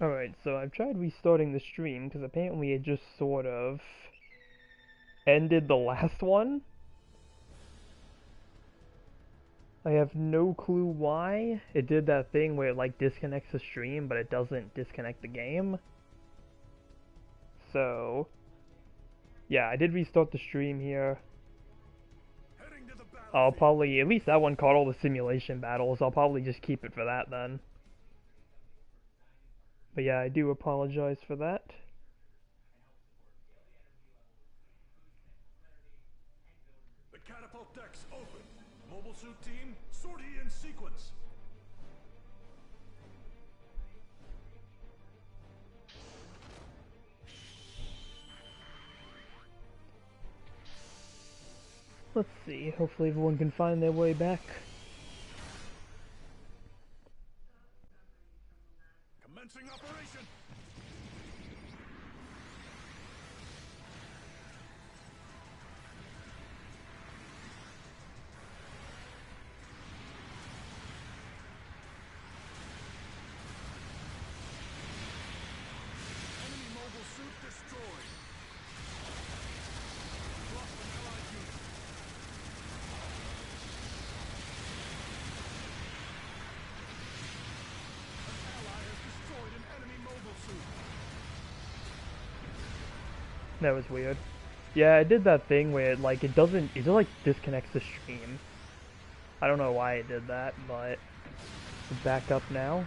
Alright, so I've tried restarting the stream because apparently it just sort of ended the last one. I have no clue why. It did that thing where it like disconnects the stream, but it doesn't disconnect the game. So, yeah, I did restart the stream here. I'll probably, at least that one caught all the simulation battles, I'll probably just keep it for that then. But yeah, I do apologize for that. The catapult decks open. Mobile suit team, sortie in sequence. Let's see, hopefully everyone can find their way back. Commencing operation. Enemy mobile suit destroyed. Lost an allied unit. An ally has destroyed an enemy mobile suit. That was weird. Yeah, I did that thing where it like it just like disconnects the stream. I don't know why it did that, but it's back up now.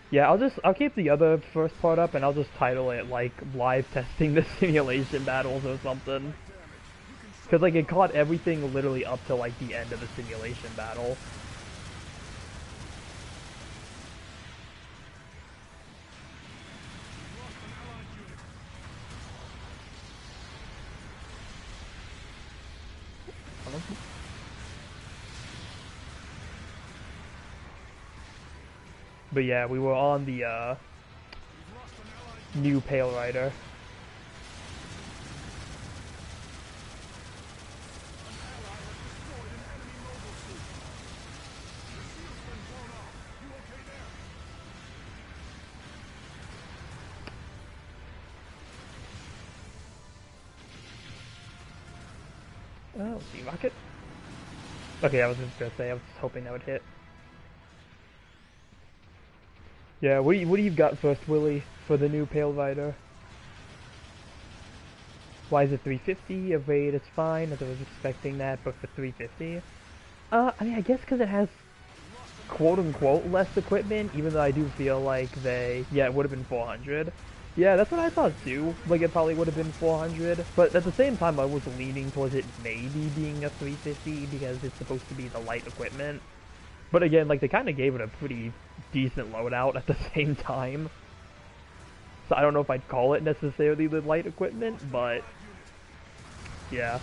Yeah, I'll keep the other first part up and I'll just title it like live testing the simulation battles or something. Cause like it caught everything literally up to like the end of the simulation battle. But yeah, we were on the new Pale Rider. Oh, see rocket. Okay, I was just gonna say I was hoping that would hit. Yeah, what do you got first, Willie, for the new Pale Rider? Why is it 350? A raid is fine, as I was expecting that, but for 350? I mean, I guess because it has quote-unquote less equipment, even though I do feel like yeah, it would have been 400. Yeah, that's what I thought too, like it probably would have been 400, but at the same time I was leaning towards it maybe being a 350 because it's supposed to be the light equipment. But again, like they kind of gave it a pretty decent loadout at the same time. So I don't know if I'd call it necessarily the light equipment, but yeah.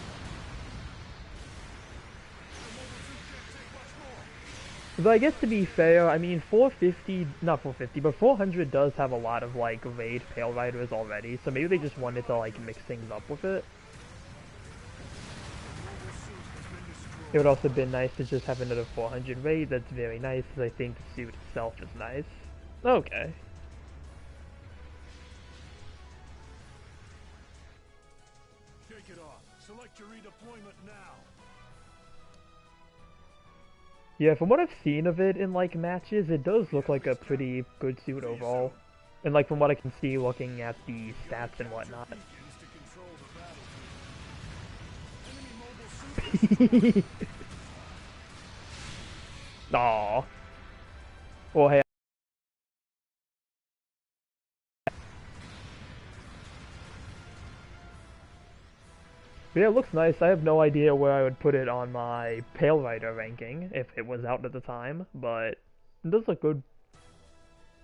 But I guess to be fair, I mean 450, not 450, but 400 does have a lot of like raid Pale Riders already, so maybe they just wanted to like mix things up with it. It would also have been nice to just have another 400 raid. That's very nice, because I think the suit itself is nice. Okay. Shake it off. Select your redeployment now. Yeah, from what I've seen of it in like matches, it does look like a pretty good suit overall. And like from what I can see looking at the stats and whatnot. Aww. Well, hey. But yeah, it looks nice. I have no idea where I would put it on my Pale Rider ranking if it was out at the time, but it does look good.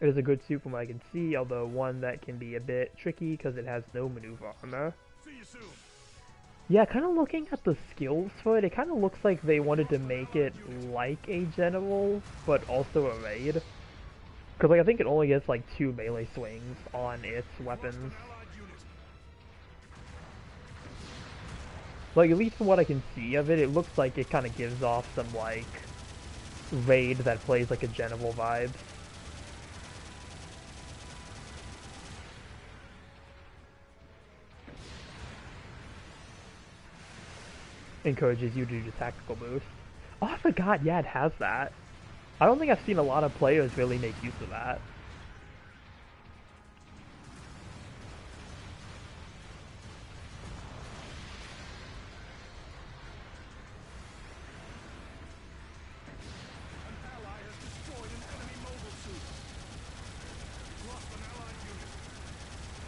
It is a good suit from what I can see, although one that can be a bit tricky because it has no maneuver armor. See you soon. Yeah, kind of looking at the skills for it, it kind of looks like they wanted to make it like a general, but also a raid. Because like I think it only gets like 2 melee swings on its weapons. Like, at least from what I can see of it, it looks like it kind of gives off some, like, raid that plays like a general vibe. encourages you to do tactical boost. Oh, I forgot. Yeah, it has that. I don't think I've seen a lot of players really make use of that.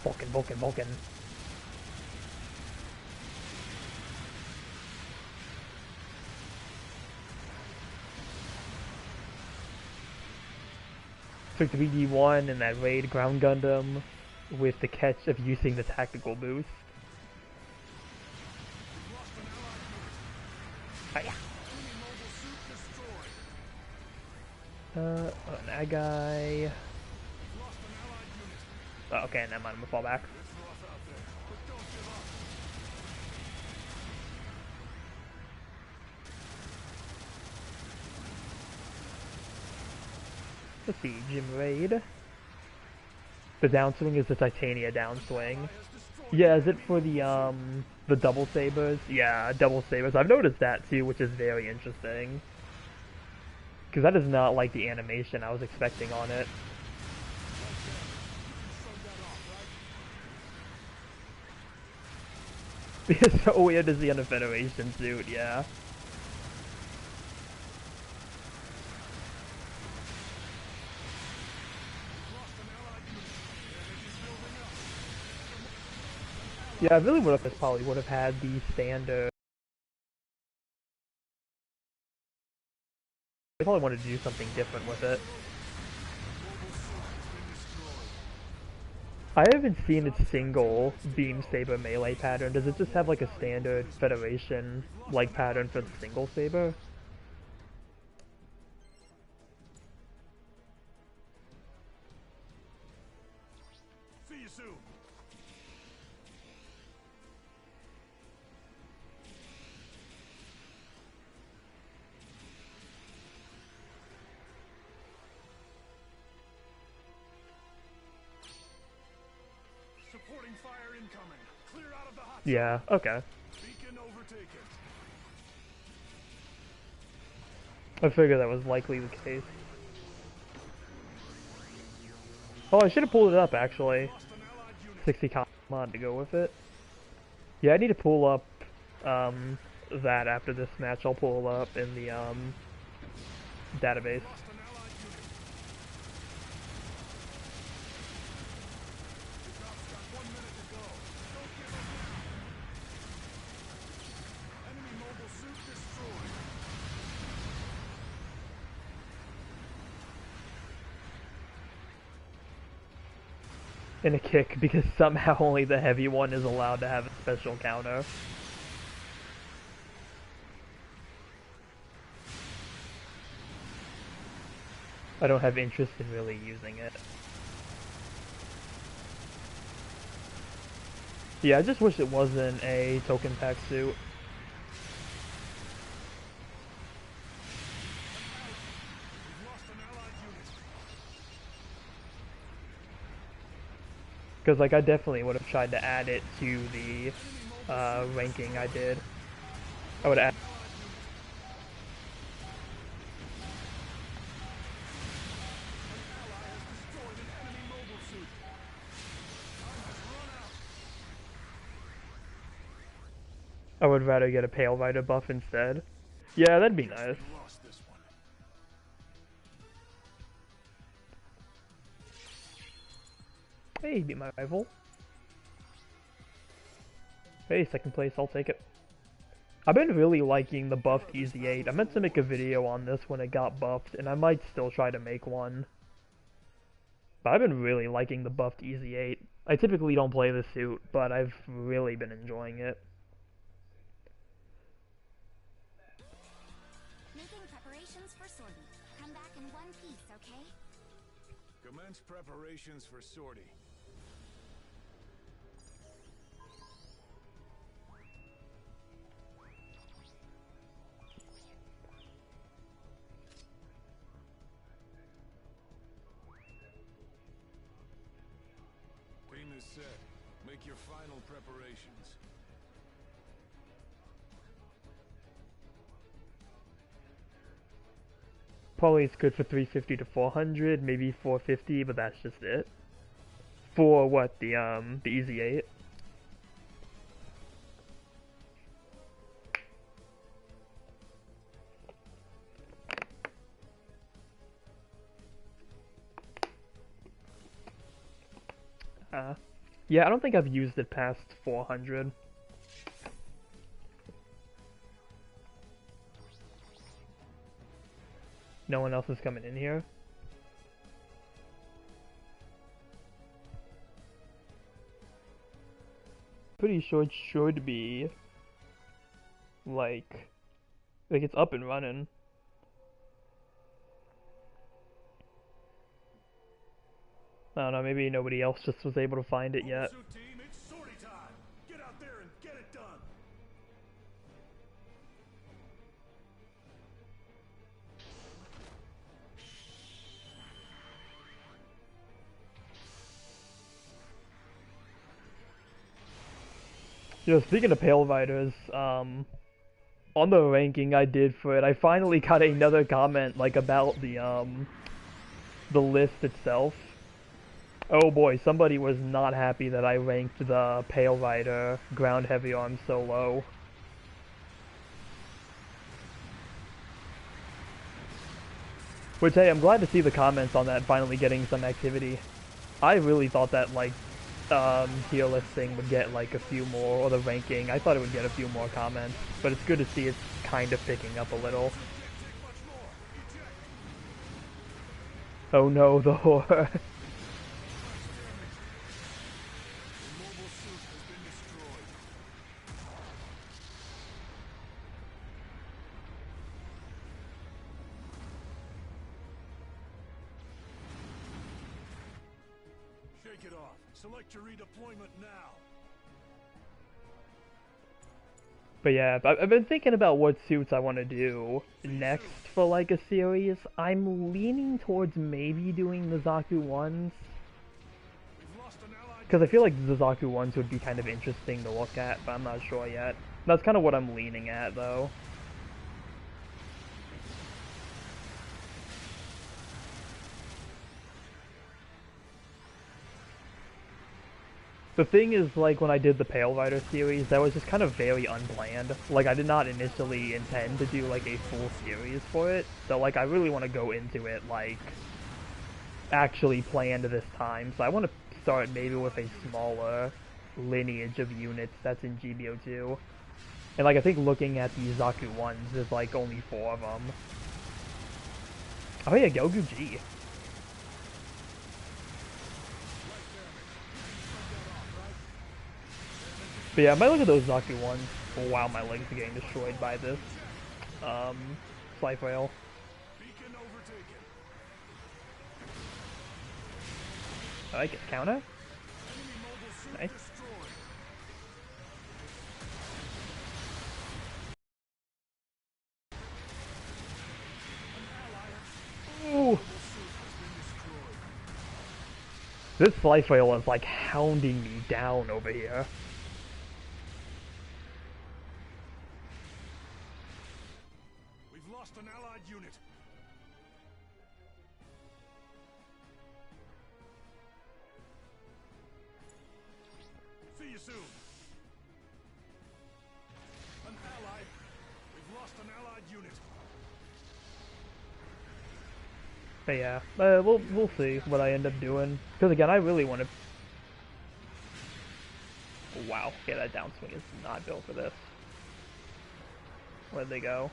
Vulcan, Vulcan, Vulcan. Took 3D1 and that raid ground Gundam with the catch of using the tactical boost. Hiya. That guy. Oh, okay, never mind, I'm gonna fall back. Let's see, Gym Raid. The downswing is the Titania downswing. Yeah, is it for the double sabers? Yeah, double sabers. I've noticed that too, which is very interesting. Because that is not like the animation I was expecting on it. It's so weird to see on a Federation suit, yeah. Yeah, I really would have probably would have had the standard. I probably wanted to do something different with it. I haven't seen its single beam saber melee pattern. Does it just have like a standard Federation like pattern for the single saber? See you soon. Supporting fire incoming. Clear out of the hot zone. Yeah, okay. Beacon overtaken. I figured that was likely the case. Oh, I should have pulled it up actually. 60 command to go with it. Yeah, I need to pull up that after this match. I'll pull it up in the database. In a kick because somehow only the heavy one is allowed to have a special counter. I don't have interest in really using it. Yeah, I just wish it wasn't a token pack suit. Because like I definitely would have tried to add it to the ranking I did. I would add. I would rather get a Pale Rider buff instead. Yeah, that'd be nice. Hey, beat my rival. Hey, second place, I'll take it. I've been really liking the buffed EZ8. I meant to make a video on this when it got buffed, and I might still try to make one. But I've been really liking the buffed EZ8. I typically don't play the suit, but I've really been enjoying it. Making preparations for sortie. Come back in one piece, okay? Commence preparations for sortie. Team is set. Make your final preparations. Probably it's good for 350 to 400, maybe 450, but that's just it. For what, the Easy 8? Yeah, I don't think I've used it past 400. No one else is coming in here. Pretty sure it should be like it's up and running. I don't know, maybe nobody else just was able to find it yet. Mobile Suit Team, it's sortie time. Get out there and get it done. You know, speaking of Pale Riders, on the ranking I did for it, I finally got another comment like about the list itself. Oh boy, somebody was not happy that I ranked the Pale Rider ground heavy arm so low. Which, hey, I'm glad to see the comments on that finally getting some activity. I really thought that, like, tier list thing would get, like, a few more, or the ranking, I thought it would get a few more comments. But it's good to see it's kind of picking up a little. Oh no, the horror. Shake it off. Select your redeployment now. But yeah, I've been thinking about what suits I want to do next for like a series. I'm leaning towards maybe doing the Zaku ones. Because I feel like the Zaku ones would be kind of interesting to look at, but I'm not sure yet. That's kind of what I'm leaning at though. The thing is, like, when I did the Pale Rider series, that was just kind of very unplanned. Like, I did not initially intend to do, like, a full series for it. So, like, I really want to go into it, like, actually planned this time. So I want to start maybe with a smaller lineage of units that's in GBO2. And, like, I think looking at the Zaku ones, there's, like, only 4 of them. Oh yeah, Gogu G. But yeah, I might look at those Zaku ones. Oh, wow, my legs are getting destroyed by this. Slife Rail. Beacon overtaken. I like it. Counter? Enemy mobile suit Nice. destroyed. Ooh. This Slife Rail is like hounding me down over here. We've lost an allied unit. See you soon. An ally. We've lost an allied unit. But yeah, we'll see what I end up doing. Because again, I really want to. Wow, yeah, that downswing is not built for this. Where'd they go?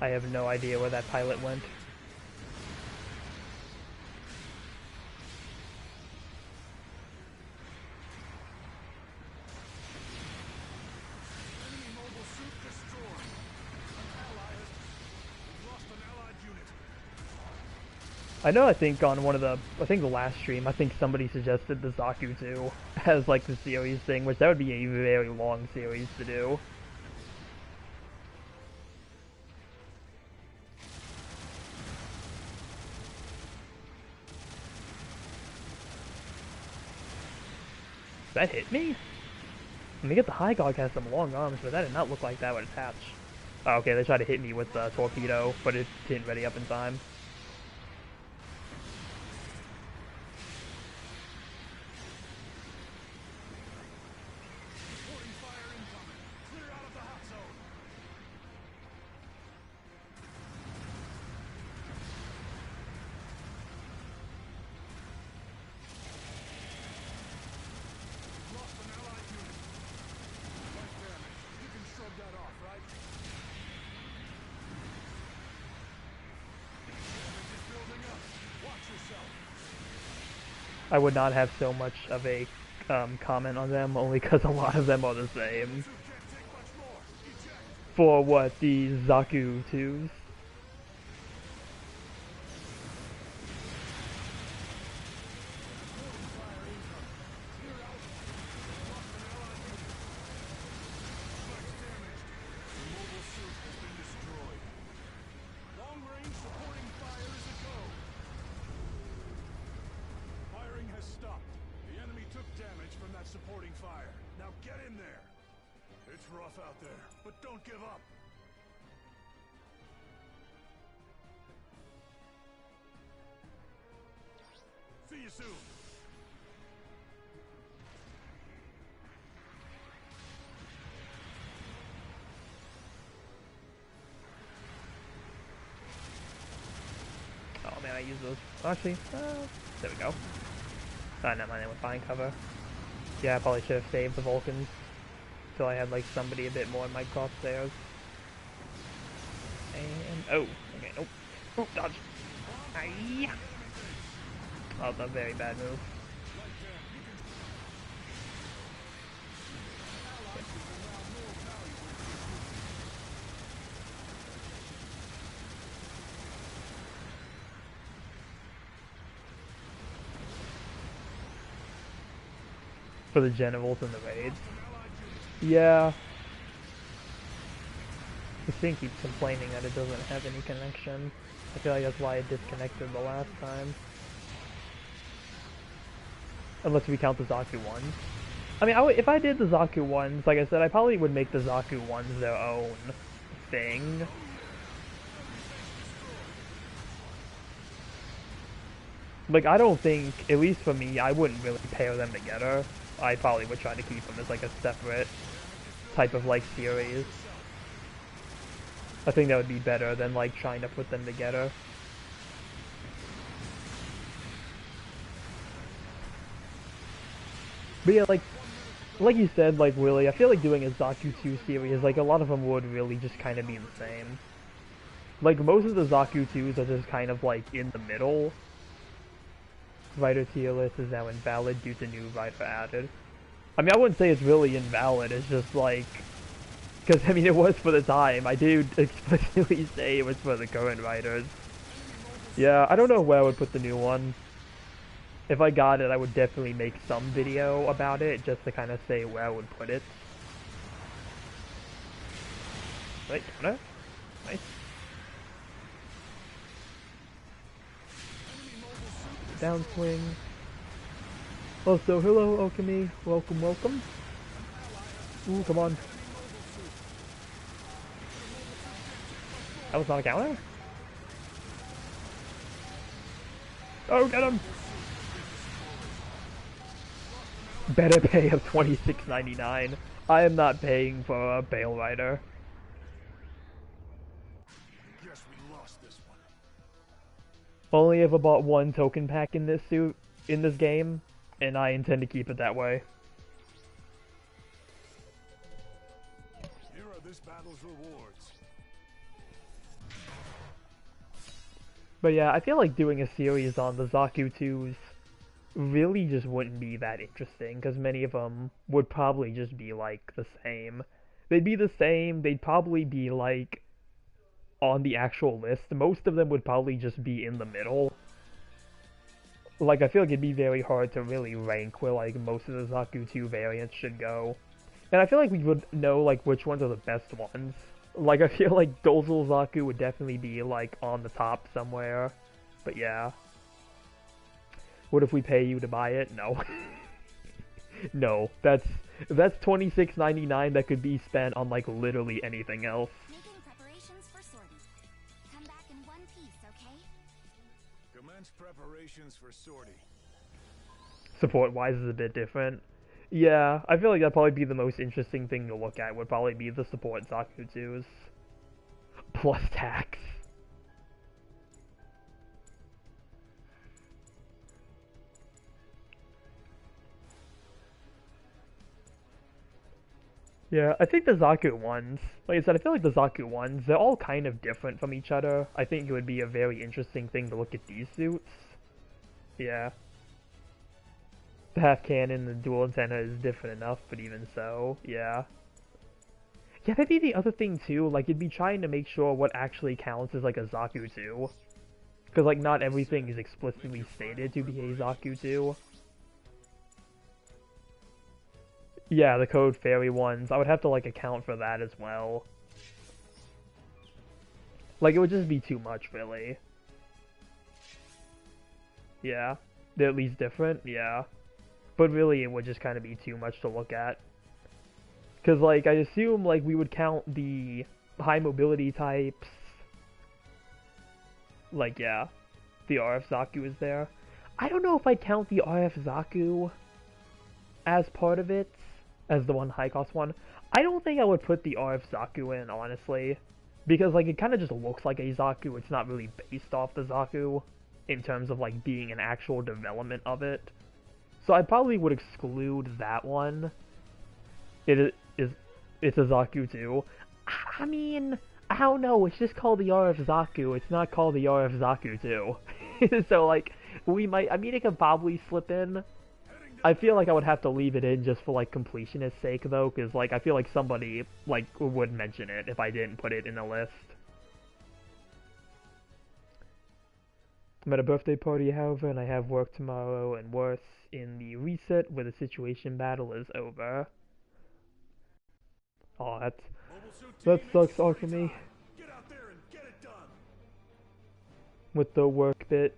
I have no idea where that pilot went. Enemy mobile suit destroyed. An ally has... We've lost an allied unit. I know I think on one of the, I think the last stream, I think somebody suggested the Zaku 2 as like the series thing, which that would be a very long series to do. that hit me? Let me get the high guard has some long arms, but that did not look like that would attach. Oh, okay, they tried to hit me with the torpedo, but it didn't ready up in time. I would not have so much of a comment on them, only because a lot of them are the same. For what, the Zaku 2s? Supporting fire. Now get in there. It's rough out there, but don't give up. See you soon. Oh man, I use those. Actually, there we go. Oh, never mind, they went fine cover. Yeah, I probably should have saved the Vulcans until I had like somebody a bit more in my crosshairs. And oh, okay, nope. Oh, dodge. Aye. Oh, that's a very bad move. For the generals and the raids. Yeah. This thing keeps complaining that it doesn't have any connection. I feel like that's why it disconnected the last time. Unless we count the Zaku ones. I mean, if I did the Zaku ones, like I said, I probably would make the Zaku ones their own thing. Like, I don't think, at least for me, I wouldn't really pair them together. I probably would try to keep them as like a separate type of like series. I think that would be better than like trying to put them together. But yeah, like you said, like really, I feel like doing a Zaku 2 series, like a lot of them would really just kind of be the same. Like most of the Zaku 2s are just kind of like in the middle. Writer tier list is now invalid due to new writer added. I mean, I wouldn't say it's really invalid, it's just like... Because, I mean, it was for the time. I do explicitly say it was for the current writers. Yeah, I don't know where I would put the new one. If I got it, I would definitely make some video about it, just to kind of say where I would put it. Wait, no? Nice. Downswing. Also, hello, Alchemy. Welcome, welcome. Ooh, come on. That was not a counter? Oh, get him! Better pay of $26.99. I am not paying for a Bale Rider. Guess we lost this one. Only ever bought one token pack in this suit, in this game, and I intend to keep it that way. Here are this battle's rewards. But yeah, I feel like doing a series on the Zaku 2s really just wouldn't be that interesting, because many of them would probably just be like the same. They'd be the same, they'd probably be like on the actual list. Most of them would probably just be in the middle. Like, I feel like it'd be very hard to really rank where like most of the Zaku 2 variants should go. And I feel like we would know like which ones are the best ones. Like, I feel like Dozul Zaku would definitely be, like, on the top somewhere. But yeah. What if we pay you to buy it? No. No, that's $26.99 that could be spent on like literally anything else. Making preparations for sortie. Come back in one piece, okay? Commence preparations for sortie. Support-wise is a bit different. Yeah, I feel like that'd probably be the most interesting thing to look at, would probably be the support Zakutus. Plus tax. Yeah, I think the Zaku ones, like I said, I feel like the Zaku ones, they're all kind of different from each other. I think it would be a very interesting thing to look at these suits. Yeah. The half cannon and the dual antenna is different enough, but even so, yeah. Yeah, that'd be the other thing too, like, you'd be trying to make sure what actually counts as like a Zaku 2. Because, like, not everything is explicitly stated to be a Zaku 2. Yeah, the Code Fairy ones, I would have to, like, account for that as well. Like, it would just be too much, really. Yeah. They're at least different, yeah. But really, it would just kind of be too much to look at. Because, like, I assume, like, we would count the high mobility types. Like, yeah. The RF Zaku is there. I don't know if I'd count the RF Zaku as part of it, as the one high cost one. I don't think I would put the RF Zaku in, honestly. Because, like, it kind of just looks like a Zaku. It's not really based off the Zaku in terms of, like, being an actual development of it. So I probably would exclude that one. It's a Zaku too. I mean, I don't know. It's just called the RF Zaku. It's not called the RF Zaku 2. So, like, we might... I mean, it could probably slip in. I feel like I would have to leave it in just for, like, completionist's sake, though, because, like, I feel like somebody, like, would mention it if I didn't put it in the list. I'm at a birthday party, however, and I have work tomorrow, and worse, in the reset where the situation battle is over. Oh, that sucks, Alchemy. Get out there and get it done. With the work bit.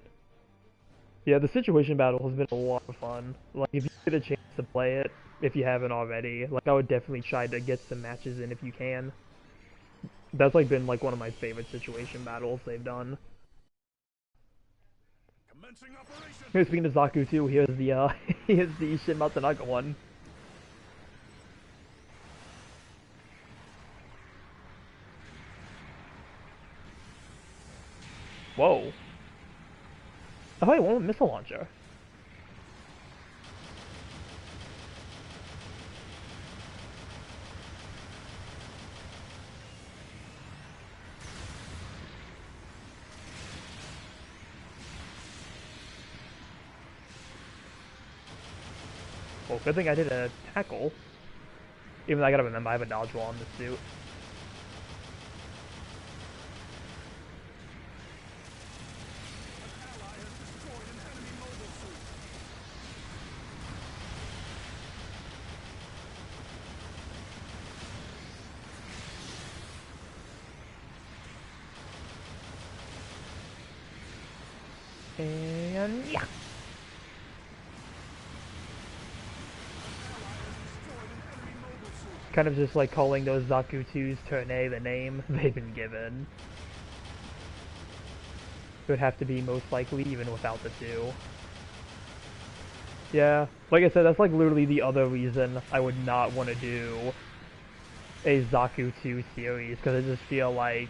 Yeah, the situation battle has been a lot of fun. Like, if you get a chance to play it, if you haven't already, like, I would definitely try to get some matches in if you can. That's, like, been, like, one of my favorite situation battles they've done. Commencing operation. Here, speaking of Zaku too, here's the Shin Matsunaga one. Whoa. Oh wait, one with missile launcher. Well, good thing I did a tackle. Even though I gotta remember I have a dodge wall on this suit. And yeah. Kind of just like calling those Zaku 2's Turn A the name they've been given. It would have to be most likely even without the 2. Yeah, like I said, that's like literally the other reason I would not want to do a Zaku 2 series, because I just feel like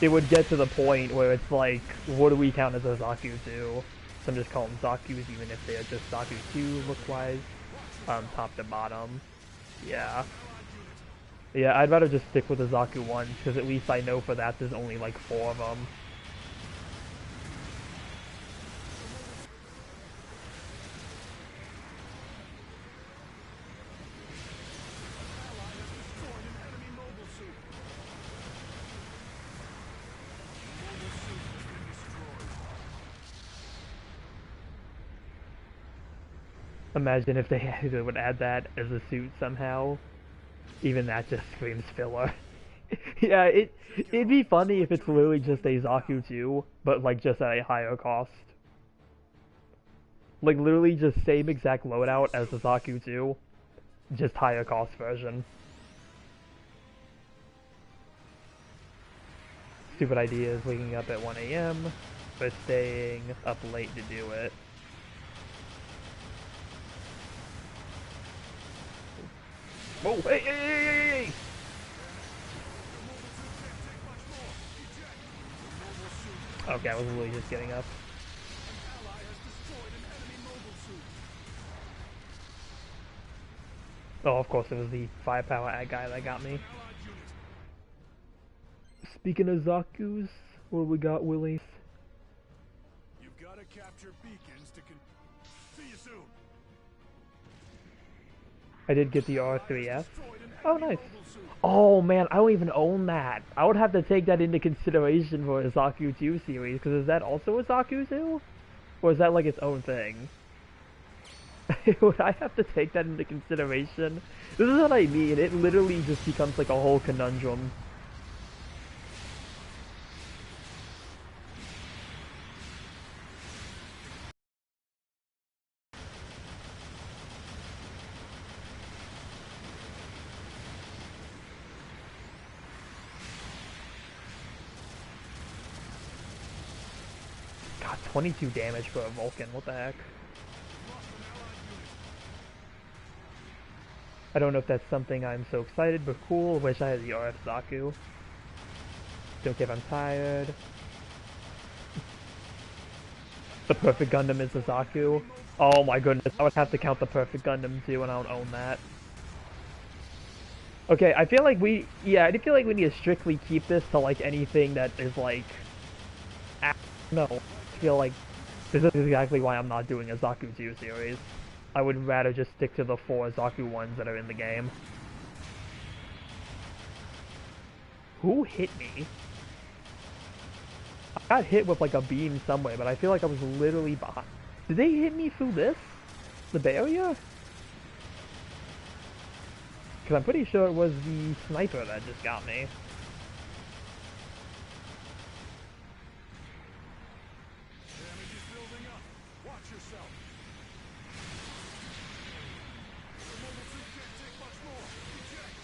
it would get to the point where it's like, what do we count as a Zaku 2? So I'm just calling them Zakus even if they are just Zaku 2 look-wise, top to bottom. Yeah. Yeah, I'd rather just stick with the Zaku ones, because at least I know for that there's only like 4 of them. Imagine if they would add that as a suit somehow. Even that just screams filler. Yeah, it'd be funny if it's literally just a Zaku 2, but like just at a higher cost. Like, literally just same exact loadout as the Zaku 2, just higher cost version. Stupid idea is waking up at 1 a.m., but staying up late to do it. Oh, hey, hey, hey, hey, hey! Okay, I was literally just getting up. Oh, of course, it was the firepower ad guy that got me. Speaking of Zaku's, what do we got, Willie? You've got to capture beacons to see you soon. I did get the R3S. Oh, nice. Oh, man, I don't even own that. I would have to take that into consideration for a Zaku 2 series, because is that also a Zaku 2? Or is that like its own thing? Would I have to take that into consideration? This is what I mean. It literally just becomes like a whole conundrum. God, 22 damage for a Vulcan. What the heck? I don't know if that's something I'm so excited, but cool. Wish I had the RF Zaku. Don't care if I'm tired. The perfect Gundam is the Zaku. Oh my goodness, I would have to count the perfect Gundam too, and I don't own that. Okay, I feel like we need to strictly keep this to like anything that is like, no, I feel like this is exactly why I'm not doing a Zaku 2 series. I would rather just stick to the 4 Zaku 1s that are in the game. Who hit me? I got hit with like a beam somewhere, but I feel like I was literally behind. Did they hit me through this? The barrier? Because I'm pretty sure it was the sniper that just got me. Damage is building up. Watch yourself. The mobile suit can't take much more. Eject.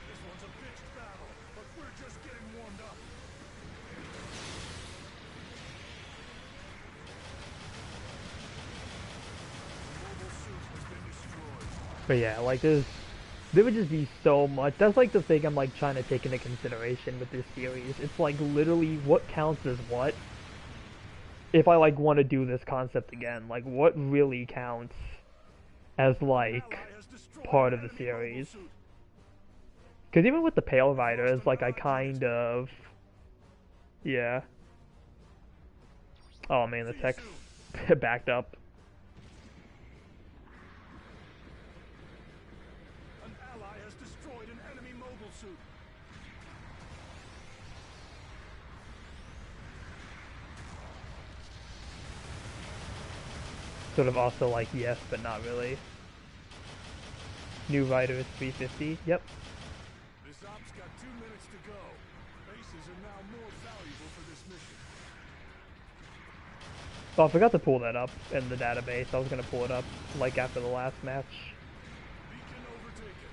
This one's a pitched battle, but we're just getting warmed up. But yeah, like there would just be so much. That's like the thing I'm like trying to take into consideration with this series. It's like literally what counts as what. If I like want to do this concept again, like what really counts as like part of the series. Because even with the Pale Riders, like I kind of, yeah. Oh man, the text backed up. An ally has destroyed an enemy mobile suit. Sort of also like yes, but not really. New rider is 350. Yep. This op's got 2 minutes to go. Bases are now more valuable for this mission. Oh, I forgot to pull that up in the database. I was gonna pull it up like after the last match. Beacon overtaken.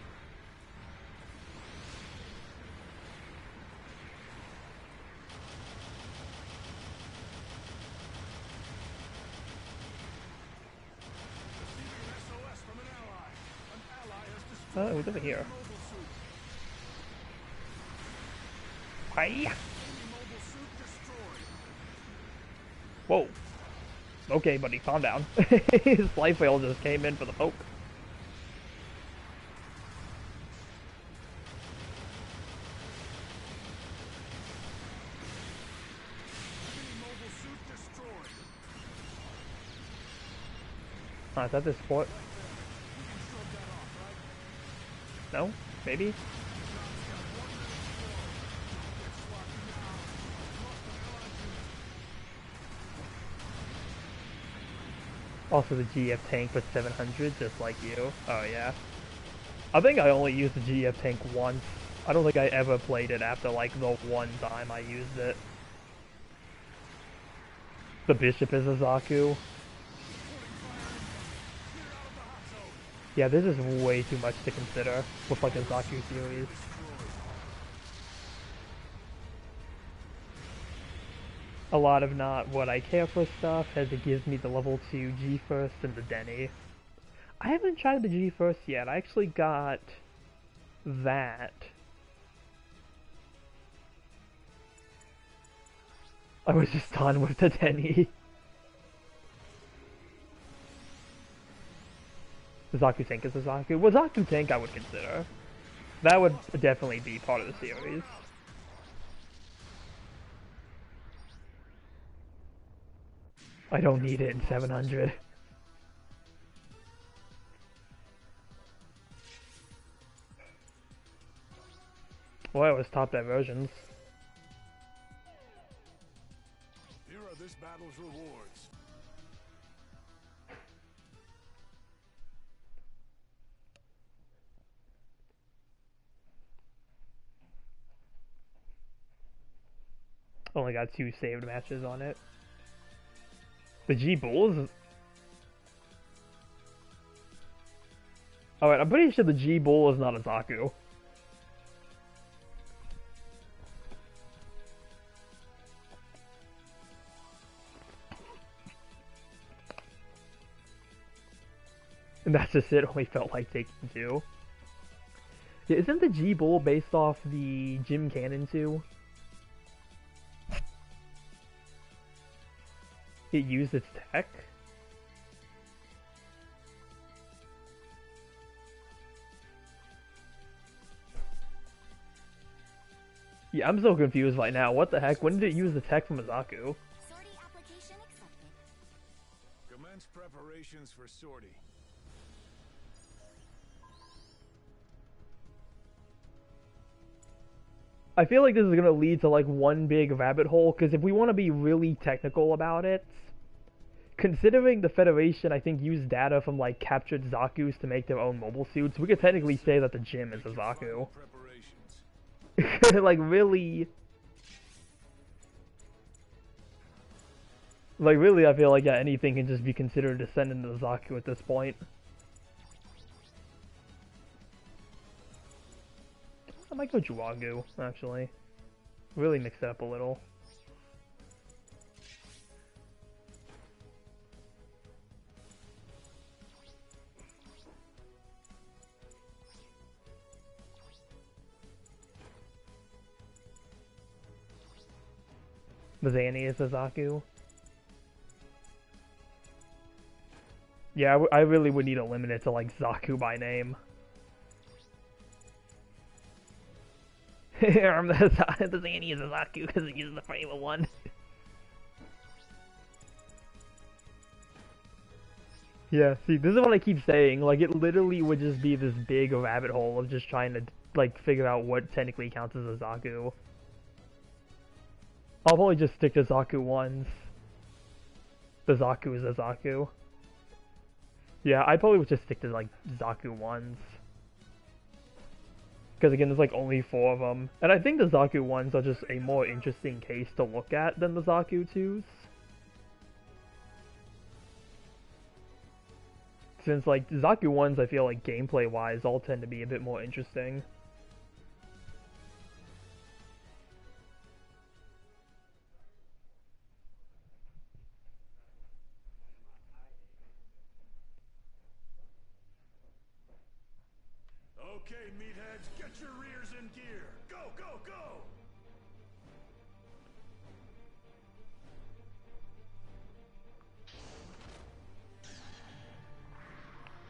Receiving an SOS from an ally. An ally has destroyed Oh, it doesn't hear. mobile suit. Hi. Enemy mobile suit destroyed. Whoa. Okay, buddy, calm down. His life whale just came in for the poke. Enemy mobile suit destroyed. Is that the sport? You can shrug that off, right? No? Maybe? It's got 1 minute to go. Get sloppy now. Lost an allied unit. Also, the GF tank with 700, just like you. Oh, yeah. I think I only used the GF tank once I don't think I ever played it after like the one time I used it. The bishop is a Zaku. Yeah, this is way too much to consider with like a Zaku series. A lot of not what I care for stuff, as it gives me the level 2 G first and the Denny. I haven't tried the G first yet. I actually got that. I was just done with the Denny. The Zaku Tank is a Zaku. Well, Zaku Tank I would consider. That would definitely be part of the series. I don't need it in 700. Well, it was top diversions. Here are this battle's rewards. Only got 2 saved matches on it. The G Bulls? Alright, I'm pretty sure the G Bull is not a Zaku. And that's just it, only felt like taking 2. Yeah, isn't the G Bull based off the Gym Cannon 2? It used its tech? Yeah, I'm so confused right now. What the heck? When did it use the tech from a Zaku? Sortie application accepted. Commence preparations for sortie. I feel like this is gonna lead to like one big rabbit hole, because if we want to be really technical about it, considering the Federation, I think, used data from like captured Zakus to make their own mobile suits, we could technically say that the gym is a Zaku. Like really, I feel like, yeah, anything can just be considered a descendant of the Zaku at this point. I might go Juagu, actually. Really mix it up a little. Mazani is a Zaku. Yeah, I really would need to limit it to like Zaku by name. The Zanny is a Zaku because it uses the frame of 1. Yeah, see, this is what I keep saying. Like, it literally would just be this big rabbit hole of just trying to, like, figure out what technically counts as a Zaku. I'll probably just stick to Zaku ones. The Zaku is a Zaku. Yeah, I probably would just stick to, like, Zaku ones. Because again, there's like only 4 of them. And I think the Zaku ones are just a more interesting case to look at than the Zaku 2s. Since like Zaku ones, I feel like gameplay wise all tend to be a bit more interesting. Okay, meatheads, get your rears in gear. Go, go, go!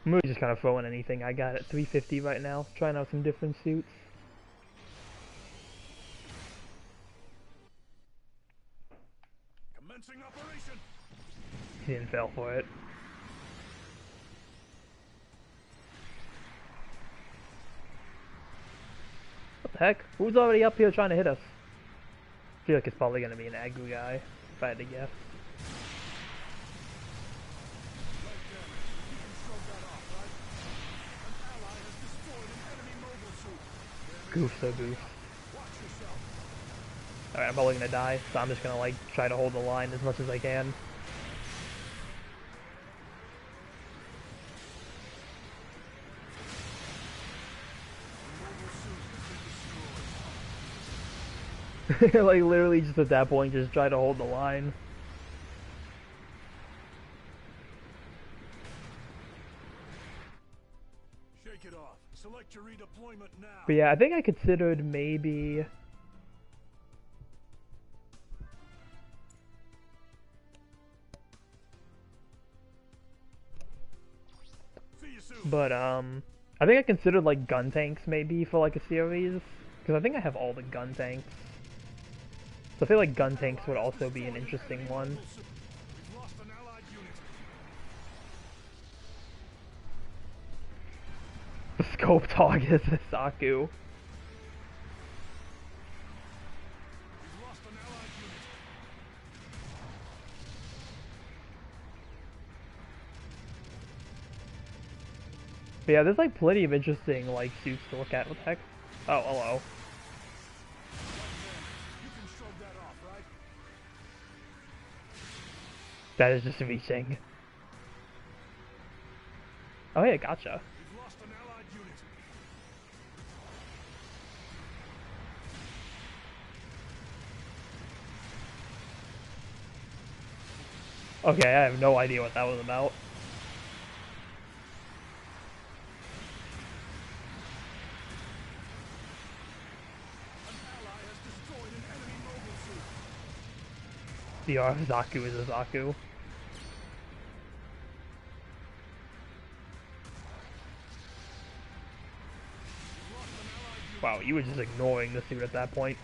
I'm really just kind of throwing anything I got at 350 right now, trying out some different suits. Commencing operation. He didn't fail for it. What the heck? Who's already up here trying to hit us? I feel like it's probably going to be an Agu guy, if I had to guess. Goof so goof. Alright, I'm probably gonna die, so I'm just gonna like try to hold the line as much as I can. Like literally just at that point just try to hold the line. Shake it off. Select your redeployment now. But yeah, I think I considered maybe See you soon. but I think I considered like gun tanks maybe for like a series. Because I think I have all the gun tanks. So I feel like gun tanks would also be an interesting one. We've lost an allied unit. The scope target is Saku. We've lost an allied unit. But yeah, there's like plenty of interesting like suits to look at. What the heck? Oh, hello. You can shrug that off, right? That is just reaching. Oh yeah, gotcha. We've lost an allied unit. Okay, I have no idea what that was about. An ally has destroyed an enemy mobile suit. The Zaku is a Zaku. We've lost an allied unit. Wow, you were just ignoring the suit at that point.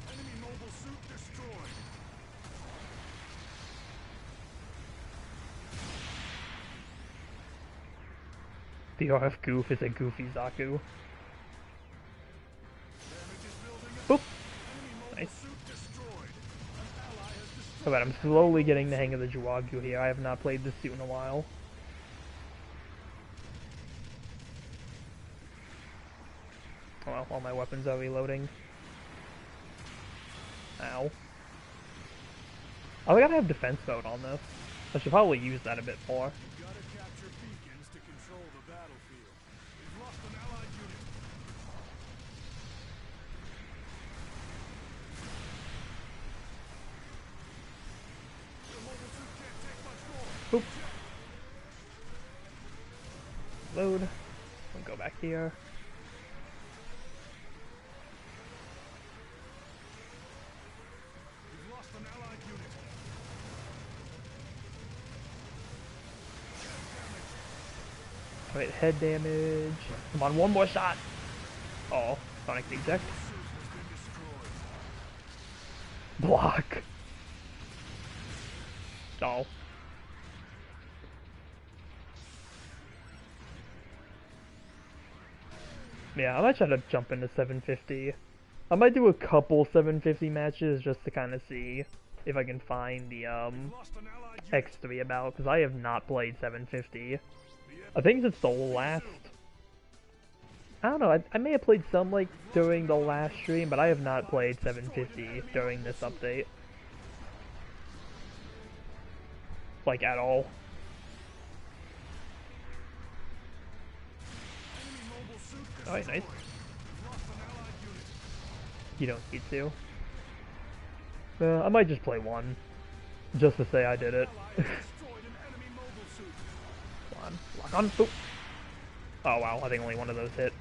Enemy mobile suit destroyed. The RF Goof is a goofy Zaku. Damage is building up. Boop. Enemy mobile Nice. suit destroyed. An ally has destroyed. Alright, I'm slowly getting the hang of the Juagu here. I have not played this suit in a while. Oh, well, all my weapons are reloading. Ow. Oh, I gotta have defense mode on this. I should probably use that a bit more. You've got to capture beacons to control the battlefield. We've lost an allied unit. The mobile suit can't take much more. Boop. Load. We'll go back here. We've lost an allied unit. Alright, head damage. Come on, one more shot! Oh, Sonic eject. The suit has been destroyed. Block! Oh. Yeah, I might try to jump into 750. I might do a couple 750 matches just to kind of see if I can find the We've lost an allied unit. X3 about, because I have not played 750. I think since the last... I don't know, I may have played some like during the last stream, but I have not played 750 during this update. Like, at all. Enemy mobile suit destroyed. Alright, nice. We've lost an allied unit. You don't need to. I might just play one. Just to say I did it. Ally has destroyed an enemy mobile suit. Come on, lock on. Boop. Oh wow, I think only one of those hit.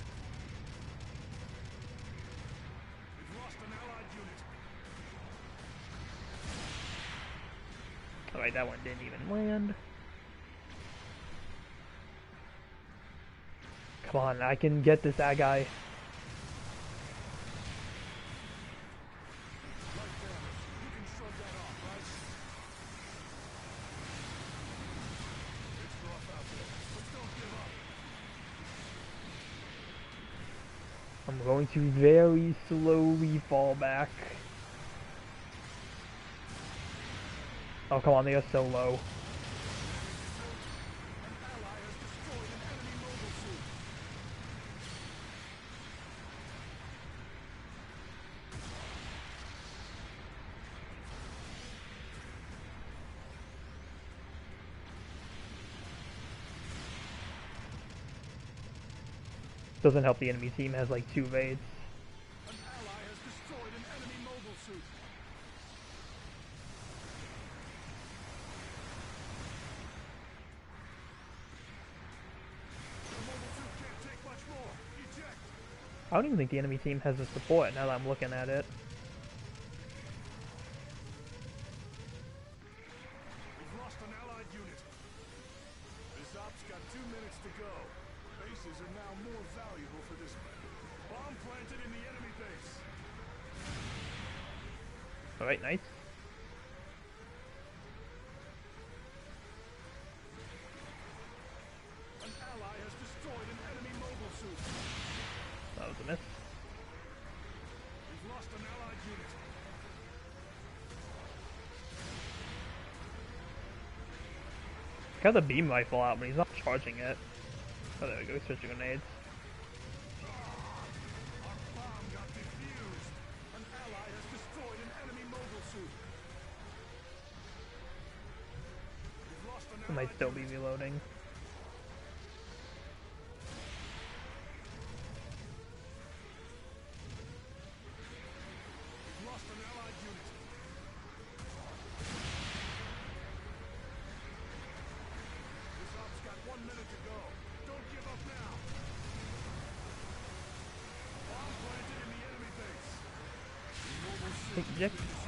We've lost an allied unit. Alright, that one didn't even land. Come on, I can get this ag guy. Light damage. You can shrug that off, right? It's rough out there, but don't give up. I'm going to very slowly fall back. Oh, come on, they are so low. An ally has destroyed an enemy mobile suit. Doesn't help the enemy team has like 2 raids. An ally has destroyed an enemy mobile suit. The mobile suit can't take much more. Eject. I don't even think the enemy team has the support now that I'm looking at it. We've lost an allied unit. This op's got 2 minutes to go. Bases are now more valuable for this. Bomb planted in the enemy base. Alright, nice. An ally has destroyed an enemy mobile suit. That was a miss. We've lost an allied unit. Got the beam rifle out, but he's not charging it. Oh, there we go, he's switching grenades. Our bomb got defused. An ally has destroyed an enemy mobile suit. We've lost an He might allied still be unit. reloading. We've lost an allied unit. This op's got 1 minute to go. Don't give up now. Bomb planted in the enemy base. The mobile suit Eject. destroyed.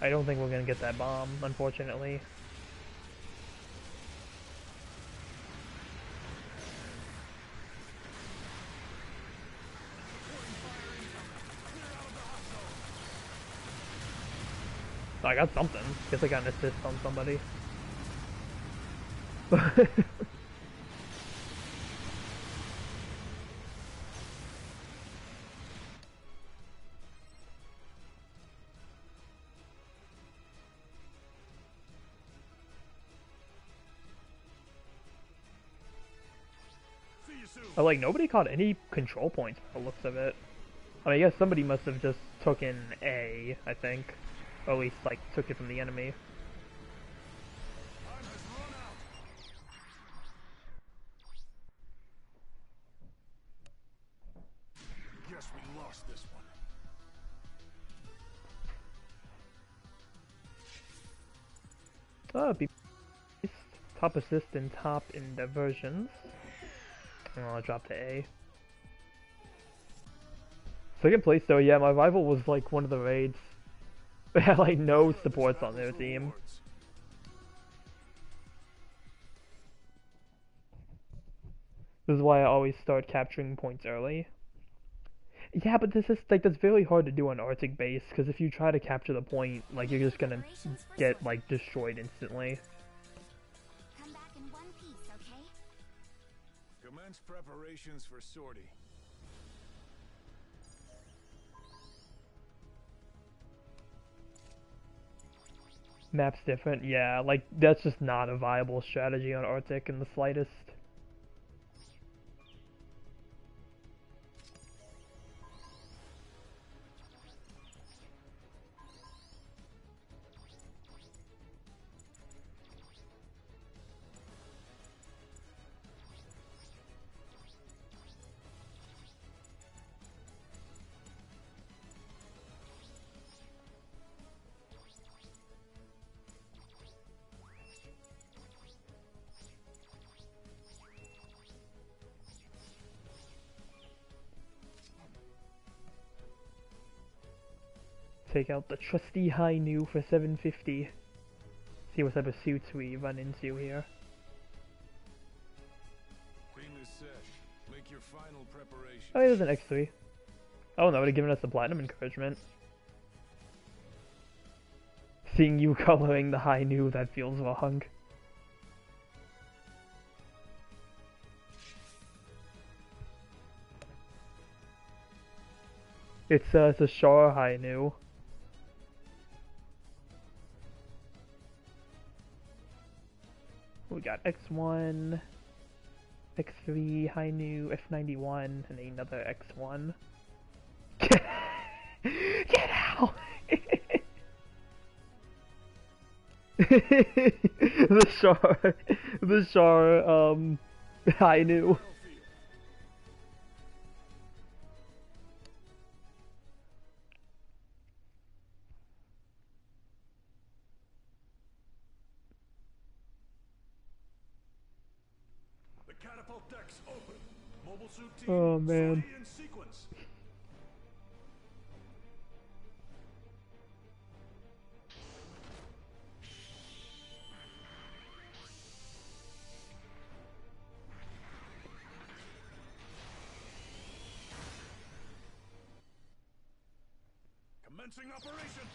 I don't think we're gonna get that bomb, unfortunately. Oh, I got something. Guess I got an assist on somebody. See you soon. Like, nobody caught any control points by the looks of it. I mean, I guess somebody must have just taken A, I think. Or at least, like, took it from the enemy. Time has run out. Guess we lost this one. Oh, be top assist and top in diversions. And I'll drop to A. Second place though, yeah, my rival was like one of the raids. They had like no supports on their team. Rewards. This is why I always start capturing points early. Yeah, but this is like that's very hard to do on Arctic base because if you try to capture the point, like you're just gonna get like destroyed instantly. Come back in one piece, okay? Commence preparations for sortie. Map's different, yeah, like that's just not a viable strategy on Arctic in the slightest. Take out the trusty high new for 750. See what type of suits we run into here. Team is set. Make your final preparations. Oh, there's an X3. Oh, that would have given us the platinum encouragement. Seeing you coloring the high new, that feels wrong. It's a Shar high new. We got X1, X3, high new, F91, and another X1. Get out! the Char, I knew. Battlefield. The catapult decks open. Mobile suit team, Oh man. sortie in sequence. Commencing operation.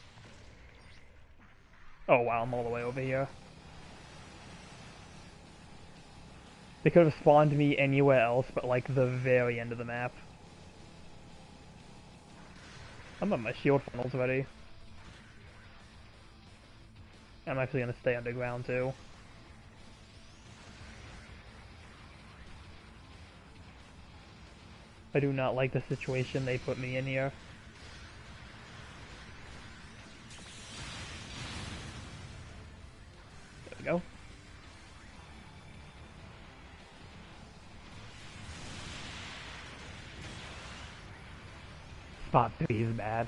Oh wow, I'm all the way over here. They could have spawned me anywhere else but like the very end of the map. I'm at my shield funnels ready. I'm actually gonna stay underground too. I do not like the situation they put me in here. There we go. Spot 3 is bad.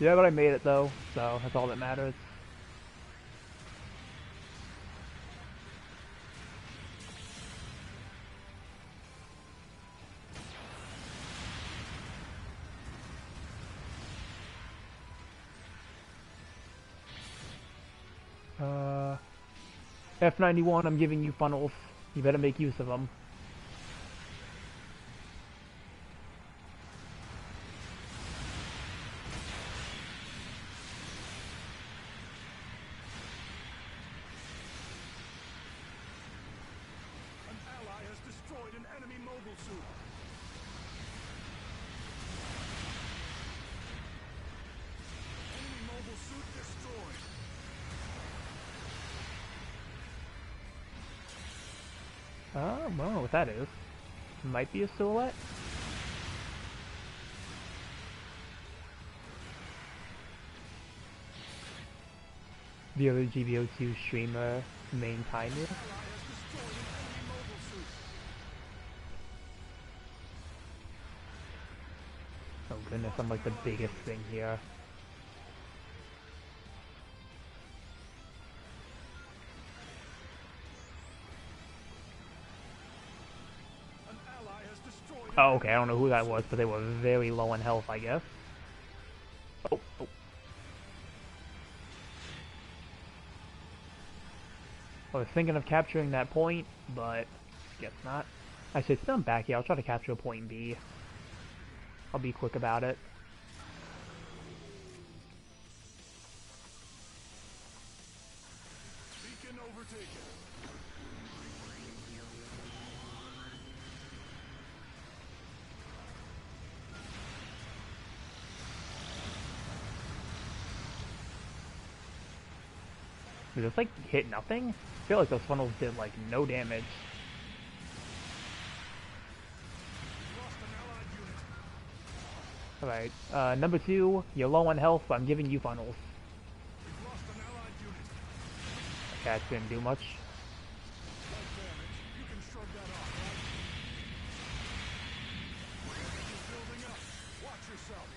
Yeah, but I made it though, so that's all that matters. F91, I'm giving you funnels. You better make use of them. An ally has destroyed an enemy mobile suit. Enemy mobile suit destroyed. I don't know what that is. Might be a silhouette? The other GBO2 streamer main timer. Ally has destroyed an enemy mobile suit. Oh goodness, I'm like the biggest thing here. An ally has destroyed an Oh, okay, I enemy don't know who that mobile was, but they were very low in health, I guess. Oh, oh. I was thinking of capturing that point, but guess not. Actually, since I'm back here, I'll try to capture a point B. I'll be quick about it. Beacon overtaken. Did this like hit nothing? I feel like those funnels did like no damage. Lost an allied unit. Alright, number 2, you're low on health, but I'm giving you funnels. We've lost an allied unit. Okay, that didn't do much. Light damage. You can shrug that off, right? Damage is building up. Watch yourself.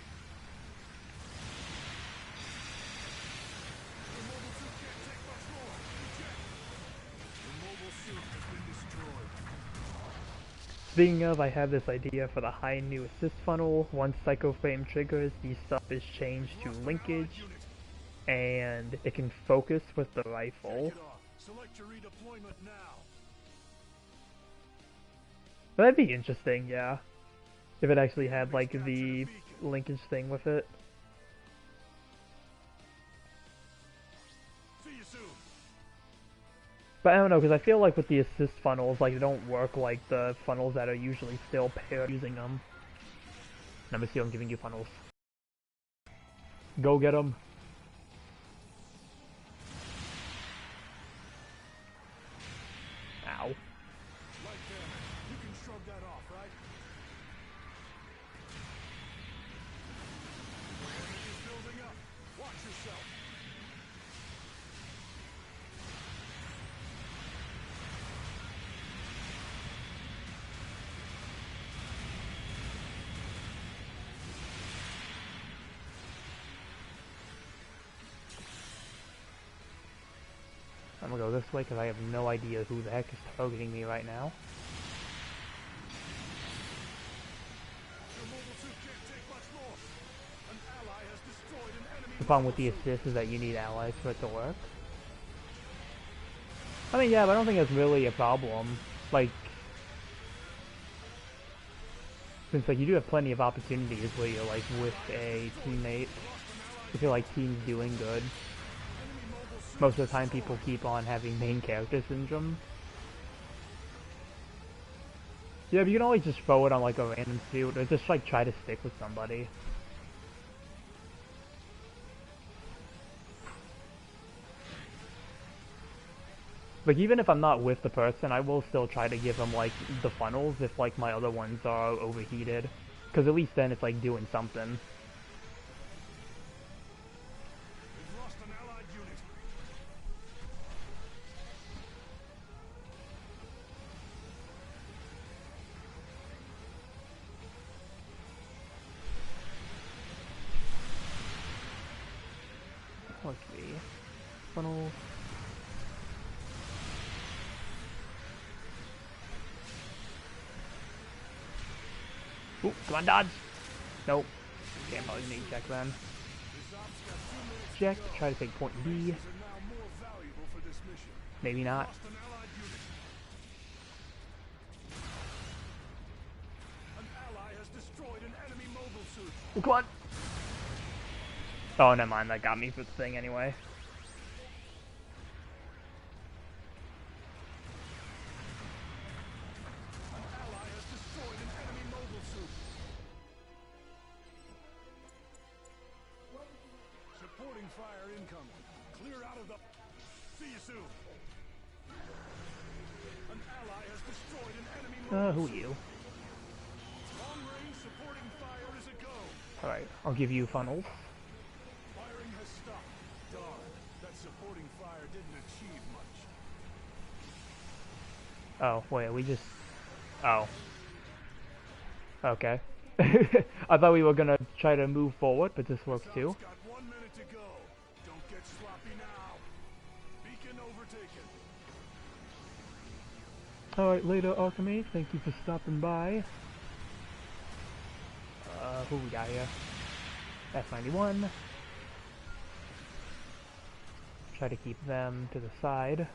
The mobile suit can't take much more. Eject. The mobile suit has been destroyed. Speaking of, I have this idea for the high new assist funnel. Once Psycho Frame triggers, the stuff is changed to Lost an allied linkage, unit. and it can focus with the Take rifle. it off. Select your redeployment now. That'd be interesting, yeah. If it actually had like the linkage thing with it. See you soon. But I don't know, because I feel like with the assist funnels, like they don't work like the funnels that are usually still paired using them. Number 2, I'm giving you funnels. Go get them. Ow. Light damage. You can shrug that off, right? Damage is building up. Watch yourself. I'm gonna go this way because I have no idea who the heck is targeting me right now. The problem with the assist is that you need allies for it to work. I mean, yeah, but I don't think that's really a problem. Like, since like you do have plenty of opportunities where you're like with a teammate, if your like team's doing good. Most of the time, people keep on having main character syndrome. Yeah, but you can always just throw it on like a random suit, or just like try to stick with somebody. Like, even if I'm not with the person, I will still try to give them, like, the funnels if, like, my other ones are overheated. Because at least then it's, like, doing something. We've lost an allied unit. Let's see. Funnel. Ooh, come on, dodge! Nope. Damn, probably need check then. Check, try to take point B. Maybe not. Ooh, come on! Oh, never mind, that got me for the thing anyway. Supporting fire incoming. Clear out of the... See you soon. An ally has destroyed an enemy mobile Who are suit. you? Long range supporting fire is a go. Alright, I'll give you funnels. Firing has stopped. Darn, that supporting fire didn't achieve much. Oh, wait, we just... Oh. Okay. I thought we were gonna try to move forward, but this works too. Got 1 minute to go. Don't get sloppy now. Beacon overtaken. Alright, later, Alchemy. Thank you for stopping by. Who we got here? S91. Try to keep them to the side.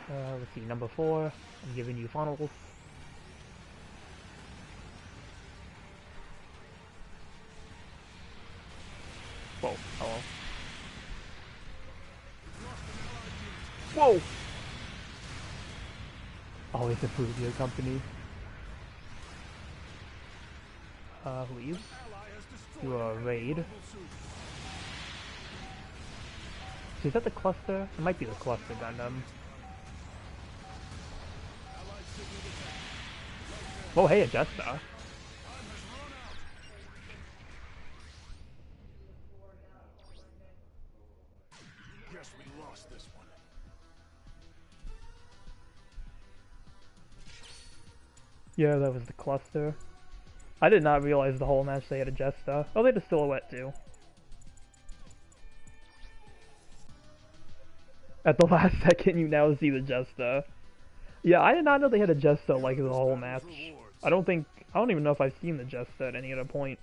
Let's see, number 4. I'm giving you funnels. Whoa, hello. Whoa! Always improve your company. Who are you? You are a raid. Is that the cluster? It might be the cluster Gundam. Oh, hey, Adjusta. Guess we lost this one. Yeah, that was the cluster. I did not realize the whole match they had Adjusta. Oh, they had a silhouette too. At the last second, you now see the Adjusta. Yeah, I did not know they had Adjusta like the whole match. I don't even know if I've seen the Adjusta at any other point.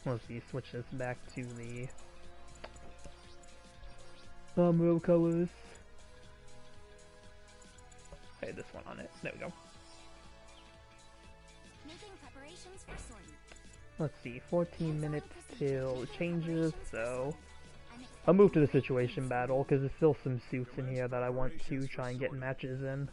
Let's see, switch this back to the real colors. Hey, this one on it. There we go. Making preparations for sortie. Let's see, 14 minutes till changes, so I'll move to the situation battle because there's still some suits in here that I want to try and get matches in.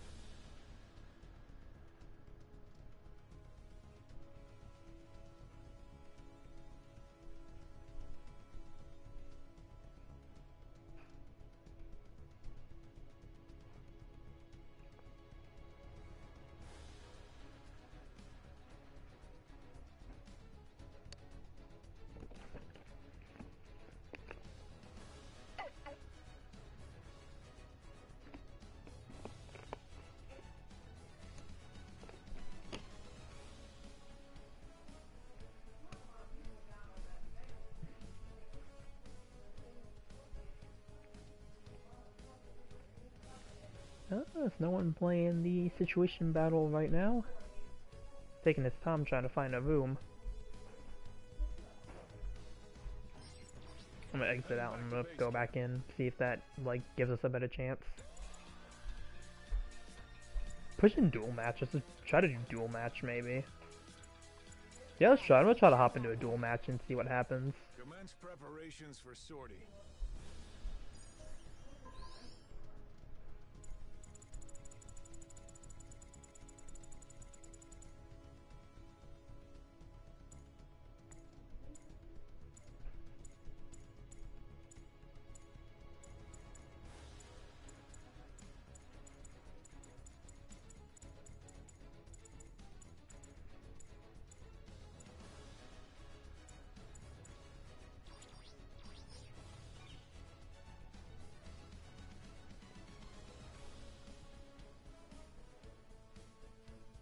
There's no one playing the situation battle right now. Taking its time trying to find a room. I'm gonna exit out and I'm gonna go back in, see if that like gives us a better chance. Push in dual match, just to try to do dual match maybe. Yeah, let's try. I'm gonna try to hop into a dual match and see what happens. Commence preparations for sortie.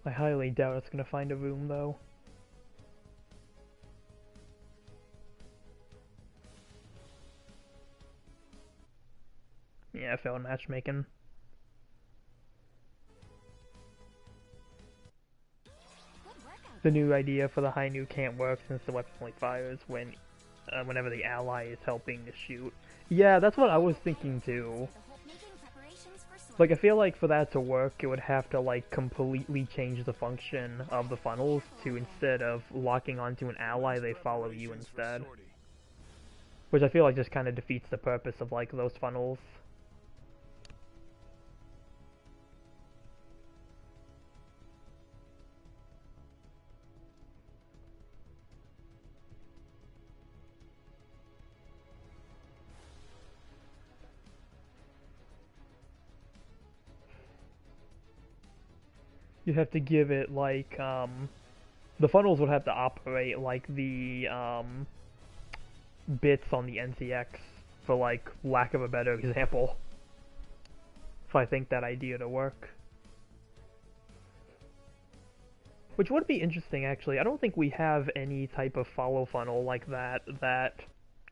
I highly doubt it's gonna find a room though. Yeah, I failed matchmaking. The new idea for the high new can't work since the weapon only fires whenever the ally is helping to shoot. Yeah, that's what I was thinking too. Like, I feel like for that to work, it would have to, like, completely change the function of the funnels to, instead of locking onto an ally, they follow you instead. Which I feel like just kind of defeats the purpose of, like, those funnels. You have to give it, like, the funnels would have to operate like the, bits on the NCX, for, like, lack of a better example. If I think that idea to work. Which would be interesting, actually. I don't think we have any type of follow funnel like that that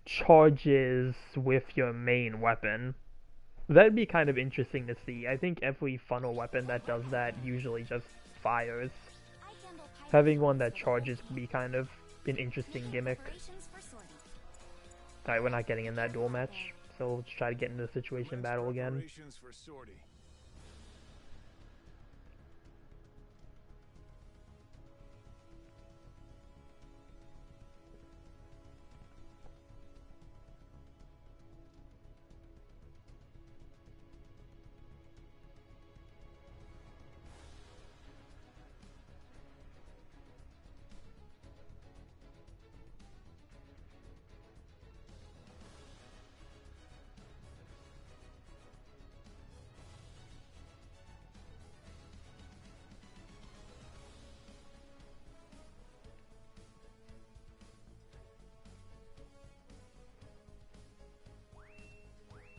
charges with your main weapon. That'd be kind of interesting to see. I think every funnel weapon that does that usually just fires. Having one that charges would be kind of an interesting gimmick. Alright, we're not getting in that duel match, so let's try to get into the situation battle again.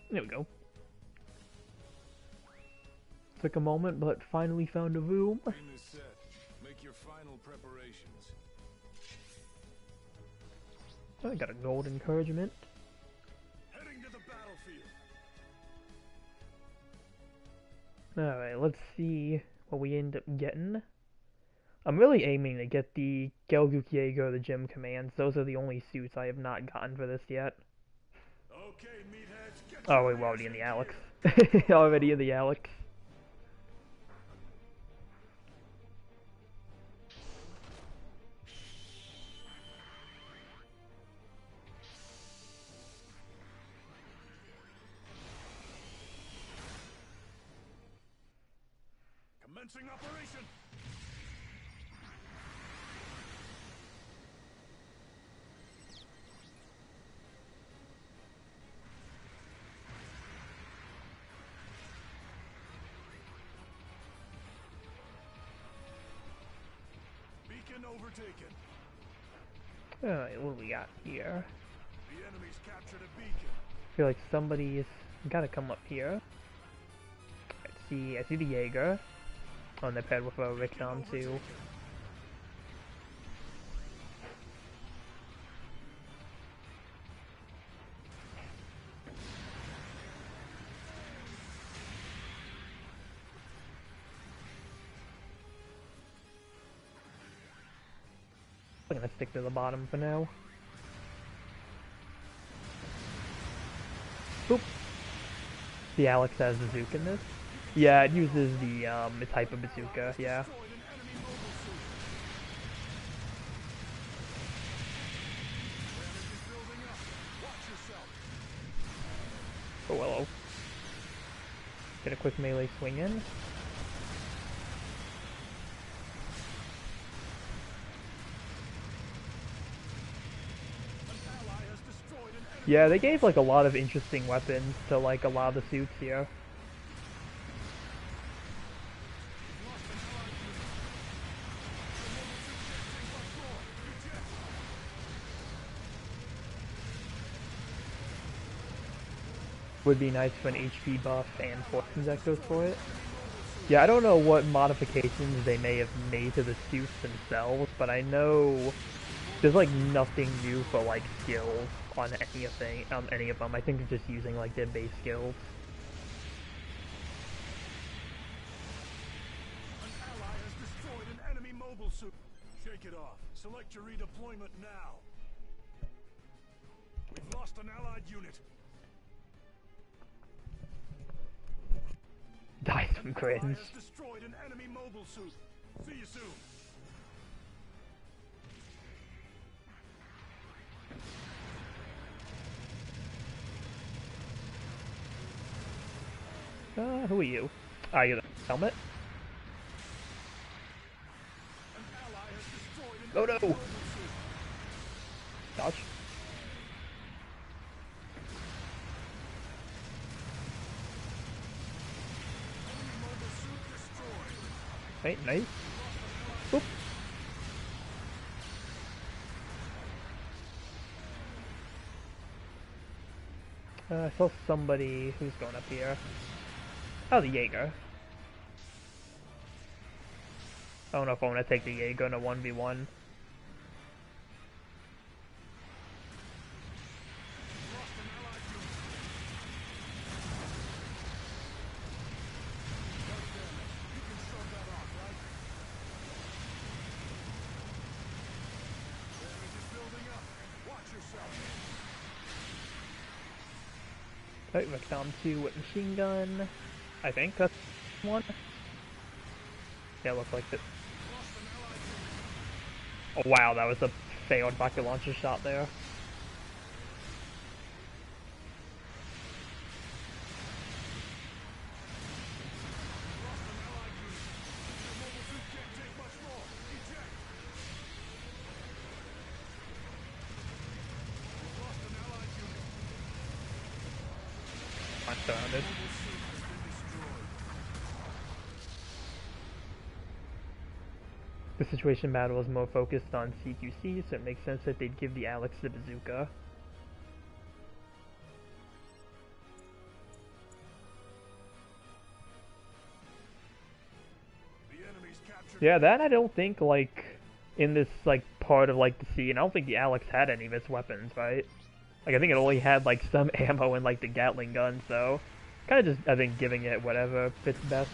There we go. Took a moment, but finally found a room. Make your final preparations. I got a gold encouragement. Heading to the battlefield. Alright, let's see what we end up getting. I'm really aiming to get the Gelgukiego, the gym commands. Those are the only suits I have not gotten for this yet. Okay, meatheads, get Oh wait, we're already in the Alex. Already in the Alex. Commencing operation. Beacon overtaken. Alright, what do we got here? The enemy's captured a beacon. I feel like somebody's gotta come up here. I see the Jaeger on the pad with a Rickon too. I'm gonna stick to the bottom for now. Boop. The Alex has the Zook in this. Yeah, it uses the type of bazooka, yeah. Oh, hello. Get a quick melee swing in. Yeah, they gave like a lot of interesting weapons to like a lot of the suits here. Would be nice for an HP buff and force injectors for it. Yeah, I don't know what modifications they may have made to the suits themselves, but I know there's like nothing new for like skills on any of them. I think they're just using like their base skills. An ally has destroyed an enemy mobile suit. Shake it off. Select your redeployment now. We've lost an allied unit. Die some cringe. Ally has destroyed an enemy mobile suit. See you soon. Who are you? Ah, you're the helmet? An ally has destroyed an Oh enemy no! mobile suit. Dodge. Enemy mobile suit destroyed. Right, nice. Boop. I saw somebody who's going up here. Oh, the Jaeger. I don't know if I want to take the Jaeger in a 1v1. Right, Vectom 2 with machine gun. I think that's one. Yeah, looks like it. Oh wow, that was a failed rocket launcher shot there. I'm surrounded. The situation battle is more focused on CQC, so it makes sense that they'd give the Alex the bazooka. Yeah, that I don't think, like, in this, like, part of, like, the scene, I don't think the Alex had any of its weapons, right? Like, I think it only had, like, some ammo and, like, the Gatling gun, so kind of just, I think, giving it whatever fits best.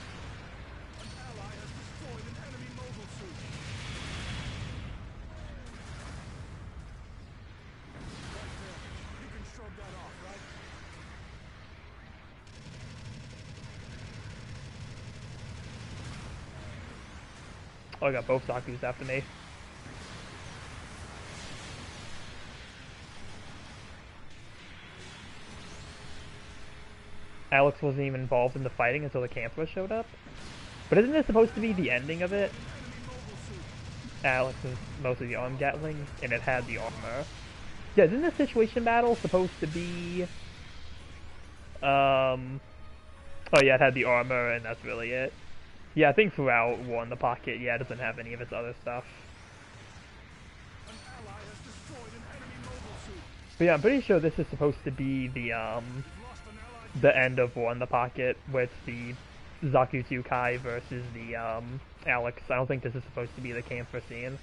Oh, I got both Zaku's after me. Alex wasn't even involved in the fighting until the camper showed up. But isn't this supposed to be the ending of it? Alex is mostly the arm Gatling, and it had the armor. Yeah, isn't this situation battle supposed to be... Oh yeah, it had the armor, and that's really it. Yeah, I think throughout War in the Pocket, yeah, it doesn't have any of its other stuff. But yeah, I'm pretty sure this is supposed to be the end of War in the Pocket, with the Zaku 2 Kai versus the Alex. I don't think this is supposed to be the camper scene.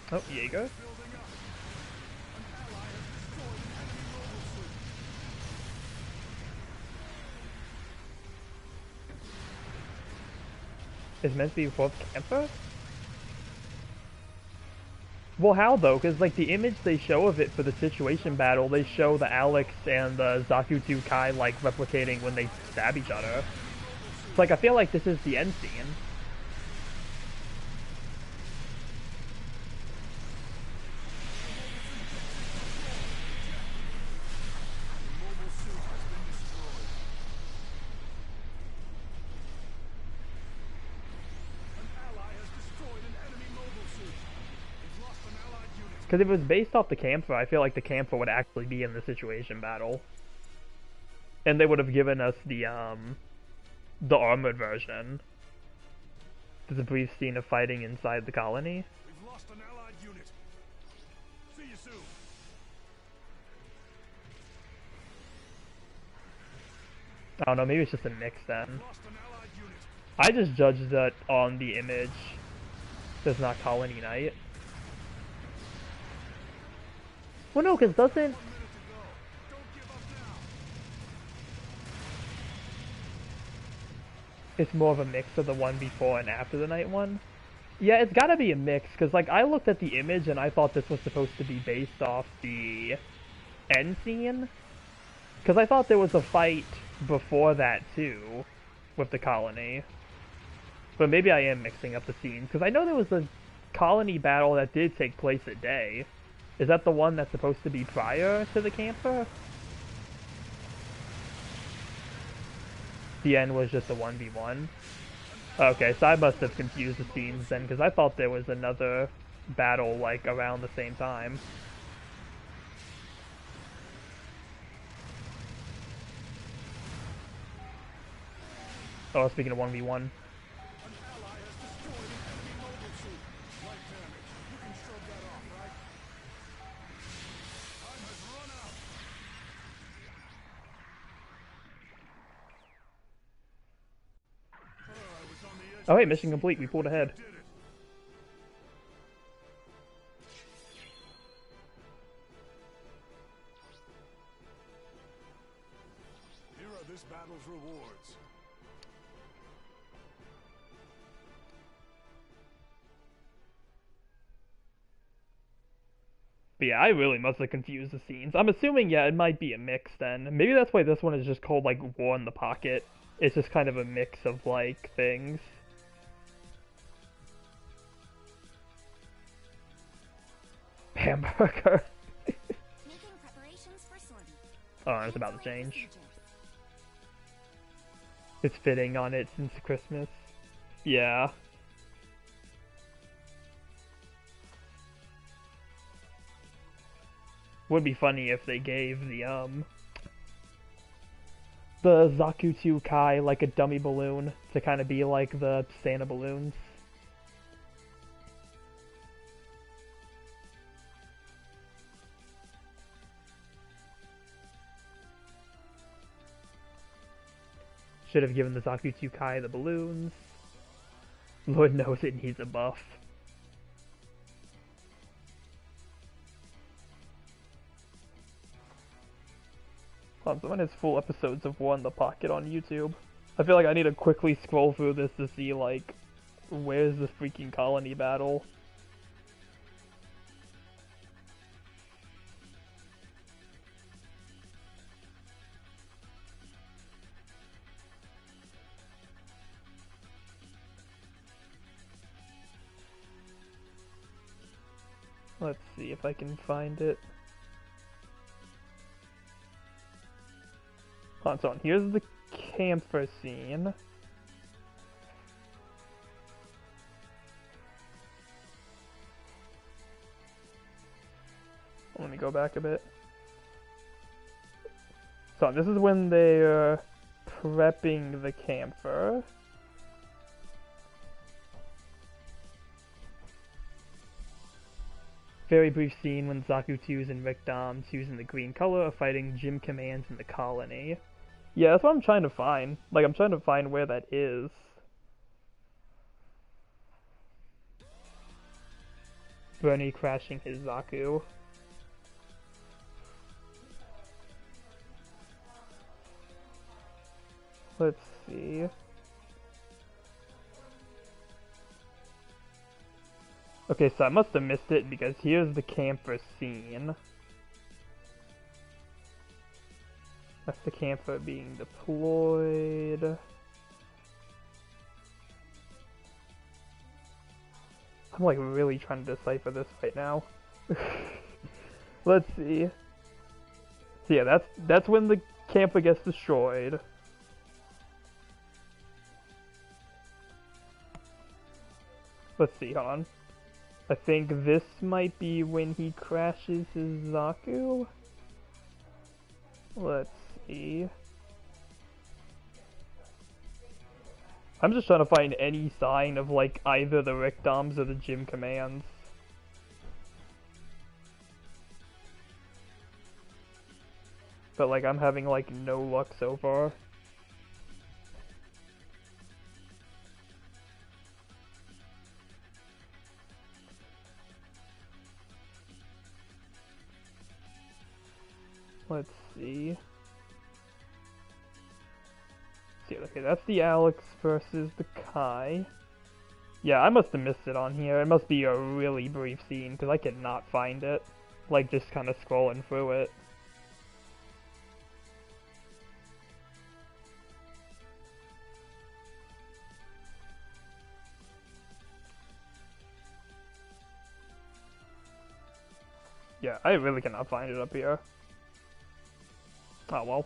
Oh, Jaeger. Is meant to be before the camper? Well, how though? Because like the image they show of it for the situation battle, they show the Alex and the Zakutu Kai like replicating when they stab each other. It's like I feel like this is the end scene. Because if it was based off the camper, I feel like the camper would actually be in the situation battle. And they would have given us the armored version. There's a brief scene of fighting inside the colony. We've lost an allied unit. See you soon. I don't know, maybe it's just a mix then. Lost an allied unit. I just judged that on the image. There's not Colony Knight. Well, no, because doesn't... 1 minute to go. Don't give up now. It's more of a mix of the one before and after the night one? Yeah, it's gotta be a mix, because like I looked at the image and I thought this was supposed to be based off the end scene. Because I thought there was a fight before that too, with the colony. But maybe I am mixing up the scenes, because I know there was a colony battle that did take place at day. Is that the one that's supposed to be prior to the camper? The end was just a 1v1? Okay, so I must have confused the scenes then, because I thought there was another battle, like, around the same time. Oh, speaking of 1v1. Oh hey, mission complete, we pulled ahead. Here are this battle's rewards. But yeah, I really must have confused the scenes. I'm assuming, yeah, it might be a mix then. Maybe that's why this one is just called, like, War in the Pocket. It's just kind of a mix of, like, things. Hamburger. Making preparations for sortie. Oh, it's about to change. It's fitting on it since Christmas. Yeah. Would be funny if they gave the Zakutu Kai like a dummy balloon to kind of be like the Santa balloons. Should have given the Zakutu Kai the balloons. Lord knows it needs a buff. Someone has full episodes of War in the Pocket on YouTube. I feel like I need to quickly scroll through this to see, like, where's the freaking colony battle? Let's see if I can find it. Hold on, here's the camper scene. Let me go back a bit. So this is when they're prepping the camper. Very brief scene when Zakutus and Rick Doms, using the green color, are fighting gym commands in the colony. Yeah, that's what I'm trying to find. Like, I'm trying to find where that is. Bernie crashing his Zaku. Let's see. Okay, so I must have missed it because here's the camper scene. That's the camper being deployed. I'm like really trying to decipher this right now. Let's see. So yeah, that's when the camper gets destroyed. Let's see, hold on. I think this might be when he crashes his Zaku. Let's see. I'm just trying to find any sign of like either the Rickdoms or the gym commands. But like I'm having like no luck so far. Let's see. Okay, that's the Alex versus the Kai. Yeah, I must have missed it on here. It must be a really brief scene, because I cannot find it. Like, just kind of scrolling through it. Yeah, I really cannot find it up here. Oh well.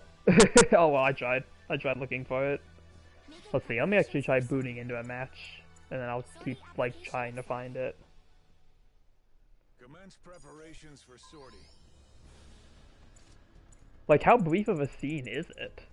Oh well, I tried. I tried looking for it. Let's see, let me actually try booting into a match, and then I'll keep, like, trying to find it. Commence preparations for sortie. Like, how brief of a scene is it?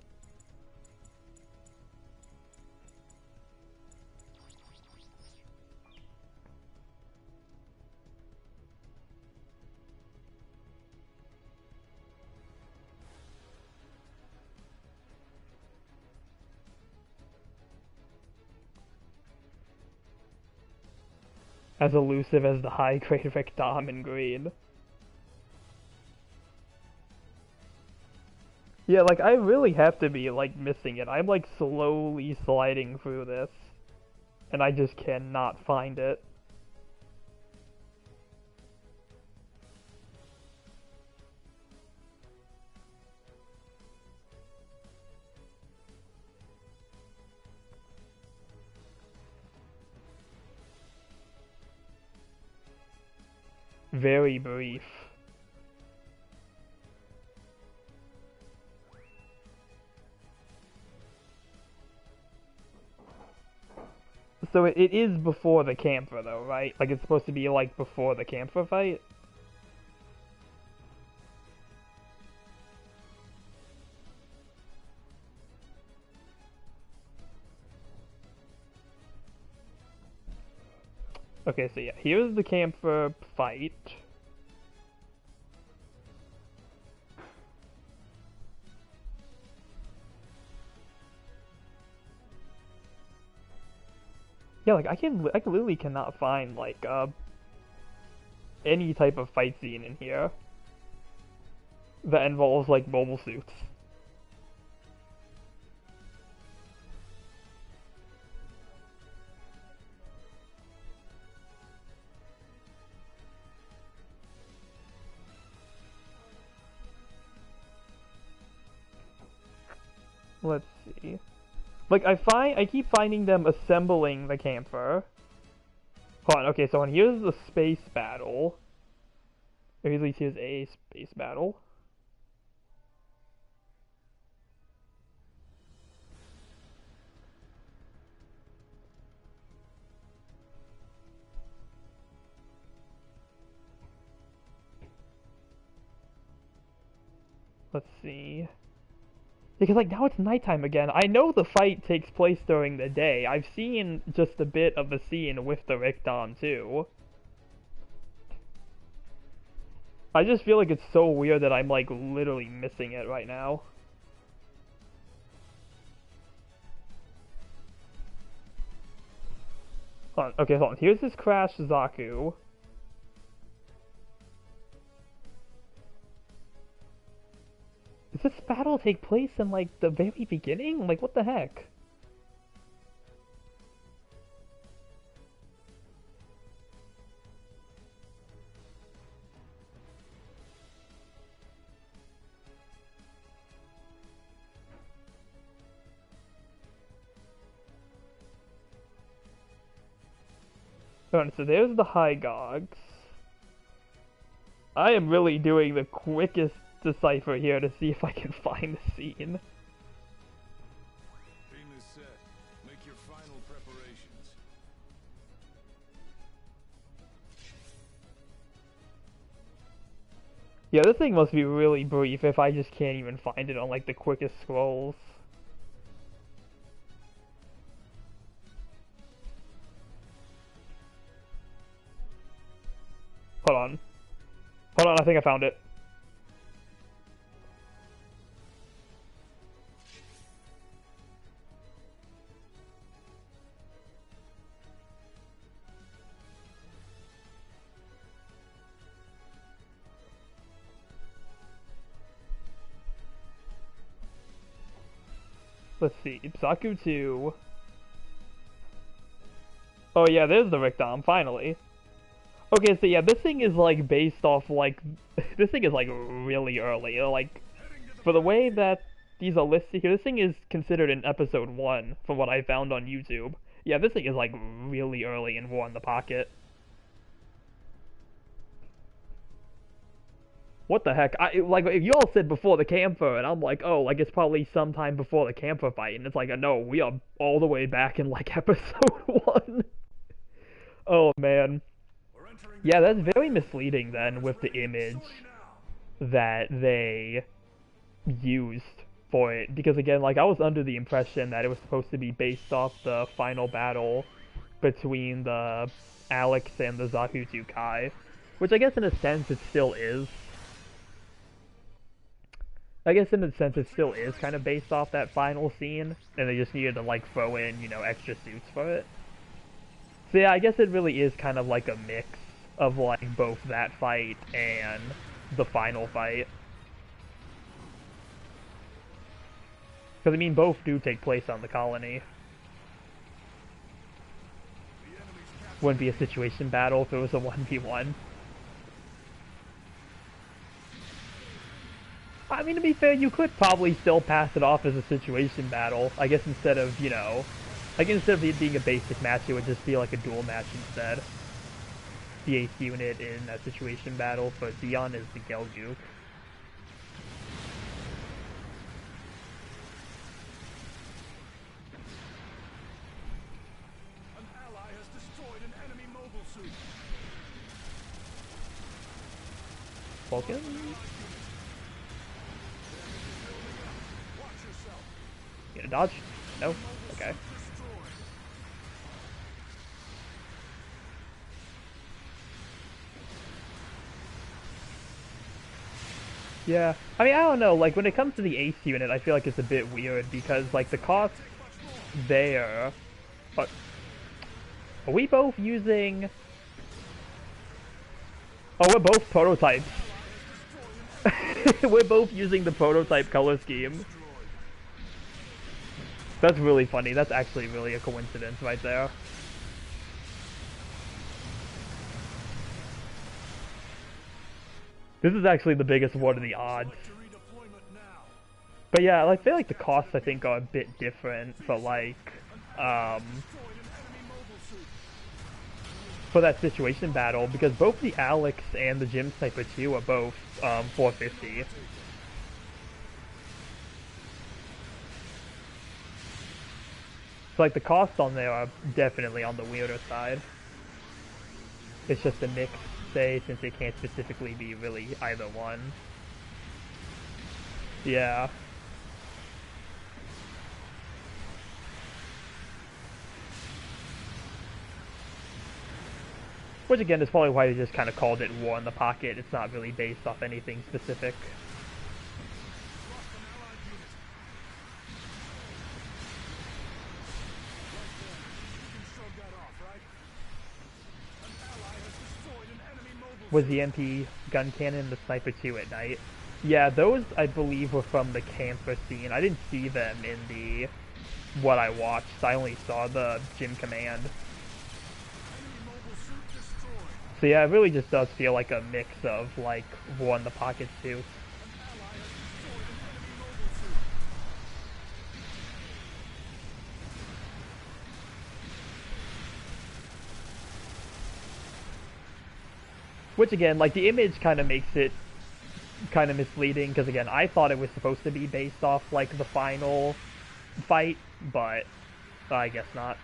As elusive as the high-grade Rickdom in green. Yeah, like, I really have to be, like, missing it. I'm, like, slowly sliding through this. And I just cannot find it. Very brief. So it is before the camper though, right? Like it's supposed to be like before the camper fight? Okay, so yeah, here's the camper fight. Yeah, like I literally cannot find like any type of fight scene in here that involves like mobile suits. Let's see. Like I keep finding them assembling the camper. Hold on, okay, so here's the space battle. Or at least here's a space battle. Let's see. Because, like, now it's nighttime again. I know the fight takes place during the day. I've seen just a bit of the scene with the Rickdom, too. I just feel like it's so weird that I'm, like, literally missing it right now. Hold on. Okay, hold on. Here's this Crash Zaku. Does this battle take place in, like, the very beginning? Like, what the heck? Alright, so there's the high gogs. I am really doing the quickest decipher here to see if I can find the scene. Beam is set. Make your final preparations. Yeah, this thing must be really brief if I just can't even find it on like the quickest scrolls. Hold on. Hold on, I think I found it. Let's see, GBO2. Oh yeah, there's the Rictom, finally. Okay, so yeah, this thing is like based off like, this thing is like really early. Like, for the way that these are listed here, this thing is considered in episode 1 from what I found on YouTube. Yeah, this thing is like really early in War in the Pocket. What the heck? Like you all said before the camper, and I'm like, oh, like it's probably sometime before the camper fight, and it's like, no, we are all the way back in like episode 1. Oh man. Yeah, that's very misleading then with the image that they used for it, because again, like I was under the impression that it was supposed to be based off the final battle between the Alex and the GBO2 Kai, which I guess in a sense it still is. I guess in a sense it still is kind of based off that final scene, and they just needed to like throw in, you know, extra suits for it. So yeah, I guess it really is kind of like a mix of like both that fight and the final fight. Because I mean, both do take place on the colony. Wouldn't be a situation battle if it was a 1v1. I mean, to be fair, you could probably still pass it off as a situation battle. I guess instead of, you know, like instead of it being a basic match, it would just be like a duel match instead. The ace unit in that situation battle for Dion is the Gelgook. An ally has destroyed an enemy mobile suit. Vulcan? Watch yourself. You gonna dodge? No? Okay. Yeah, I mean, I don't know, like, when it comes to the ace unit, I feel like it's a bit weird, because, like, the cost there... But are we both using... Oh, we're both prototypes. We're both using the prototype color scheme. That's really funny. That's actually really a coincidence right there. This is actually the biggest one of the odds. But yeah, like, I feel like the costs, I think, are a bit different for, like, for that situation battle, because both the Alex and the Gym Sniper 2 are both, 450. So, like, the costs on there are definitely on the weirder side. It's just a mix, say, since it can't specifically be really either one. Yeah. Which again is probably why they just kind of called it War in the Pocket. It's not really based off anything specific. Was the MP gun cannon the Sniper 2 at night? Yeah, those I believe were from the camper scene. I didn't see them in the what I watched. I only saw the Gym Command. So yeah, it really just does feel like a mix of like War in the Pocket too. Which again, like the image kind of makes it kind of misleading because again, I thought it was supposed to be based off like the final fight, but I guess not.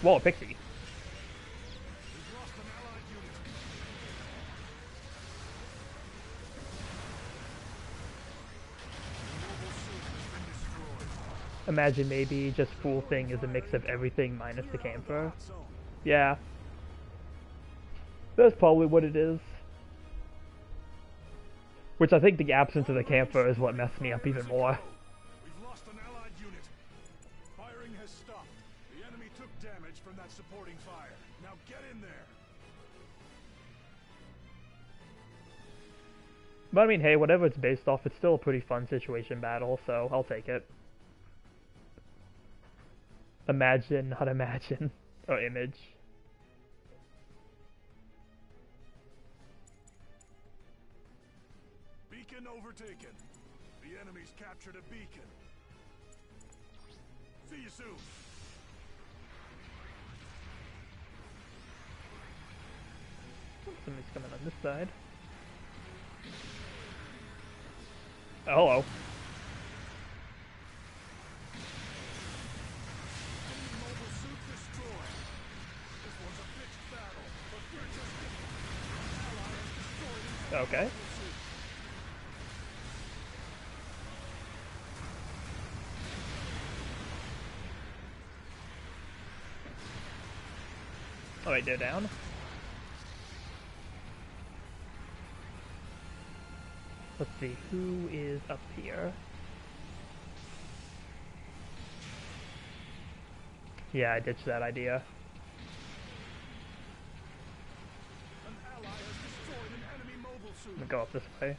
Whoa, Pixie. Imagine maybe just Fool Thing is a mix of everything minus the camphor. Yeah. That's probably what it is. Which I think the absence of the camphor is what messed me up even more. We've lost an allied unit. Firing has stopped. The enemy took damage from that supporting fire. Now get in there. But I mean, hey, whatever it's based off, it's still a pretty fun situation battle, so I'll take it. Imagine, not imagine. Or image. Beacon overtaken. The enemy's captured a beacon. See you soon. Somebody's coming on this side. Oh, hello. Mobile suit destroyed. This was a pitched battle, but we're just an ally has destroyed his Okay. mobile suit. Oh wait, they're down. Let's see, who is up here? Yeah, I ditched that idea. An ally has destroyed an enemy mobile suit. I'm gonna go up this way.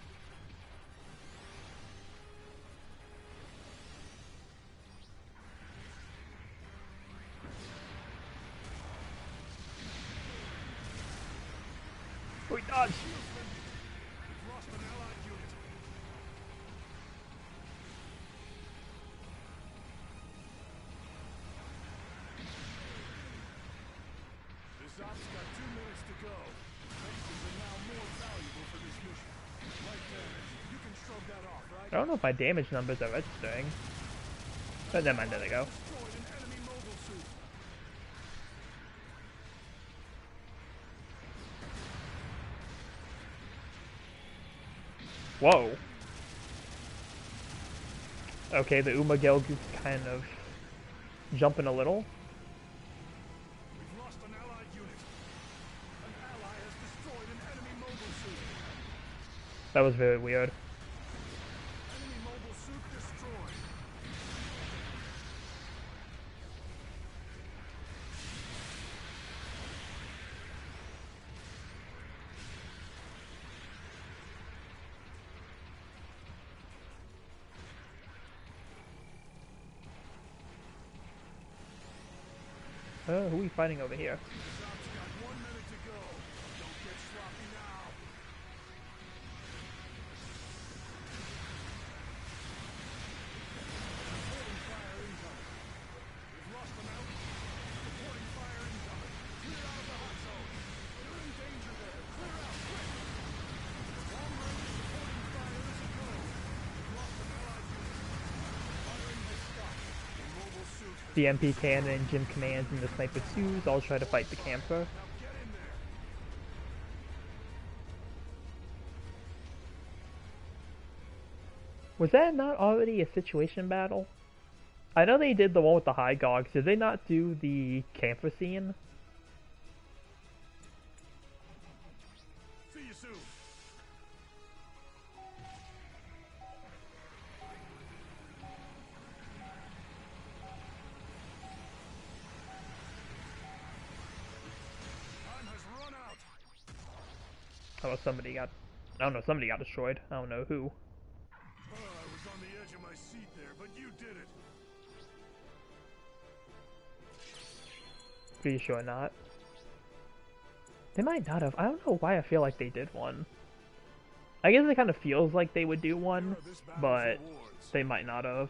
We dodged! We've lost an allied unit. This op's got 2 minutes to go. Bases are now more valuable for this mission. Light damage. You can shrug that off, right? I don't know if my damage numbers are registering. But never mind, there they go. Destroyed an enemy mobile suit. Whoa. Okay, the Umagilgu's kind of jumping a little. We've lost an allied unit. An ally has destroyed an enemy mobile suit. That was very weird. Enemy mobile suit destroyed. Who are we fighting over here? This op's got 1 minute to go. Don't get sloppy now. Reporting fire incoming. We've lost them out. Reporting fire incoming. Clear out of the hot zone. You're in danger there. Clear out, quick. Long-range supporting fire is a go. We've lost an allied unit. Firing has stopped. The mobile suit has The MP Cannon, Jim Commands, and the Sniper 2s all try to fight the camphor. now get in there. Was that not already a situation battle? I know they did the one with the high gogs. Did they not do the camphor scene? See you soon. Time has run out. Oh, somebody got I don't know, somebody got destroyed. I don't know who. Oh, I was on the edge of my seat there, but you did it. Pretty sure not. They might not have. I don't know why I feel like they did one. I guess it kind of feels like they would do one, but they might not have.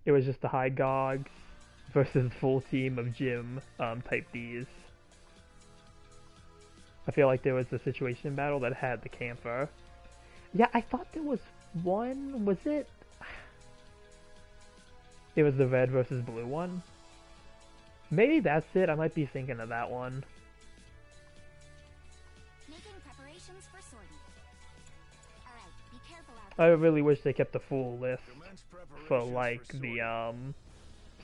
It was just the high gogs versus full team of gym type Ds. I feel like there was a situation battle that had the camper. Yeah, I thought there was one. Was it? It was the red versus blue one. Maybe that's it. I might be thinking of that one. Making preparations for sortie. Alright, be careful out I there. really wish they kept the full list Commence preparations for like for the sortie.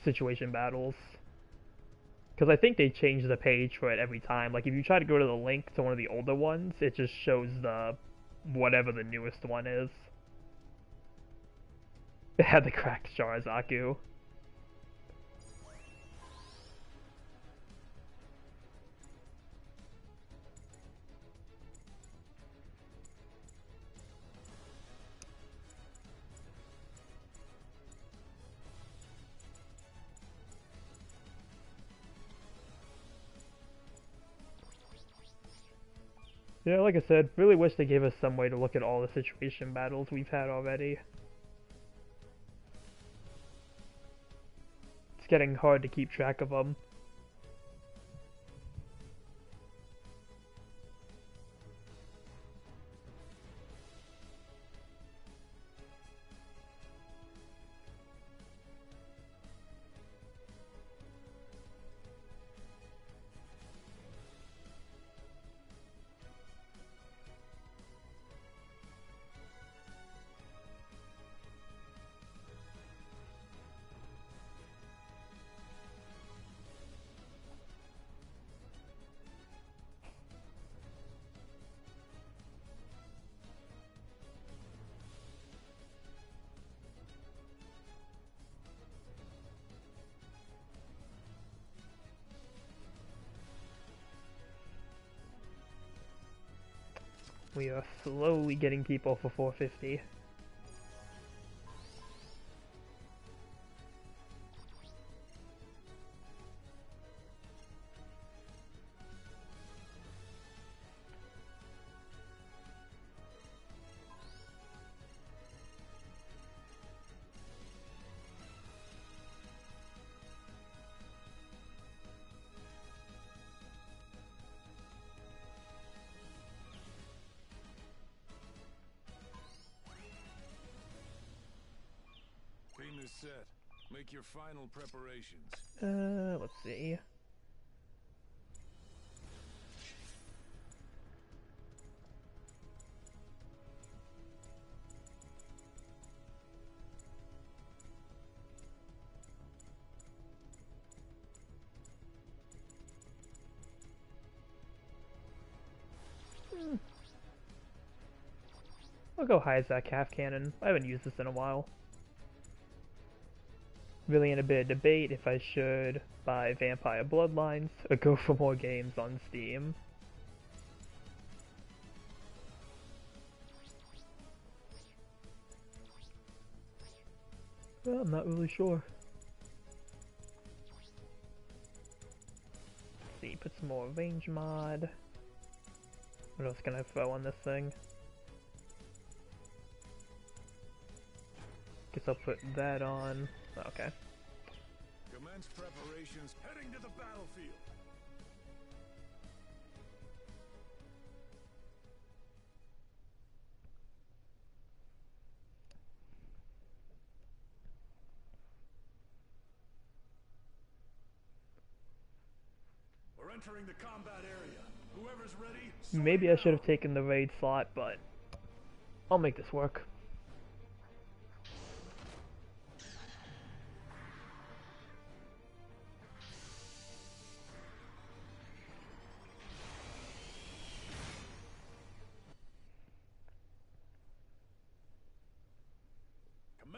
situation battles. Because I think they change the page for it every time. Like if you try to go to the link to one of the older ones, it just shows the whatever the newest one is. It had the cracked Sharazaku. Yeah, like I said, really wish they gave us some way to look at all the situation battles we've had already. It's getting hard to keep track of them. We are slowly getting people for 450. Team is set. Make your final preparations. Let's see. I'll go high as that calf cannon. I haven't used this in a while. Really in a bit of debate if I should buy Vampire Bloodlines or go for more games on Steam. Well, I'm not really sure. Let's see, put some more range mod. What else can I throw on this thing? Guess I'll put that on. Okay. Commence preparations. Heading to the battlefield. We're entering the combat area. Whoever's ready, Maybe I should have taken the raid slot, but I'll make this work.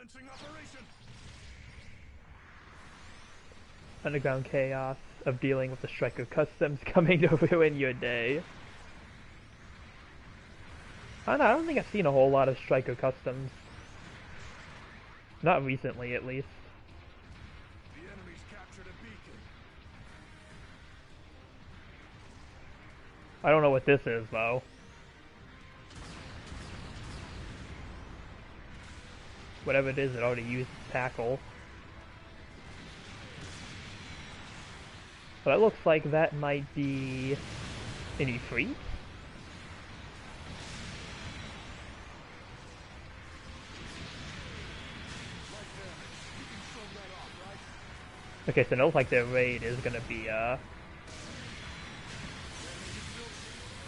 Commencing operation. Underground chaos of dealing with the Striker customs coming to ruin your day. I don't think I've seen a whole lot of Striker customs. Not recently, at least. The enemy's captured a beacon. I don't know what this is, though. Whatever it is, it already used tackle. But it looks like that might be any free. Okay, so it looks like their raid is gonna be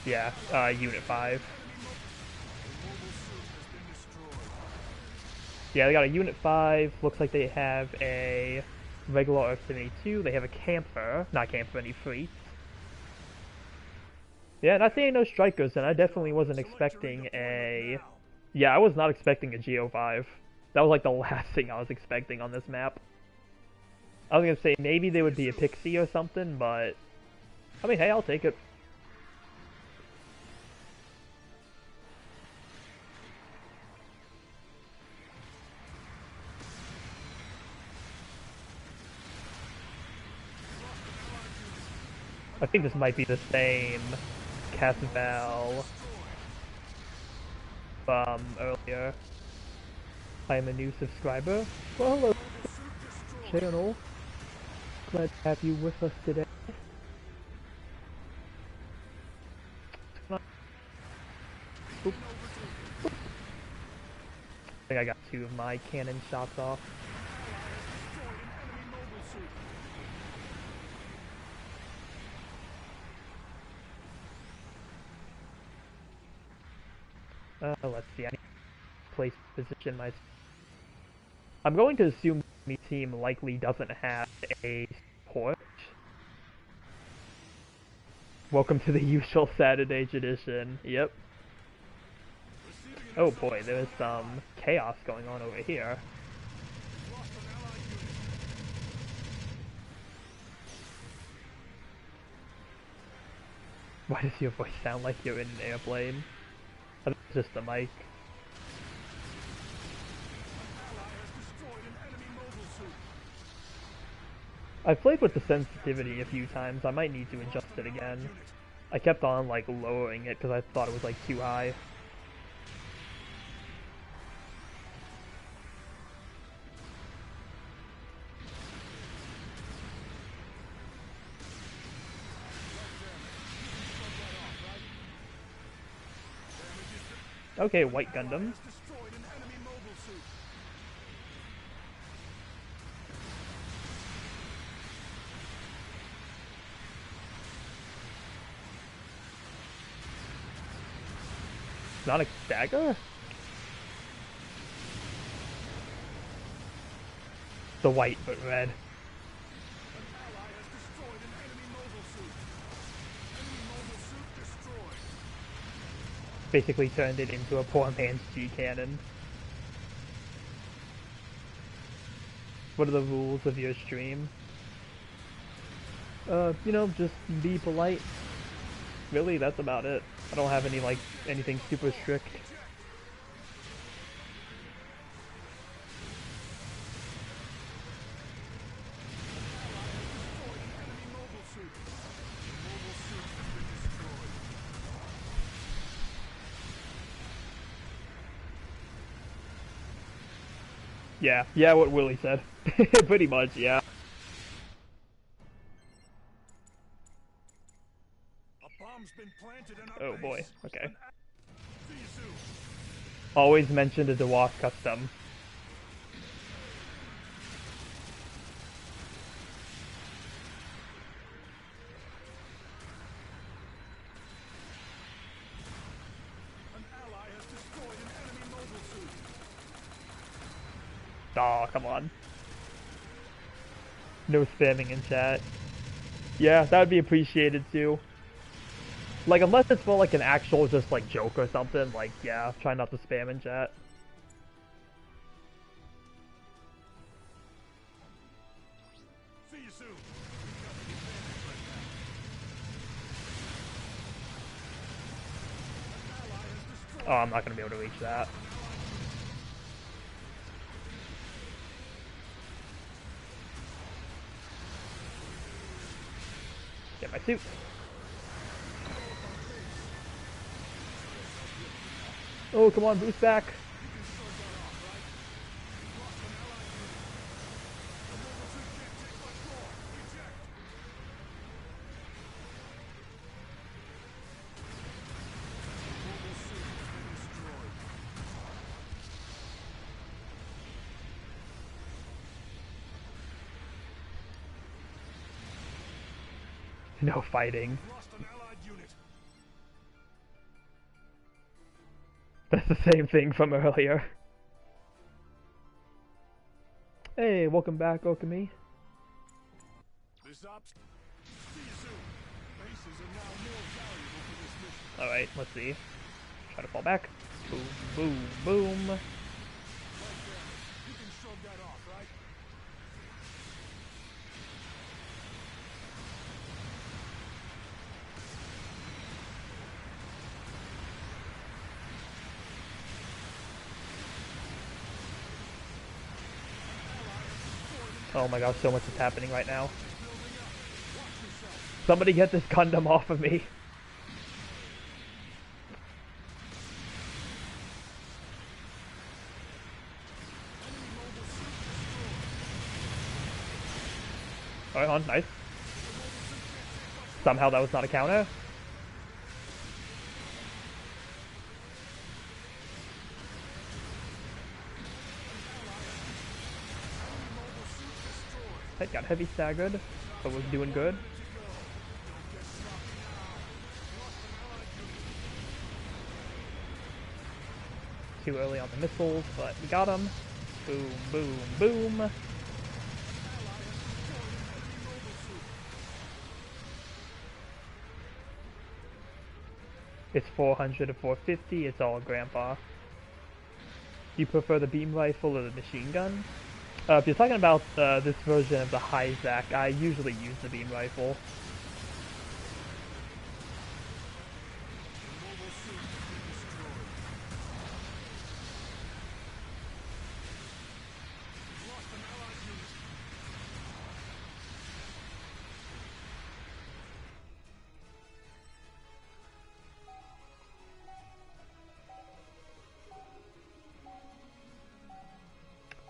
yeah, Unit 5. Yeah, they got a Unit 5, looks like they have a regular R72, they have a camper, not camper, any fleets. Yeah, not saying no strikers, and I definitely wasn't expecting a... Yeah, I was not expecting a GO5. That was like the last thing I was expecting on this map. I was gonna say maybe they would be a Pixie or something, but... I mean, hey, I'll take it. I think this might be the same Casval from earlier. I am a new subscriber. Well, hello, channel. Glad to have you with us today. Oop. I think I got 2 of my cannon shots off. Let's see, I need to place position my... I'm going to assume the team likely doesn't have a support. Welcome to the usual Saturday tradition. Yep. Oh boy, there's some chaos going on over here. Why does your voice sound like you're in an airplane? I think it's just the mic. I've played with the sensitivity a few times. I might need to adjust it again. I kept on like lowering it because I thought it was like too high. Okay, White Gundam. Not a dagger? The white but red. Basically turned it into a poor man's G-cannon. What are the rules of your stream? You know, just be polite. Really, that's about it. I don't have any, like, anything super strict. Yeah, what Willie said. Pretty much, yeah. Oh boy, okay. Always mention the Dewalt custom. Aw, oh, come on. No spamming in chat. Yeah, that would be appreciated too. Like, unless it's for like an actual just like joke or something, like, yeah, try not to spam in chat. Oh, I'm not gonna be able to reach that. Get my suit. Oh, come on, boost back. No fighting. Lost an allied unit. That's the same thing from earlier. Hey, welcome back, Okami. This ops. See you soon. Bases are now more valuable for this mission. Alright, let's see. Try to fall back. Boom, boom, boom. Right there. You can shrug that off, right? Oh my god, so much is happening right now. Somebody get this Gundam off of me. Alright, on, nice. Somehow that was not a counter. It got heavy staggered, but was doing good. Too early on the missiles, but we got him. Boom, boom, boom. It's 400 to 450, it's all grandpa. You prefer the beam rifle or the machine gun? If you're talking about this version of the Hyzak, I usually use the beam rifle.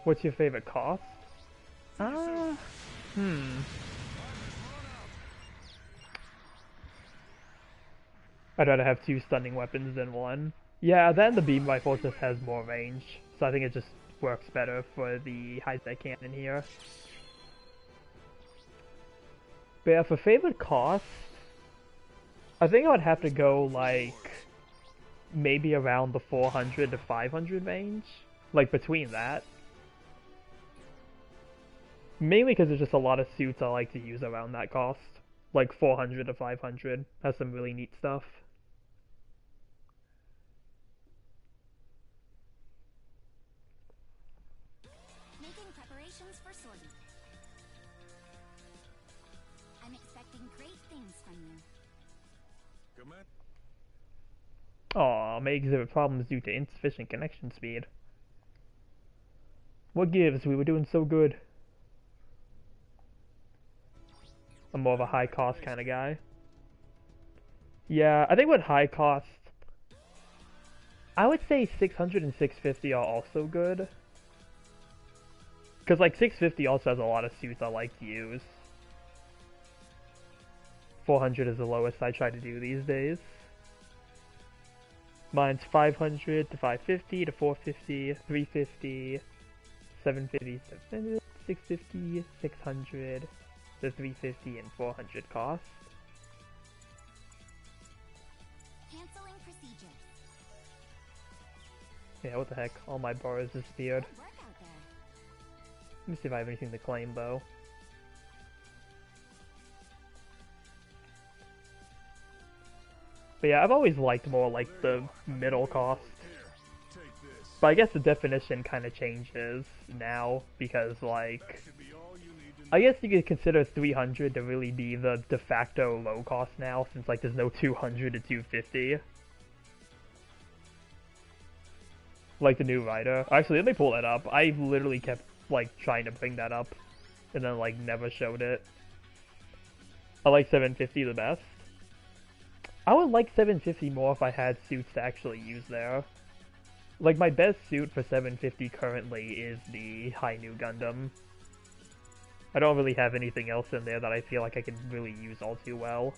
What's your favorite cost? I'd rather have 2 stunning weapons than 1. Yeah, then the beam rifle just has more range, so I think it just works better for the Hyzak cannon here. But yeah, for favorite cost, I think I would have to go like maybe around the 400 to 500 range, like between that. Mainly because there's just a lot of suits I like to use around that cost. Like 400 to 500 has some really neat stuff. Making preparations for sortie. I'm expecting great things from you. Command. Aw, may exhibit problems due to insufficient connection speed. What gives? We were doing so good. I'm more of a high cost kind of guy. Yeah, I think with high cost, I would say 600 and 650 are also good. Because like 650 also has a lot of suits I like to use. 400 is the lowest I try to do these days. Mine's 500 to 550 to 450, 350, 750, 650, 600, to 350, and 400 cost. Canceling procedure. Yeah, what the heck? All my bars disappeared. Good work out there. Let me see if I have anything to claim though. But yeah, I've always liked more like the middle cost. Here, take this. But I guess the definition kind of changes now because like, Should be all you need to know. I guess you could consider 300 to really be the de facto low cost now since like there's no 200 to 250. Like the new rider. Actually, let me pull that up. I literally kept, like, trying to bring that up. And then, like, never showed it. I like 750 the best. I would like 750 more if I had suits to actually use there. Like, my best suit for 750 currently is the High New Gundam. I don't really have anything else in there that I feel like I can really use all too well.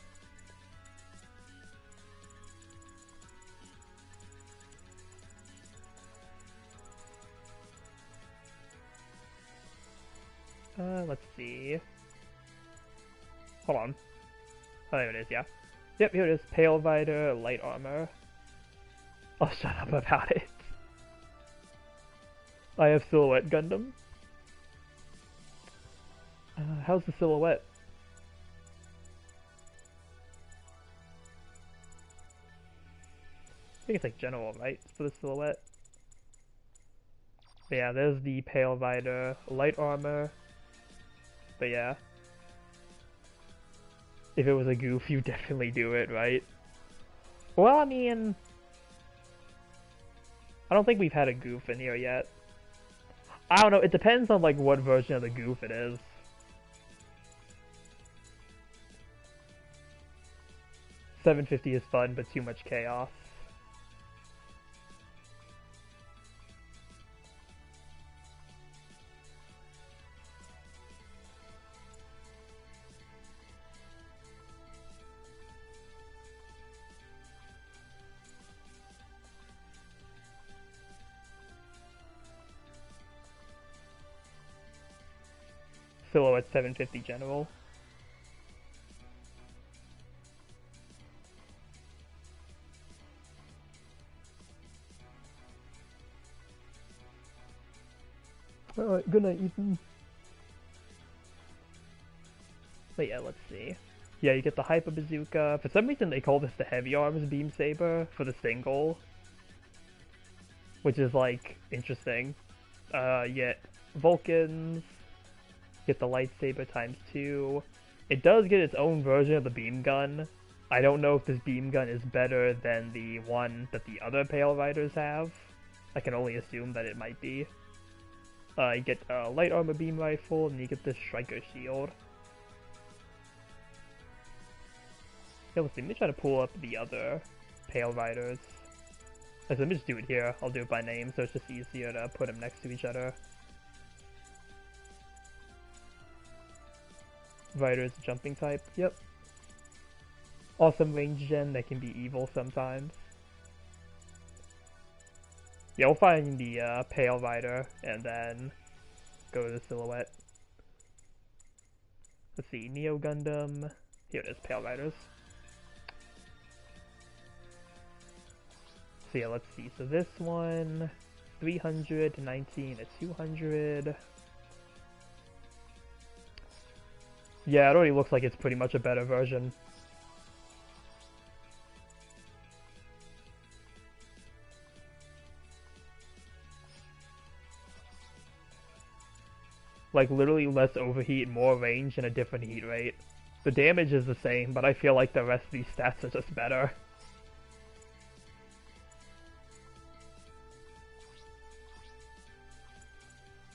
Let's see. Hold on. Oh, there it is, yeah. Yep, here it is. Pale Rider, light armor. I'll shut up about it. I have Silhouette Gundam. How's the Silhouette? I think it's like general, right? For the Silhouette. But yeah, there's the Pale Rider, light armor. But yeah. If it was a goof, you definitely do it, right? Well, I mean... I don't think we've had a goof in here yet. I don't know, it depends on like what version of the goof it is. $750 is fun, but too much chaos. Silhouette 750 general. Alright, good night, Ethan. But yeah, let's see. Yeah, you get the Hyper Bazooka. For some reason they call this the Heavy Arms Beam Saber for the single. Which is like, interesting. You get Vulcans. Get the lightsaber ×2. It does get its own version of the beam gun. I don't know if this beam gun is better than the one that the other Pale Riders have. I can only assume that it might be. You get a light armor beam rifle, and you get this striker shield. Yeah, let's see, let me try to pull up the other Pale Riders. Let me just do it here. I'll do it by name, so it's just easier to put them next to each other. Rider's jumping type, yep. Awesome range gen that can be evil sometimes. Yeah, we'll find the Pale Rider and then go to the Silhouette. Let's see, Neo Gundam. Here it is, Pale Riders. So yeah, let's see. So this one, 300 to 19 to 200. Yeah, it already looks like it's pretty much a better version. Like, literally less overheat, more range, and a different heat rate. The damage is the same, but I feel like the rest of these stats are just better.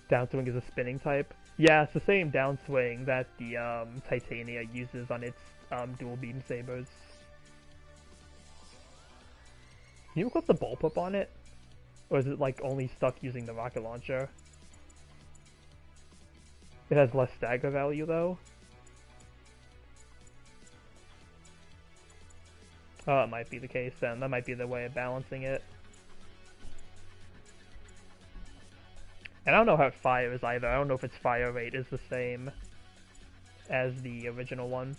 Downswing is a spinning type. Yeah, it's the same downswing that the Titania uses on its dual beam sabers. Can you equip the bullpup on it? Or is it like only stuck using the rocket launcher? It has less stagger value though. Oh, it might be the case then. That might be the way of balancing it. And I don't know how it fires either. I don't know if its fire rate is the same as the original one.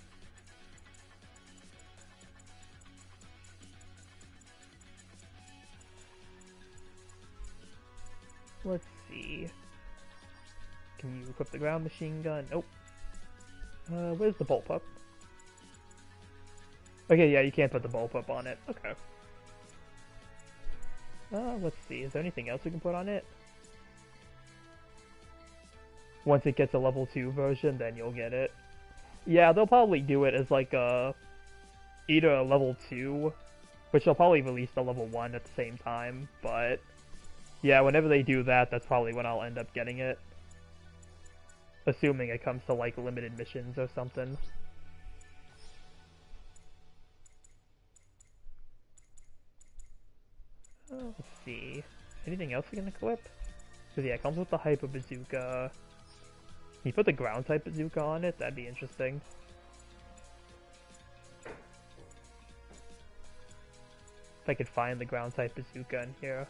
Let's see. Can you equip the ground machine gun? Nope. Where's the bullpup? Okay, yeah, you can't put the bullpup on it. Okay. Let's see. Is there anything else we can put on it? Once it gets a level 2 version, then you'll get it. Yeah, they'll probably do it as like a... either a level 2, which they'll probably release the level 1 at the same time, but... Yeah, whenever they do that, that's probably when I'll end up getting it. Assuming it comes to, like, limited missions or something. Oh, let's see. Anything else we can equip? Because, yeah, it comes with the Hyper Bazooka. Can you put the ground type bazooka on it? That'd be interesting. If I could find the ground type bazooka in here.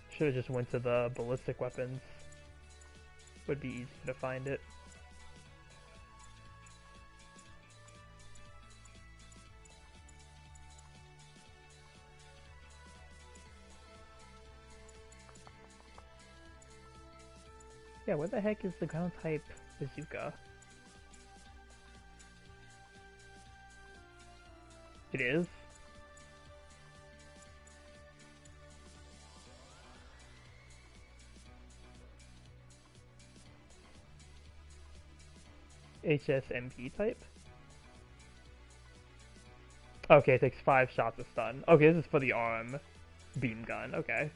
Should have just went to the ballistic weapons. Would be easier to find it. Yeah, where the heck is the ground type bazooka? It is? HSMP type? Okay, it takes 5 shots to stun. Okay, this is for the arm beam gun, okay.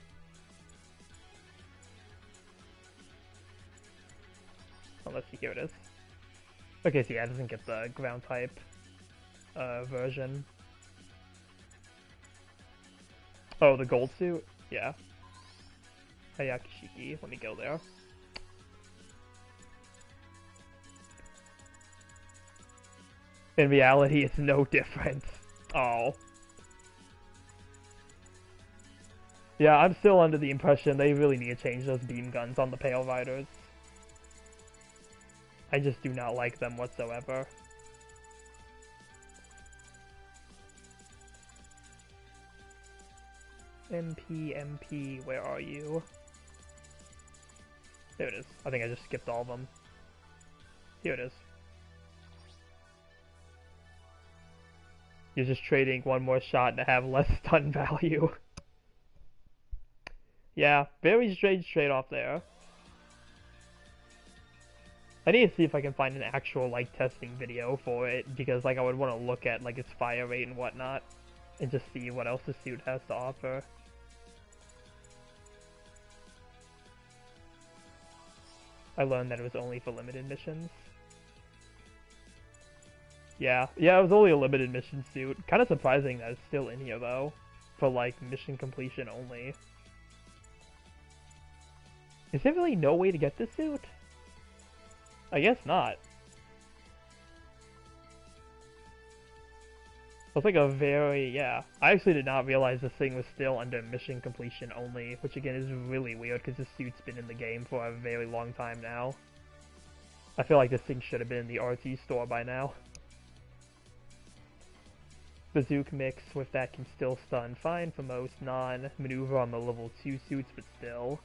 Oh, let's see, here it is. Okay, so yeah, it doesn't get the ground type version. Oh, the gold suit? Yeah. Hayakishiki, let me go there. In reality, it's no different. Oh. Yeah, I'm still under the impression they really need to change those beam guns on the Pale Riders. I just do not like them whatsoever. MP, where are you? There it is. I think I just skipped all of them. Here it is. You're just trading one more shot to have less stun value. Yeah, very strange trade-off there. I need to see if I can find an actual, like, testing video for it, because, like, I would want to look at, like, its fire rate and whatnot, and just see what else the suit has to offer. I learned that it was only for limited missions. Yeah, it was only a limited mission suit. Kind of surprising that it's still in here, though, for, like, mission completion only. Is there really no way to get this suit? I guess not. It's like a very, yeah. I actually did not realize this thing was still under mission completion only, which again is really weird because this suit's been in the game for a very long time now. I feel like this thing should have been in the RT store by now. Bazooka mix with that can still stun fine for most non-maneuver on the level 2 suits, but still.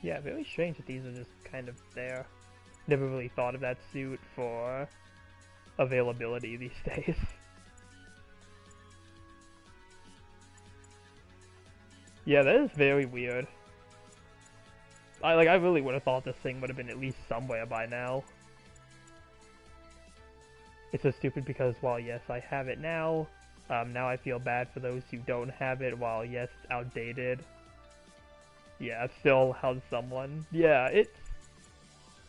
Yeah, very strange that these are just kind of there. Never really thought of that suit for availability these days. Yeah, that is very weird. I really would have thought this thing would have been at least somewhere by now. It's so stupid because while yes, I have it now, now I feel bad for those who don't have it, while yes, outdated. Yeah, I've still held someone. Yeah,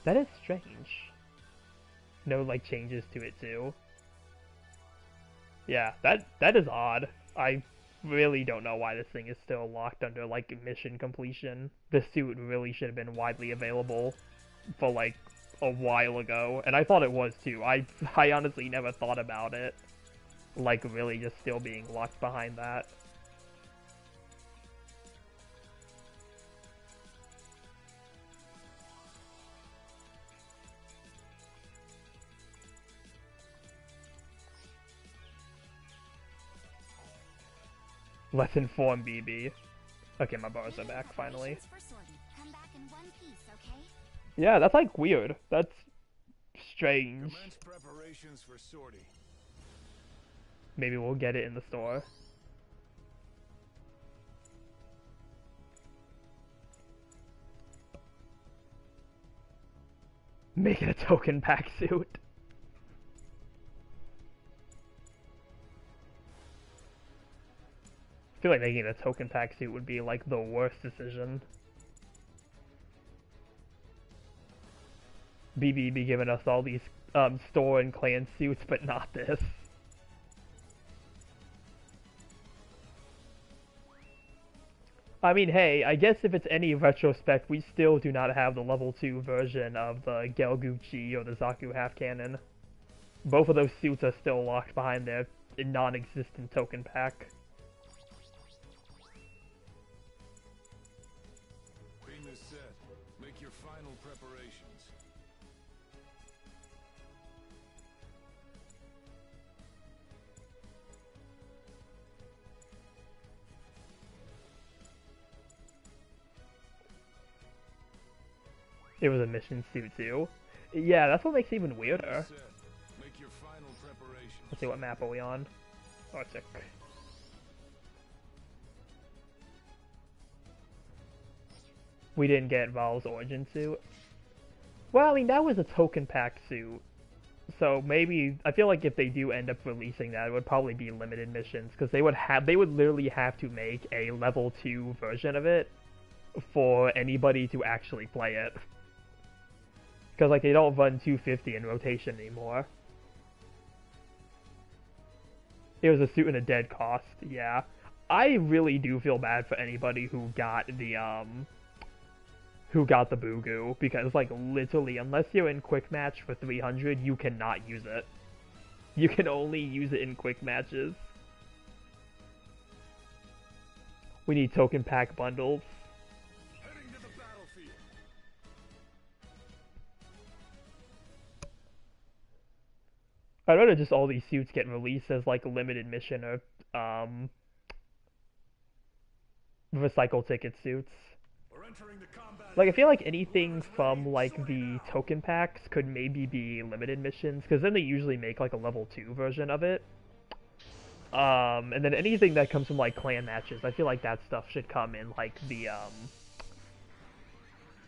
that is strange. No, like, changes to it, too. Yeah, that is odd. I really don't know why this thing is still locked under, like, mission completion. This suit really should have been widely available for, like, a while ago. And I thought it was, too. I honestly never thought about it. Like, really just still being locked behind that. Let's inform BB. Okay, my bars are back finally. Yeah, that's like weird. That's strange. Commence preparations for sortie. Maybe we'll get it in the store. Make it a token pack suit. I feel like making it a token pack suit would be like the worst decision. BB be giving us all these store and clan suits, but not this. I mean, hey, I guess if it's any retrospect, we still do not have the level 2 version of the Gelguchi or the Zaku half cannon. Both of those suits are still locked behind their non-existent token pack. Beam is set. Make your final preparations. It was a mission suit too. Yeah, that's what makes it even weirder. Set. Make your final preparations. Let's see, what map are we on? Arctic. We didn't get Val's origin suit. Well, I mean, that was a token pack suit. So maybe, I feel like if they do end up releasing that, it would probably be limited missions, because they would literally have to make a level 2 version of it for anybody to actually play it. Because, like, they don't run 250 in rotation anymore. It was a suit and a dead cost, yeah. I really do feel bad for anybody who got the Bugu, because, like, literally, unless you're in quick match for 300, you cannot use it. You can only use it in quick matches. We need token pack bundles. Heading to the battlefield. I'd rather just all these suits get released as, like, a limited mission or, recycle ticket suits. We're entering the combat. Like, I feel like anything from, like, the token packs could maybe be limited missions, because then they usually make, like, a level 2 version of it. And then anything that comes from, like, clan matches, I feel like that stuff should come in, like, the,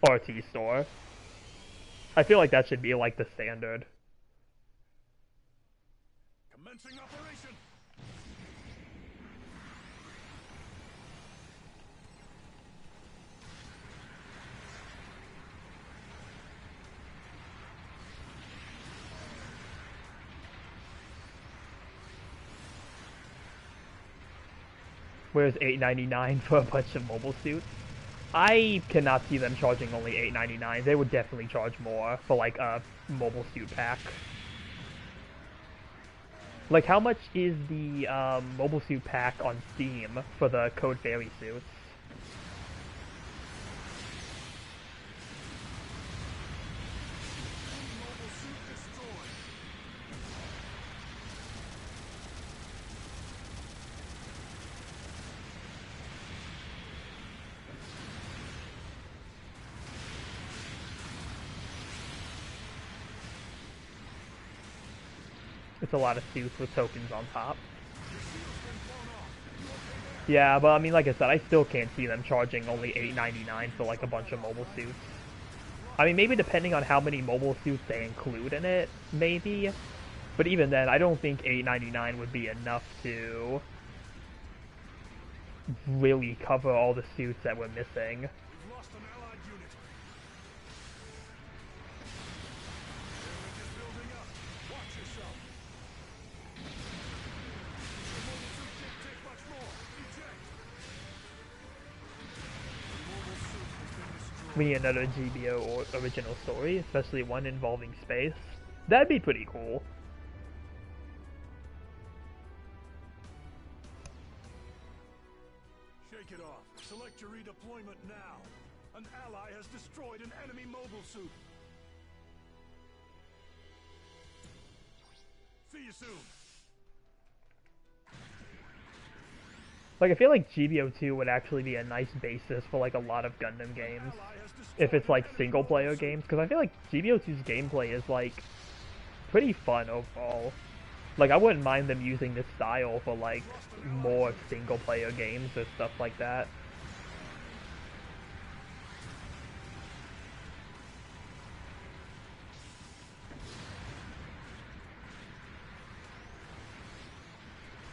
RT store. I feel like that should be, like, the standard. Commencing operation. Where's $8.99 for a bunch of mobile suits? I cannot see them charging only $8.99. They would definitely charge more for, like, a mobile suit pack. Like, how much is the mobile suit pack on Steam for the Code Fairy suits? Mobile suit destroyed. It's a lot of suits with tokens on top. Yeah, but I mean, like I said, I still can't see them charging only $8.99 for, like, a bunch of mobile suits. I mean, maybe depending on how many mobile suits they include in it, maybe. But even then, I don't think $8.99 would be enough to really cover all the suits that we're missing. We've lost an allied unit. Damage is building up. Watch yourself. The mobile suit can't take much more. Eject. The mobile suit has been destroyed. We need another GBO or original story, especially one involving space. That'd be pretty cool. Shake it off. Select your redeployment now. An ally has destroyed an enemy mobile suit. See you soon. Like, I feel like GBO2 would actually be a nice basis for, like, a lot of Gundam games. If it's, like, single-player games. Because I feel like GBO2's gameplay is, like, pretty fun overall. Like, I wouldn't mind them using this style for, like, more single-player games or stuff like that.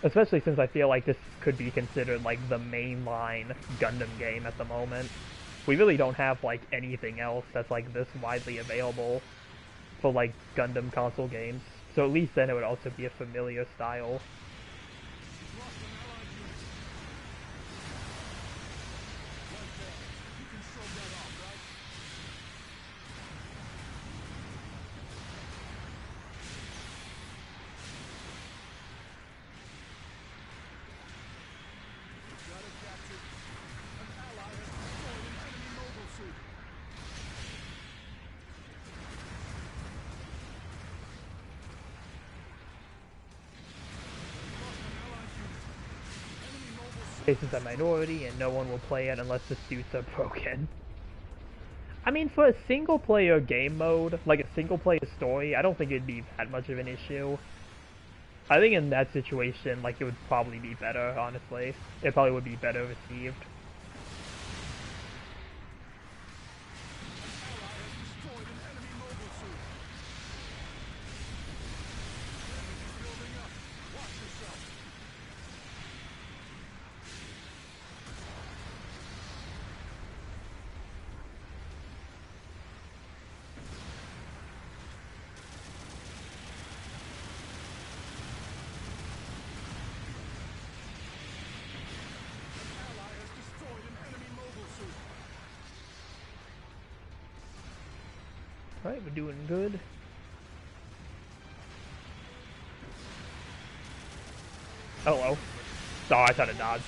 Especially since I feel like this could be considered, like, the mainline Gundam game at the moment. We really don't have, like, anything else that's, like, this widely available for, like, Gundam console games. So at least then it would also be a familiar style. Faces a minority and no one will play it unless the suits are broken. I mean, for a single-player game mode, like a single-player story, I don't think it'd be that much of an issue. I think in that situation, like, it would probably be better, honestly. It probably would be better received. Alright, we're doing good. Hello. Oh, I tried to dodge.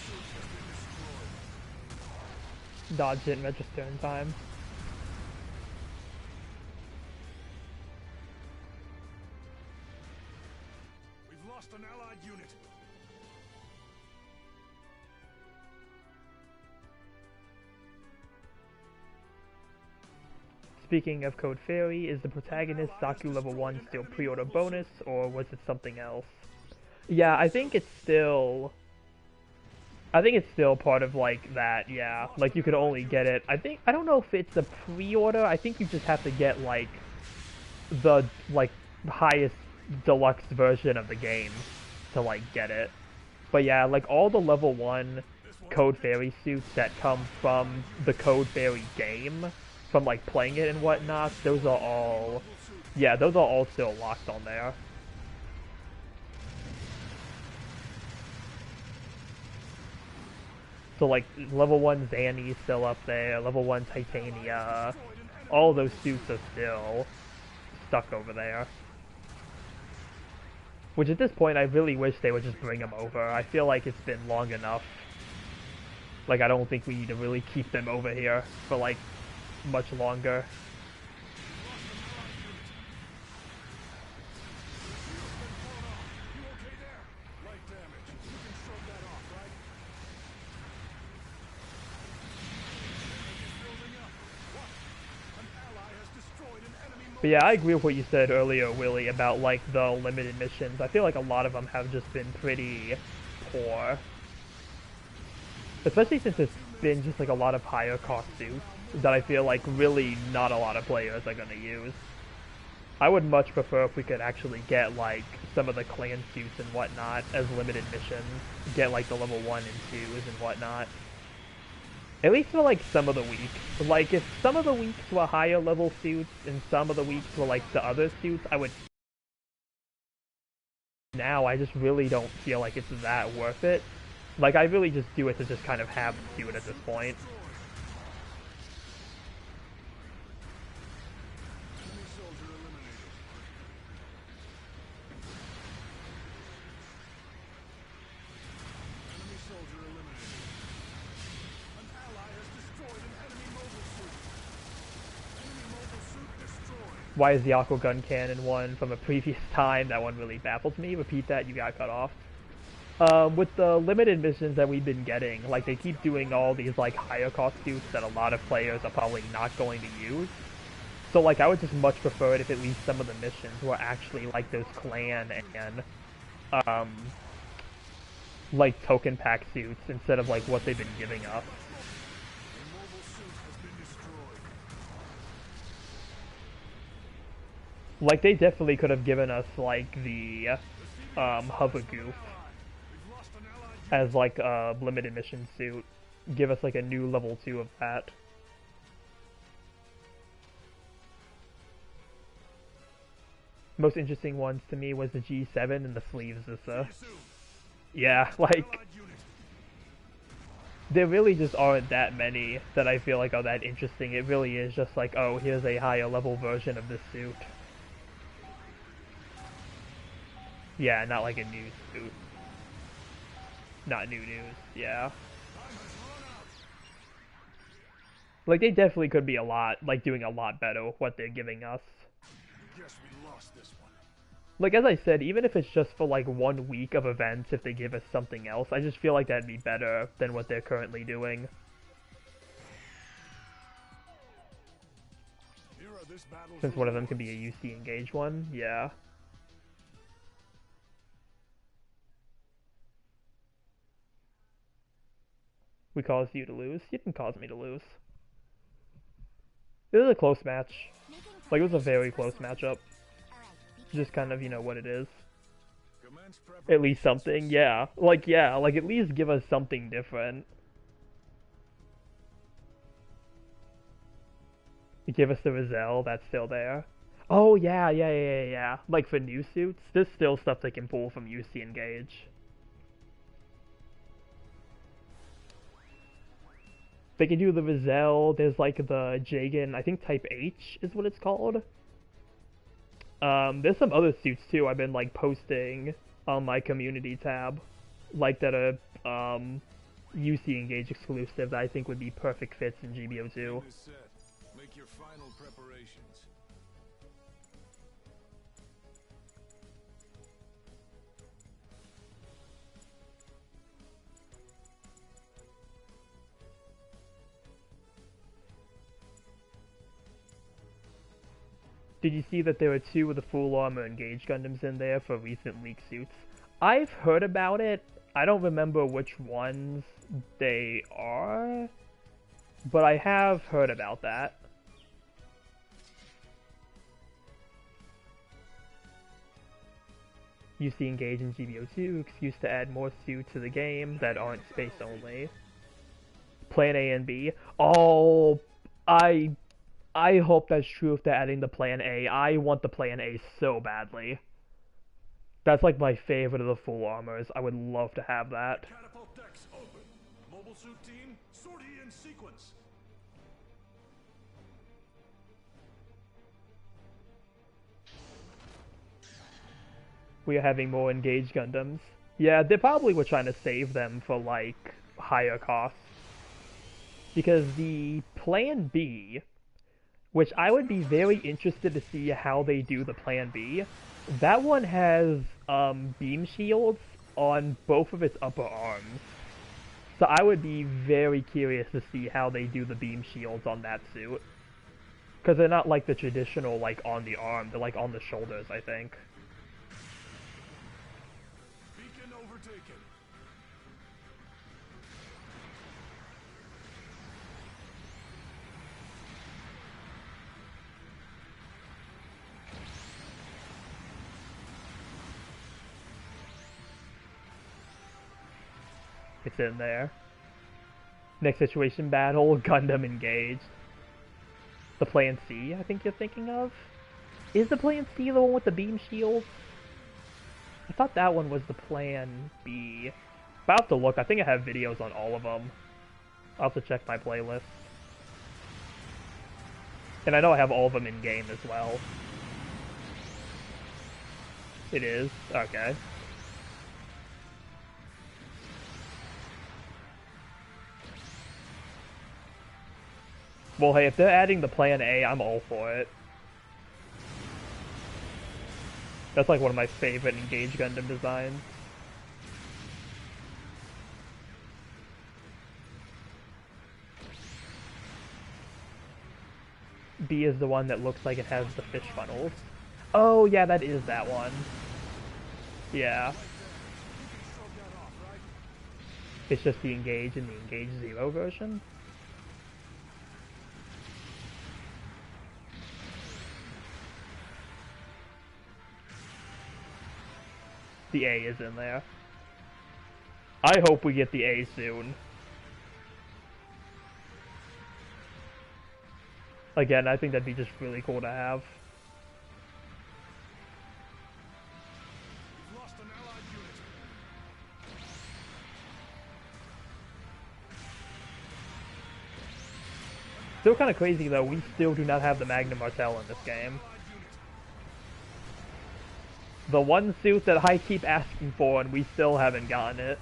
Dodge didn't register in time. We've lost an allied unit. Speaking of Code Fairy, is the protagonist Saku level 1 still pre-order bonus, or was it something else? Yeah, I think it's still part of, like, that, yeah. Like, you could only get it, I don't know if it's a pre-order, I think you just have to get, like, the, like, highest deluxe version of the game to, like, get it. But yeah, like, all the level 1 Code Fairy suits that come from the Code Fairy game, from, like, playing it and whatnot, those are all, yeah, those are all still locked on there. So, like, level 1 Zanny's still up there, level 1 Titania, all those suits are still stuck over there. Which at this point, I really wish they would just bring them over. I feel like it's been long enough. Like, I don't think we need to really keep them over here for, like, much longer. But yeah, I agree with what you said earlier, Willie, about, like, the limited missions. I feel like a lot of them have just been pretty poor. Especially since it's been just, like, a lot of higher cost suits that I feel like really not a lot of players are gonna use. I would much prefer if we could actually get, like, some of the clan suits and whatnot as limited missions. Get, like, the level 1 and 2s and whatnot. At least for, like, some of the weeks. Like, if some of the weeks were higher level suits, and some of the weeks were, like, the other suits, I would... Now, I just really don't feel like it's that worth it. Like, I really just do it to just kind of have the suit at this point. Why is the Aqua Gun Cannon one from a previous time? That one really baffles me. Repeat that, you got cut off. With the limited missions that we've been getting, like they keep doing all these like higher cost suits that a lot of players are probably not going to use. So like I would just much prefer it if at least some of the missions were actually like those clan and like token pack suits instead of like what they've been giving us. Like they definitely could have given us like the hover goof as like a limited mission suit. Give us like a new level 2 of that. Most interesting ones to me was the G7 and the sleeves. Yeah, like there really just aren't that many that I feel like are that interesting. It really is just like, oh, here's a higher level version of this suit. Yeah, not like a new suit. Not new news, yeah. Like, they definitely could be a lot, like, doing a lot better with what they're giving us. Guess we lost this one. Like, as I said, even if it's just for, like, 1 week of events, if they give us something else, I just feel like that'd be better than what they're currently doing. Since one of them can be a UC engage one, yeah. We caused you to lose. You didn't cause me to lose. It was a close match. Like, it was a very close matchup. Just kind of, you know, what it is. At least something, yeah. Like, at least give us something different. Give us the Rizal, that's still there. Oh, yeah. Like, for new suits, there's still stuff they can pull from UC Engage. They can do the Rizal, there's like the Jagan, I think Type H is what it's called. There's some other suits too I've been like posting on my community tab. Like that are UC Engage exclusive that I think would be perfect fits in GBO2. Make your final preparations. Did you see that there are 2 of the full armor Engage Gundams in there for recent leaked suits? I've heard about it. I don't remember which ones they are, but I have heard about that. UC Engage in GBO2, excuse to add more suits to the game that aren't space only. Plan A and B. Oh, I hope that's true if they're adding the Plan A. I want the Plan A so badly. That's like my favorite of the full armors. I would love to have that. Catapult decks open. Mobile suit team, sortie in sequence. We are having more Engage Gundams. Yeah, they probably were trying to save them for like higher costs. Because the Plan B, which I would be very interested to see how they do the Plan B. That one has beam shields on both of its upper arms. So I would be very curious to see how they do the beam shields on that suit. Because they're not like the traditional, like, on the arm. They're like on the shoulders, I think. Beacon overtaken. It's in there. Next situation battle, Gundam engaged. The Plan C, I think you're thinking of? Is the Plan C the one with the beam shields? I thought that one was the Plan B. But I'll have to look. I think I have videos on all of them. I'll have to check my playlist. And I know I have all of them in-game as well. It is? Okay. Well, hey, if they're adding the Plan A, I'm all for it. That's like one of my favorite Engage Gundam designs. B is the one that looks like it has the fish funnels. Oh, yeah, that is that one. Yeah. It's just the Engage and the Engage Zero version. The A is in there. I hope we get the A soon. Again, I think that'd be just really cool to have. We've lost an allied unit. Still kind of crazy though, we still do not have the Magnum Martel in this game. The one suit that I keep asking for and we still haven't gotten it.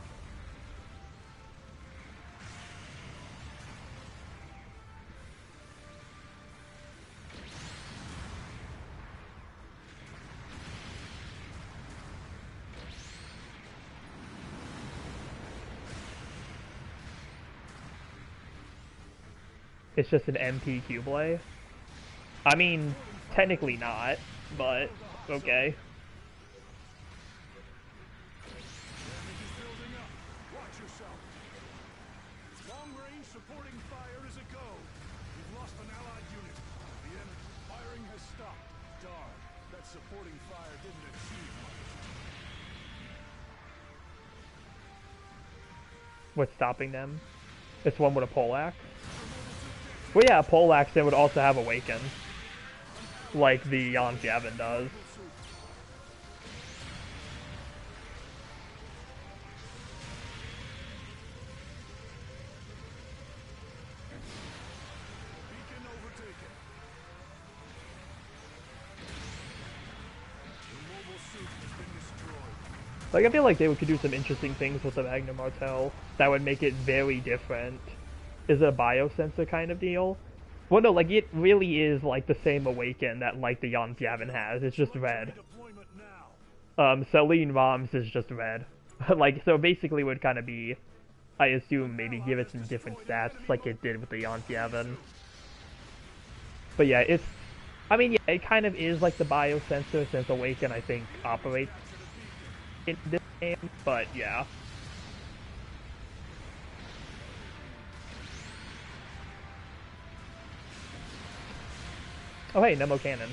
It's just an MP Q-Blade. I mean, technically not, but okay. Damage is building up. Watch yourself. Long-range supporting fire is a go. We've lost an allied unit. The enemy firing has stopped. Darn, that supporting fire didn't achieve much. What's stopping them? It's one with a poleaxe. Well, yeah, a poleaxe that would also have Awaken, like the Yavin does. Beacon overtaken. The mobile suit has been destroyed. Like, I feel like they could do some interesting things with the Magnum Martel that would make it very different. Is it a biosensor kind of deal? Well, no, like, it really is, like, the same Awaken that, like, the Yavin has. It's just red. Deployment now. Celine Roms is just red. Like, so basically would kind of be, I assume, maybe give it some different stats, like it did with the Yavin. But yeah, it's, I mean, yeah, it kind of is like the biosensor, since Awaken, I think, operates in this game, but yeah. Oh hey, Nemo Cannon.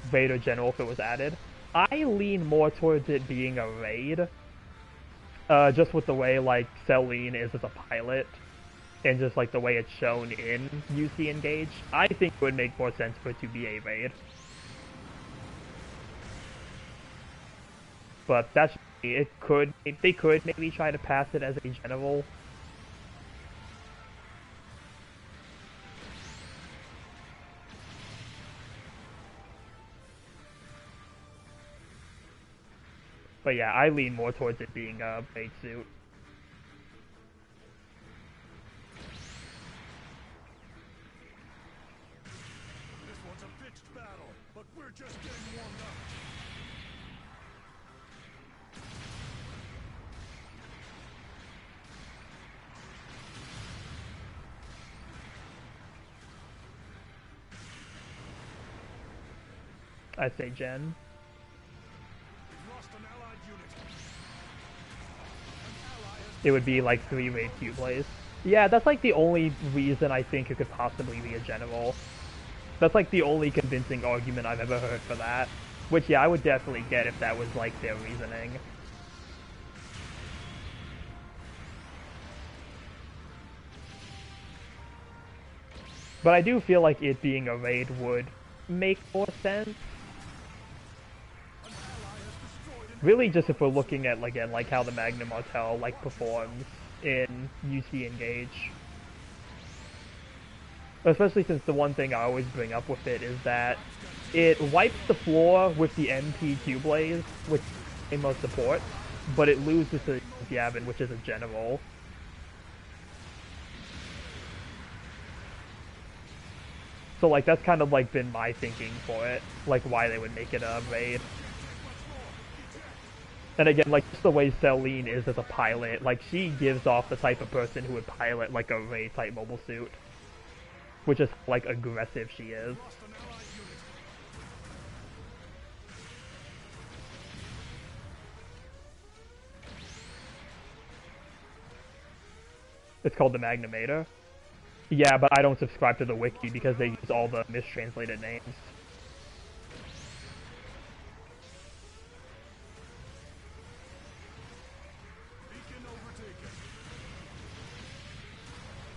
Vader General if it was added. I lean more towards it being a raid. Just with the way, like, Celine is as a pilot, and just, like, the way it's shown in UC Engage. I think it would make more sense for it to be a raid. But that's, it could, they could maybe try to pass it as a general. But yeah, I lean more towards it being a raid suit. This one's a fixed battle, but we're just getting warmed up. I'd say Gen. We've lost an allied unit. An ally has It would be like 3 raid Q-Blaze. Yeah, that's like the only reason I think it could possibly be a general. That's like the only convincing argument I've ever heard for that. Which, yeah, I would definitely get if that was like their reasoning. But I do feel like it being a raid would make more sense. Really, just if we're looking at, again, like how the Magnum Martel like performs in UC Engage. Especially since the one thing I always bring up with it is that it wipes the floor with the MP Q-Blaze, which is most support, but it loses to Yavin, which is a general. So, like, that's kind of, like, been my thinking for it. Like, why they would make it a raid. And again, like, just the way Celine is as a pilot, like, she gives off the type of person who would pilot, like, a Ray-type mobile suit. Which is, like, aggressive she is. Lost an allied unit. It's called the Magnimator. Yeah, but I don't subscribe to the wiki because they use all the mistranslated names. Beacon overtaken.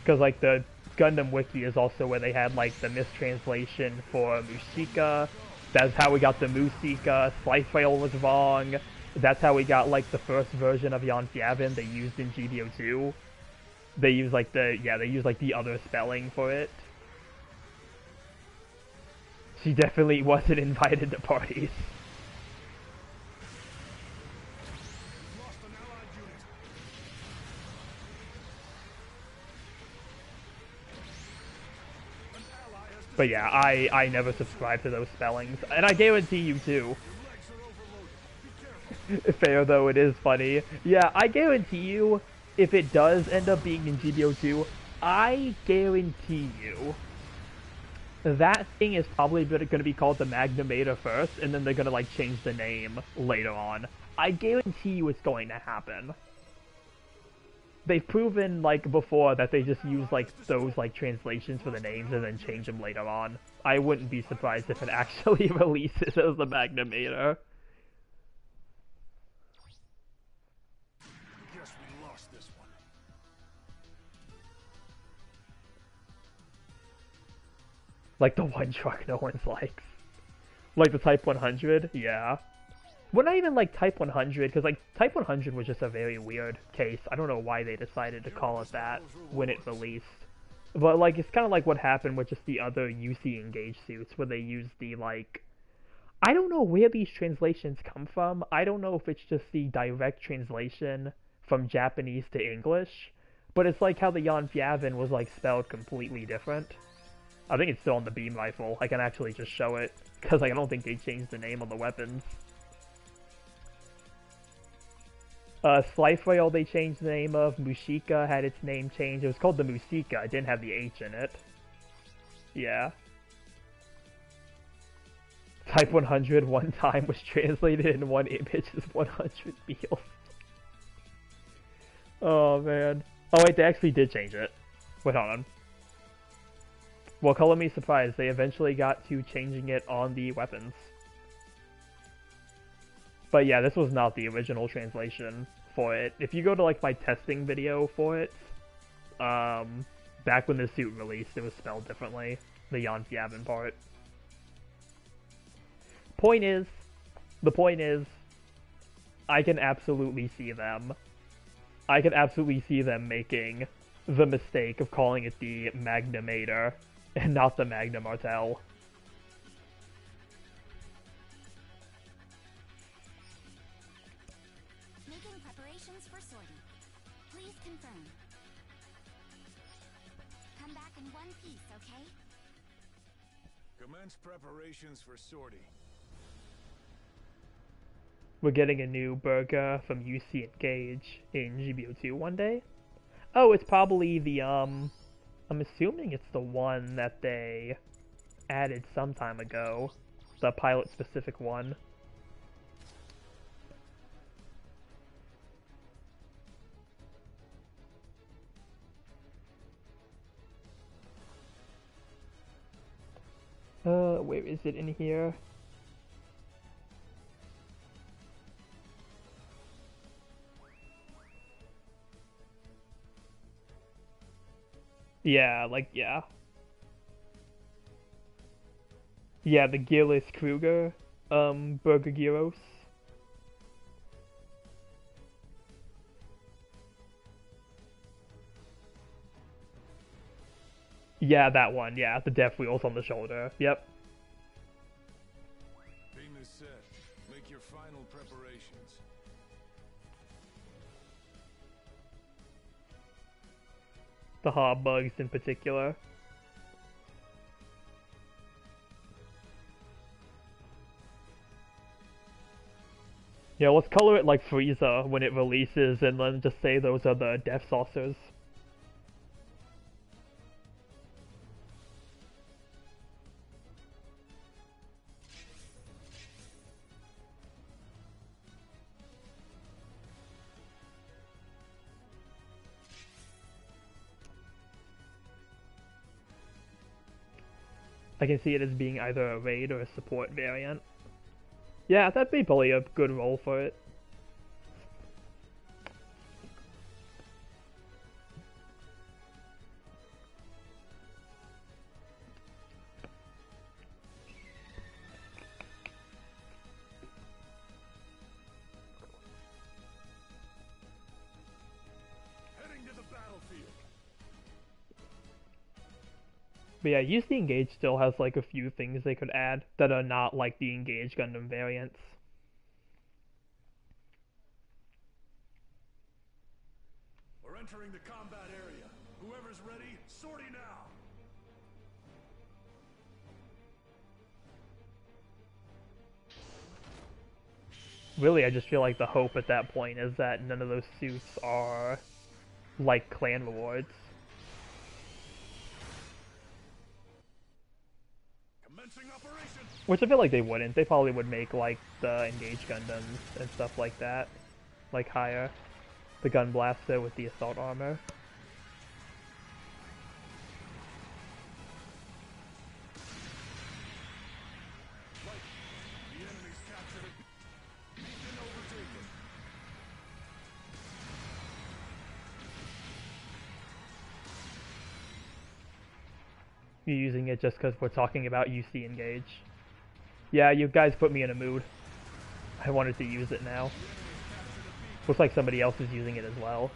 Because, like, the Gundam wiki is also where they had, like, the mistranslation for Mushika. That's how we got the Musika. Slicefail was wrong. That's how we got, like, the first version of Jan Fjavin they used in GBO2. They use, like, the other spelling for it. She definitely wasn't invited to parties. Lost an allied unit. An ally has But yeah, I never subscribe to those spellings. And I guarantee you too. Your legs are overloaded. Be careful. Fair though, it is funny. Yeah, I guarantee you, if it does end up being in GBO2, I guarantee you that thing is probably going to be called the Magnimator first, and then they're going to, like, change the name later on. I guarantee you it's going to happen. They've proven, like, before that they just use, like, those, like, translations for the names and then change them later on. I wouldn't be surprised if it actually releases as the Magnimator. Guess we lost this one. Like the one truck no one likes. Like the Type 100? Yeah. Well, not even like Type 100, because like Type 100 was just a very weird case. I don't know why they decided to call it that when it released. But like, it's kind of like what happened with just the other UC Engage suits, where they used the like... I don't know where these translations come from. I don't know if it's just the direct translation from Japanese to English, but it's like how the Jan Fjavin was like spelled completely different. I think it's still on the beam rifle. I can actually just show it, because like, I don't think they changed the name on the weapons. Slice Rail they changed the name of. Mushika had its name changed. It was called the Musika. It didn't have the H in it. Yeah. Type 100 one time was translated in one image as 100 meals. Oh man. Oh wait, they actually did change it. Wait, hold on. Well, color me surprised, they eventually got to changing it on the weapons. But yeah, this was not the original translation for it. If you go to like my testing video for it, back when the suit released, it was spelled differently. The Jan Fjavin part. The point is, I can absolutely see them. I can absolutely see them making the mistake of calling it the Magnimator and not the Magna Martel. Making preparations for sortie. Please confirm. Come back in one piece, okay? Commence preparations for sortie. We're getting a new burger from UC Engage in GBO2 one day. Oh, it's probably the, I'm assuming it's the one that they added some time ago. The pilot-specific one. Where is it in here? Yeah, like, yeah. Yeah, the Gillis Kruger, Burger Gyros. Yeah, that one, yeah, the death wheels on the shoulder, yep. Beam is set. Make your final preparations. The hob bugs in particular. Yeah, let's color it like Frieza when it releases, and then just say those are the Death Saucers. I can see it as being either a raid or a support variant. Yeah, that'd be probably a good role for it. Heading to the battlefield. But yeah, Use the Engage still has like a few things they could add that are not like the Engage Gundam variants. We're entering the combat area. Whoever's ready, sortie now. Really, I just feel like the hope at that point is that none of those suits are like clan rewards. Commencing operation. Which I feel like they wouldn't. They probably would make like the Engage Gundams and stuff like that. Like higher. The Gun Blaster with the assault armor. The enemy's captured a beacon overtaken. You're using it just because we're talking about UC Engage. Yeah, you guys put me in a mood. I wanted to use it now. Looks like somebody else is using it as well.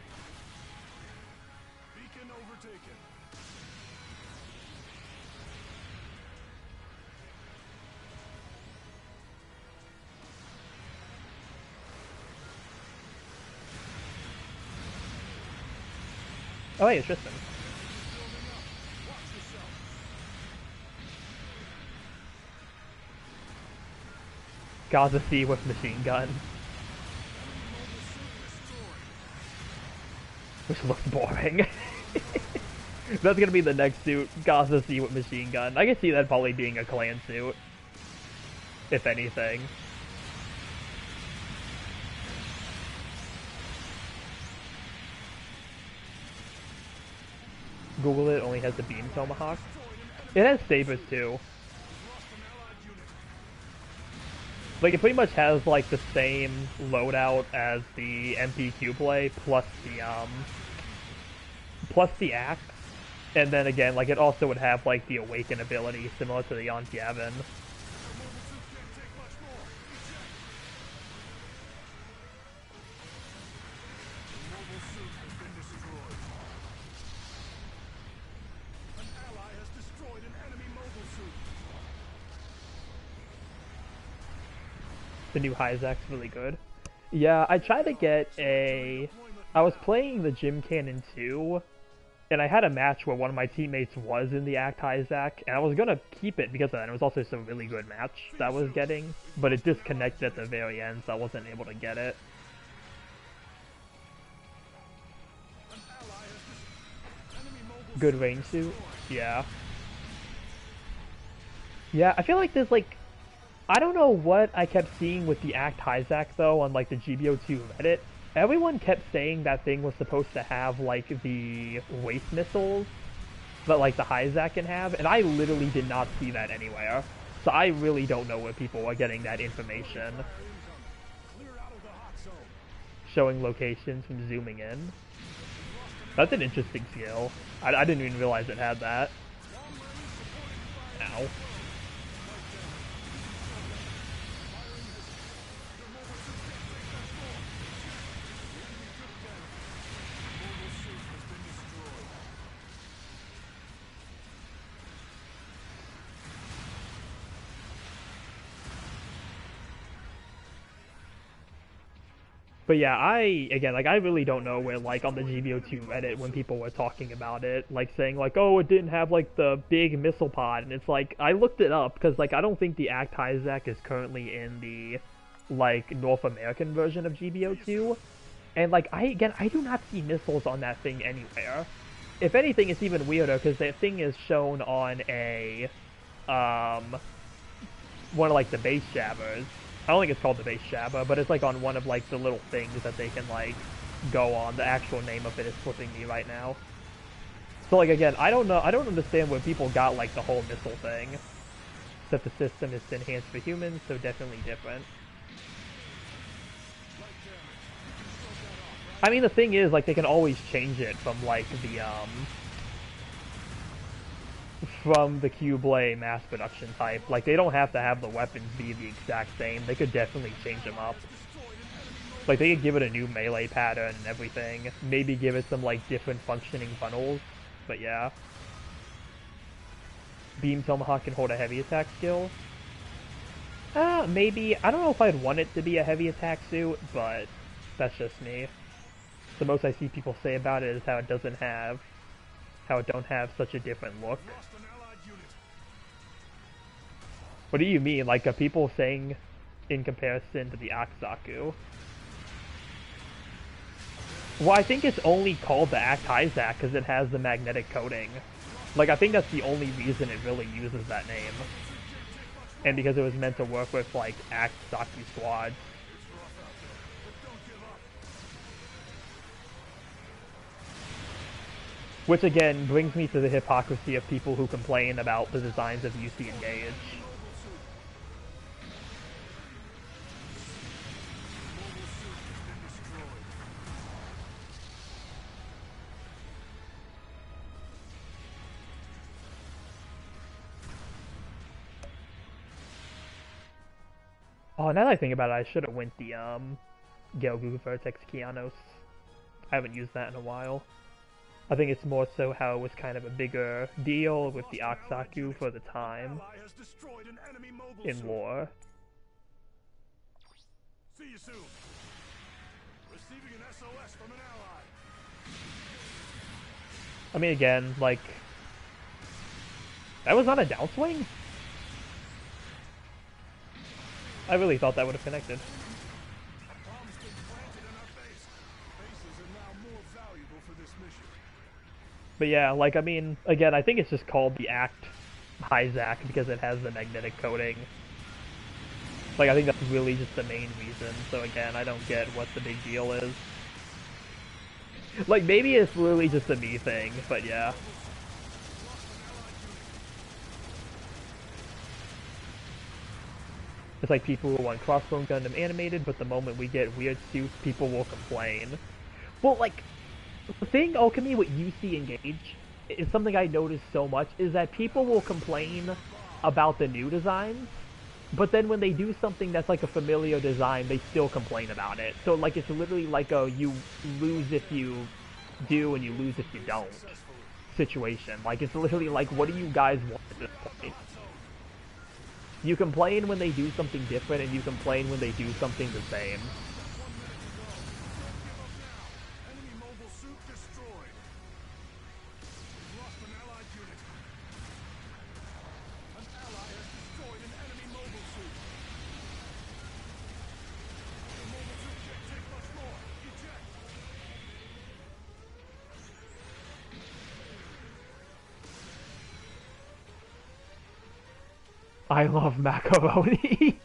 Beacon overtaken. Oh, hey, it's Tristan. Building up. Watch yourself. Gaza C with machine gun. Which looks boring. That's gonna be the next suit. Gaza C with machine gun. I can see that probably being a clan suit. If anything. Google it, only has the beam tomahawk. It has sabers too. Like, it pretty much has, like, the same loadout as the MPQ play, plus the axe. And then again, like, it also would have, like, the awaken ability, similar to the Aunt Yavin. The new Hyzak's really good. Yeah, I tried to get a... I was playing the Gym Cannon 2, and I had a match where one of my teammates was in the Act Hyzak, and I was gonna keep it because of that. It was also some really good match that I was getting, but it disconnected at the very end, so I wasn't able to get it. Good range suit? Yeah. Yeah, I feel like there's like... I don't know what I kept seeing with the Act Hyzak though on like the GBO2 Reddit. Everyone kept saying that thing was supposed to have like the waste missiles that like the Hyzak can have, and I literally did not see that anywhere. So I really don't know where people are getting that information. Showing locations from zooming in. That's an interesting skill. I didn't even realize it had that. Ow. But yeah, I really don't know where, like, on the GBO2 Reddit, when people were talking about it, like, saying, like, oh, it didn't have, like, the big missile pod, and it's like, I looked it up, because, like, I don't think the Act Hyzak is currently in the like North American version of GBO2, and like I do not see missiles on that thing anywhere. If anything, it's even weirder because that thing is shown on a one of like the base jabbers. I don't think it's called the base jabber, but it's like on one of like the little things that they can like go on. The actual name of it is slipping me right now. So like again, I don't know. I don't understand where people got like the whole missile thing. Except the system is enhanced for humans, so definitely different. I mean, the thing is, like, they can always change it from like the Q-Blade mass production type. Like, they don't have to have the weapons be the exact same. They could definitely change them up. Like, they could give it a new melee pattern and everything. Maybe give it some, like, different functioning funnels. But yeah. Beam Tomahawk can hold a heavy attack skill. Maybe. I don't know if I'd want it to be a heavy attack suit, but that's just me. The most I see people say about it is how it don't have such a different look. What do you mean? Like, are people saying in comparison to the Aksaku? Well, I think it's only called the Act-Hyzak because it has the magnetic coating. Like, I think that's the only reason it really uses that name. And because it was meant to work with, like, Act-Saku squads. Which, again, brings me to the hypocrisy of people who complain about the designs of UC Engage. Oh, now that I think about it, I should have went the, Gelgu Vertex Kianos. I haven't used that in a while. I think it's more so how it was kind of a bigger deal with the Aksaku for the time in lore. See you soon. Receiving an SOS from an ally. I mean, again, like, that was not a downswing? I really thought that would have connected. Bombs been planted in our base. Bases are now more valuable for this mission. But yeah, like, I mean, again, I think it's just called the Act-Hyzak because it has the magnetic coating. Like, I think that's really just the main reason. So again, I don't get what the big deal is. Like, maybe it's really just a me thing, but yeah. It's like people who want Crossbone Gundam animated, but the moment we get weird suits, people will complain. Well, like, the thing, Alchemy, with UC Engage, is something I noticed so much, is that people will complain about the new designs, but then when they do something that's like a familiar design, they still complain about it. So, like, it's literally like a you lose if you do and you lose if you don't situation. Like, it's literally like, what do you guys want at this point? You complain when they do something different, and you complain when they do something the same. Enemy mobile suit destroyed. We've lost an allied unit. An ally has destroyed an enemy mobile suit. The mobile suit can't take much more. Eject. I love macaroni.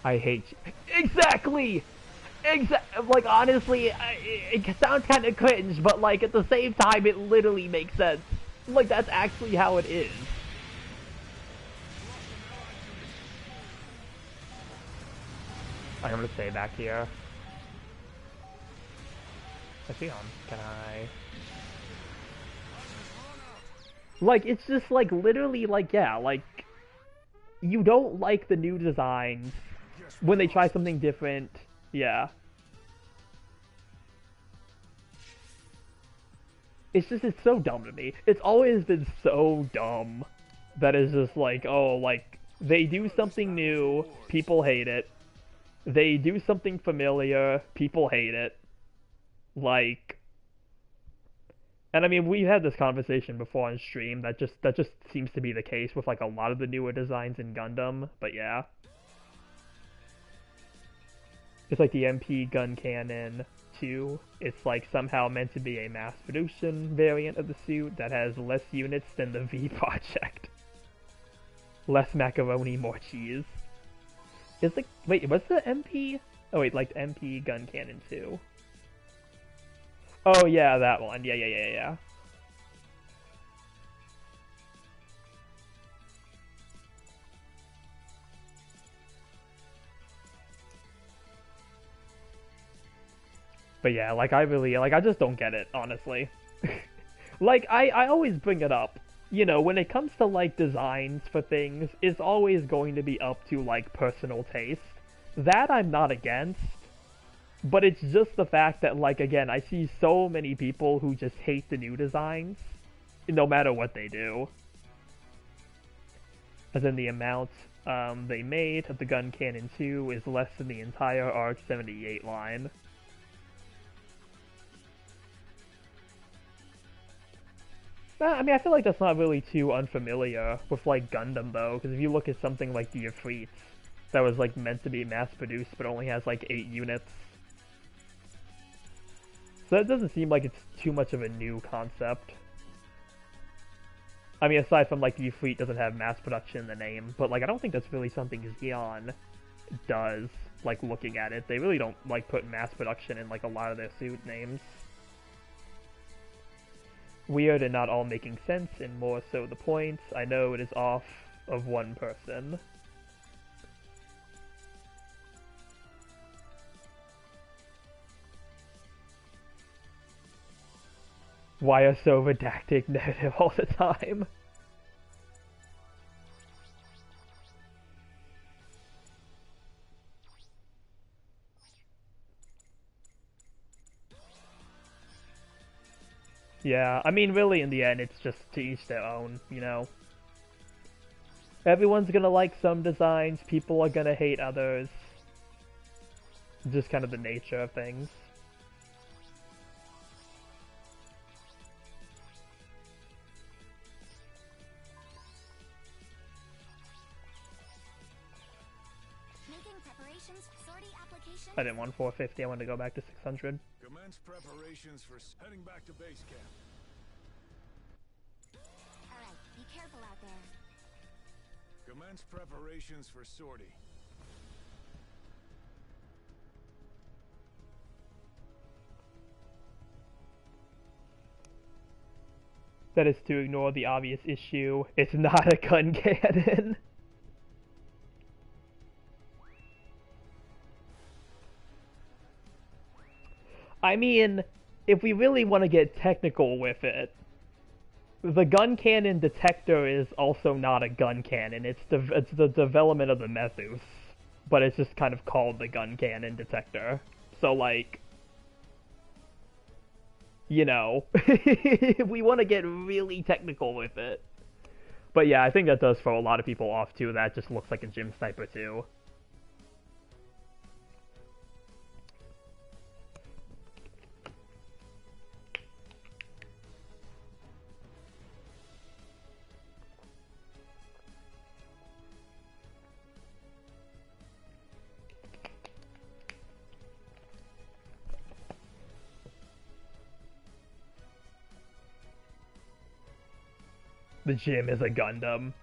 I hate you. Exactly! Like, honestly, it sounds kind of cringe, but, like, at the same time, it literally makes sense. Like, that's actually how it is. I'm gonna stay back here. Actually, can I... Like, it's just, like, literally, like, yeah, like, you don't like the new designs when they try something different, yeah. It's so dumb to me. It's always been so dumb that it's just like, oh, like, they do something new, people hate it. They do something familiar, people hate it. Like, And I mean, we've had this conversation before on stream. That just seems to be the case with like a lot of the newer designs in Gundam. But yeah, it's like the MP gun cannon 2. It's like somehow meant to be a mass production variant of the suit that has less units than the V project. Less macaroni, more cheese. Is the wait? What's the MP? Oh wait, like MP gun cannon 2. Oh yeah, that one. Yeah. But yeah, like I really like I just don't get it, honestly. Like I always bring it up. You know, when it comes to like designs for things, it's always going to be up to like personal taste. That I'm not against, but it's just the fact that like again, I see so many people who just hate the new designs no matter what they do. As in the amount they made of the gun cannon 2 is less than the entire Arc 78 line. I mean, I feel like that's not really too unfamiliar with like Gundam though, because if you look at something like the Ifrit, that was like meant to be mass-produced but only has like 8 units. So that doesn't seem like it's too much of a new concept. I mean, aside from like the Ifrit doesn't have mass production in the name, but like I don't think that's really something Xeon does. Like looking at it, they really don't like put mass production in like a lot of their suit names. Weird and not all making sense, and more so the point. I know it is off of one person. Why are so redactic negative all the time? Yeah, I mean, really, in the end, it's just to each their own, you know? Everyone's gonna like some designs, people are gonna hate others. It's just kind of the nature of things. Making preparations for sortie application. I didn't want 450, I wanted to go back to 600. Commence preparations for heading back to base camp. Alright, be careful out there. Commence preparations for sortie. That is to ignore the obvious issue. It's not a gun cannon. I mean, if we really want to get technical with it, the gun cannon detector is also not a gun cannon. It's the development of the Methus, but it's just kind of called the gun cannon detector. So like, you know, we want to get really technical with it. But yeah, I think that does throw a lot of people off too. That just looks like a gym sniper too. The gym is a Gundam.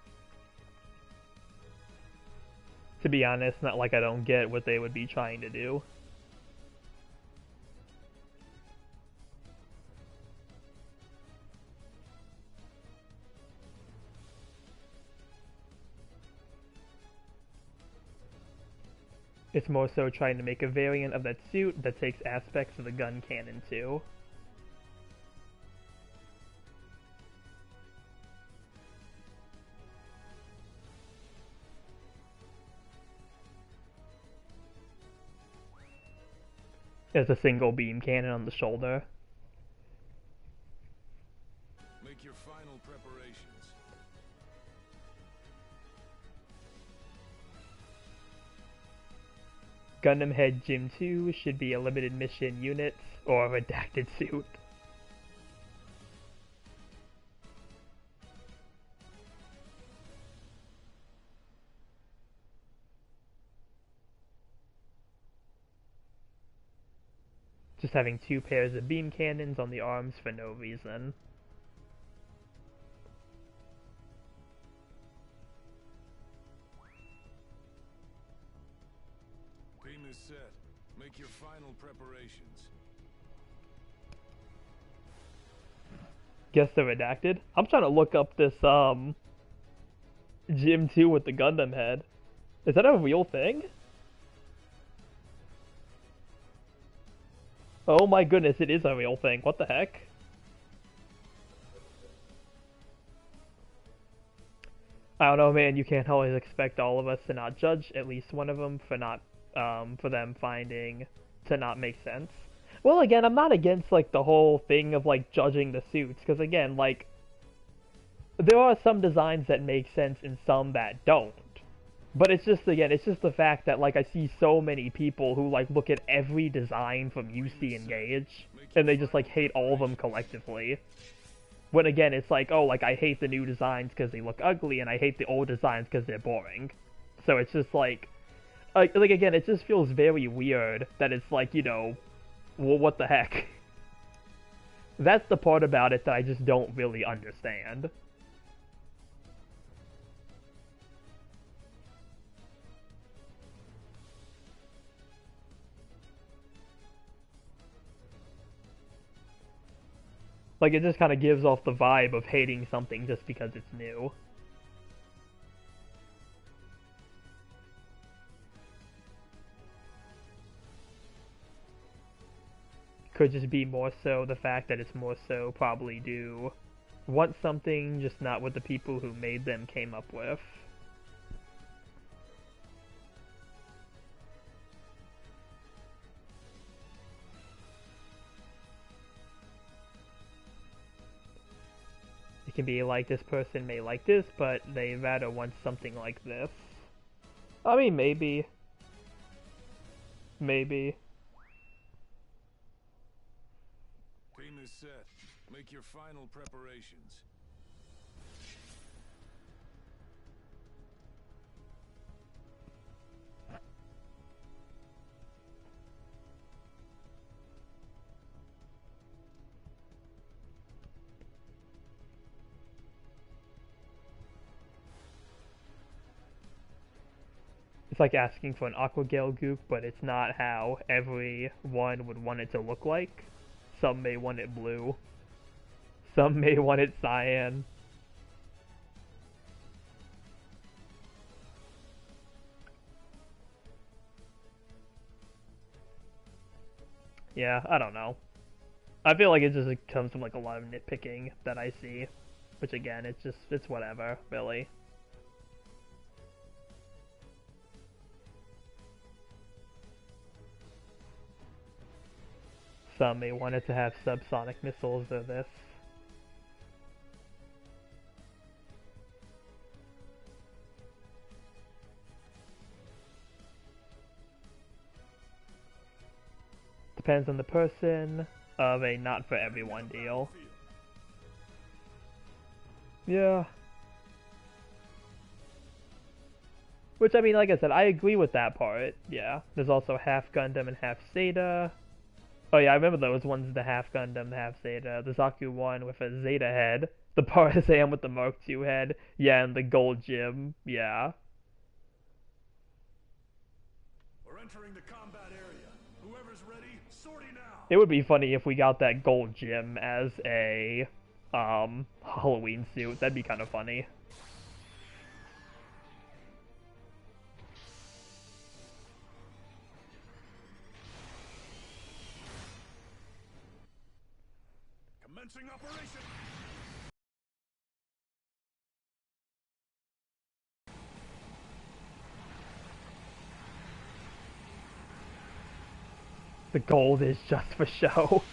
To be honest, not like I don't get what they would be trying to do. It's more so trying to make a variant of that suit that takes aspects of the gun cannon too. There's a single beam cannon on the shoulder. Make your final preparations. Gundam Head Gym 2 should be a limited mission unit or a redacted suit. Just having 2 pairs of beam cannons on the arms for no reason. Team is set. Make your final preparations. Guess they're redacted. I'm trying to look up this Gym 2 with the Gundam head. Is that a real thing? Oh my goodness, it is a real thing. What the heck? I don't know, man. You can't always expect all of us to not judge at least one of them for not, for them finding to not make sense. Well, again, I'm not against like the whole thing of like judging the suits, because again, like there are some designs that make sense and some that don't. But it's just, again, it's just the fact that, like, I see so many people who, like, look at every design from UC Engage, and they just, like, hate all of them collectively. When, again, it's like, oh, like, I hate the new designs because they look ugly, and I hate the old designs because they're boring. So it's just, like, again, it just feels very weird that it's, like, you know, well, what the heck? That's the part about it that I just don't really understand. Like, it just kind of gives off the vibe of hating something just because it's new. Could just be more so the fact that it's more so probably do want something, just not what the people who made them came up with. It can be like this person may like this, but they rather want something like this. I mean, maybe. Maybe. Team is set. Make your final preparations. It's like asking for an Aqua Gale goop, but it's not how everyone would want it to look like. Some may want it blue. Some may want it cyan. Yeah, I don't know. I feel like it just comes from like a lot of nitpicking that I see. Which again, it's whatever, really. Some may want it to have subsonic missiles or this. Depends on the person, of a not for everyone deal. Yeah. Which, I mean, like I said, I agree with that part, yeah. There's also half Gundam and half Zeta. Oh yeah, I remember those ones, the half Gundam, the half Zeta. The Zaku one with a Zeta head. The Partisam with the Mark II head. Yeah, and the Gold Gym. Yeah. We're entering the combat area. Whoever's ready, sortie now. It would be funny if we got that Gold Gym as a Halloween suit. That'd be kind of funny. Commencing operation. The gold is just for show.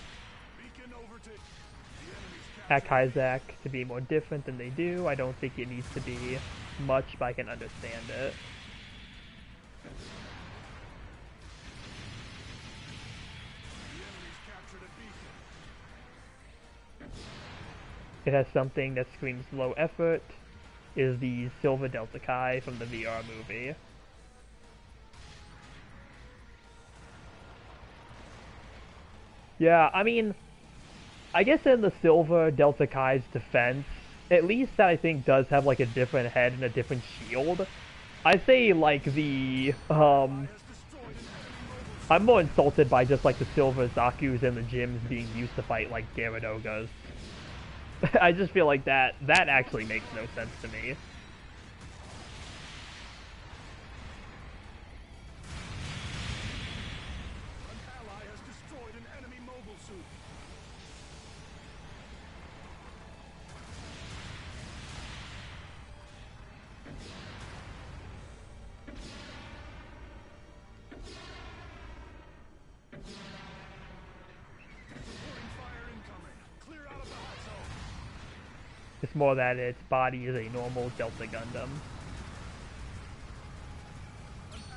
Beacon over to the enemy's At Kaisak to be more different than they do. I don't think it needs to be much, but I can understand it. It has something that screams low effort, is the Silver Delta Kai from the VR movie. Yeah, I mean, I guess in the silver Delta Kai's defense, at least that I think does have like a different head and a different shield. I say like I'm more insulted by just like the silver Zaku's and the gyms being used to fight like Gyaradogas. I just feel like that actually makes no sense to me. An ally has destroyed an enemy mobile suit. Reporting fire incoming. Clear out of the hot zone. It's more that its body is a normal Delta Gundam An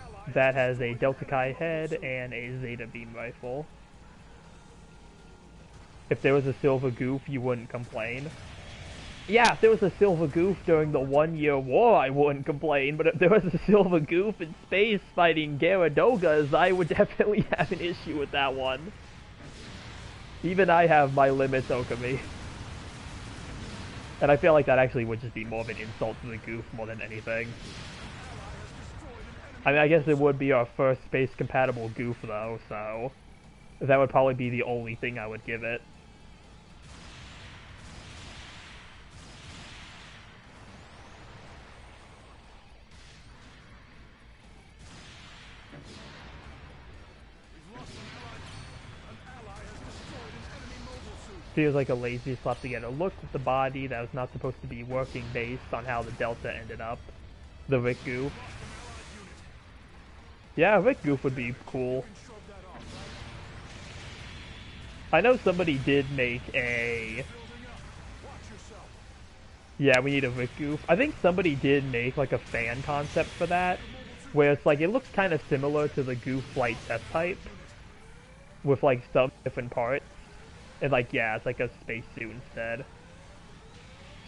ally that has a destroyed Delta an Kai enemy head mobile suit. and a Zeta Beam rifle. If there was a silver goof, you wouldn't complain. Yeah, if there was a silver goof during the 1 year war, I wouldn't complain. But if there was a silver goof in space fighting Gyaradogas, I would definitely have an issue with that one. Even I have my limits, Okami. And I feel like that actually would just be more of an insult to the goof more than anything. I mean, I guess it would be our first space-compatible goof, though, so that would probably be the only thing I would give it. We've lost an ally has destroyed an enemy mobile suit. Feels like a lazy slap to get a look with the body that was not supposed to be working based on how the Delta ended up. The Rick goof. Lost an allied unit. Yeah, Rick goof would be cool. You can shrug that off, right? I know somebody did make a... Building up. Watch yourself. Yeah, we need a Rick goof. I think somebody did make like a fan concept for that, where it's like, it looks kind of similar to the goof flight test type, with like some different parts. And like, yeah, it's like a spacesuit instead.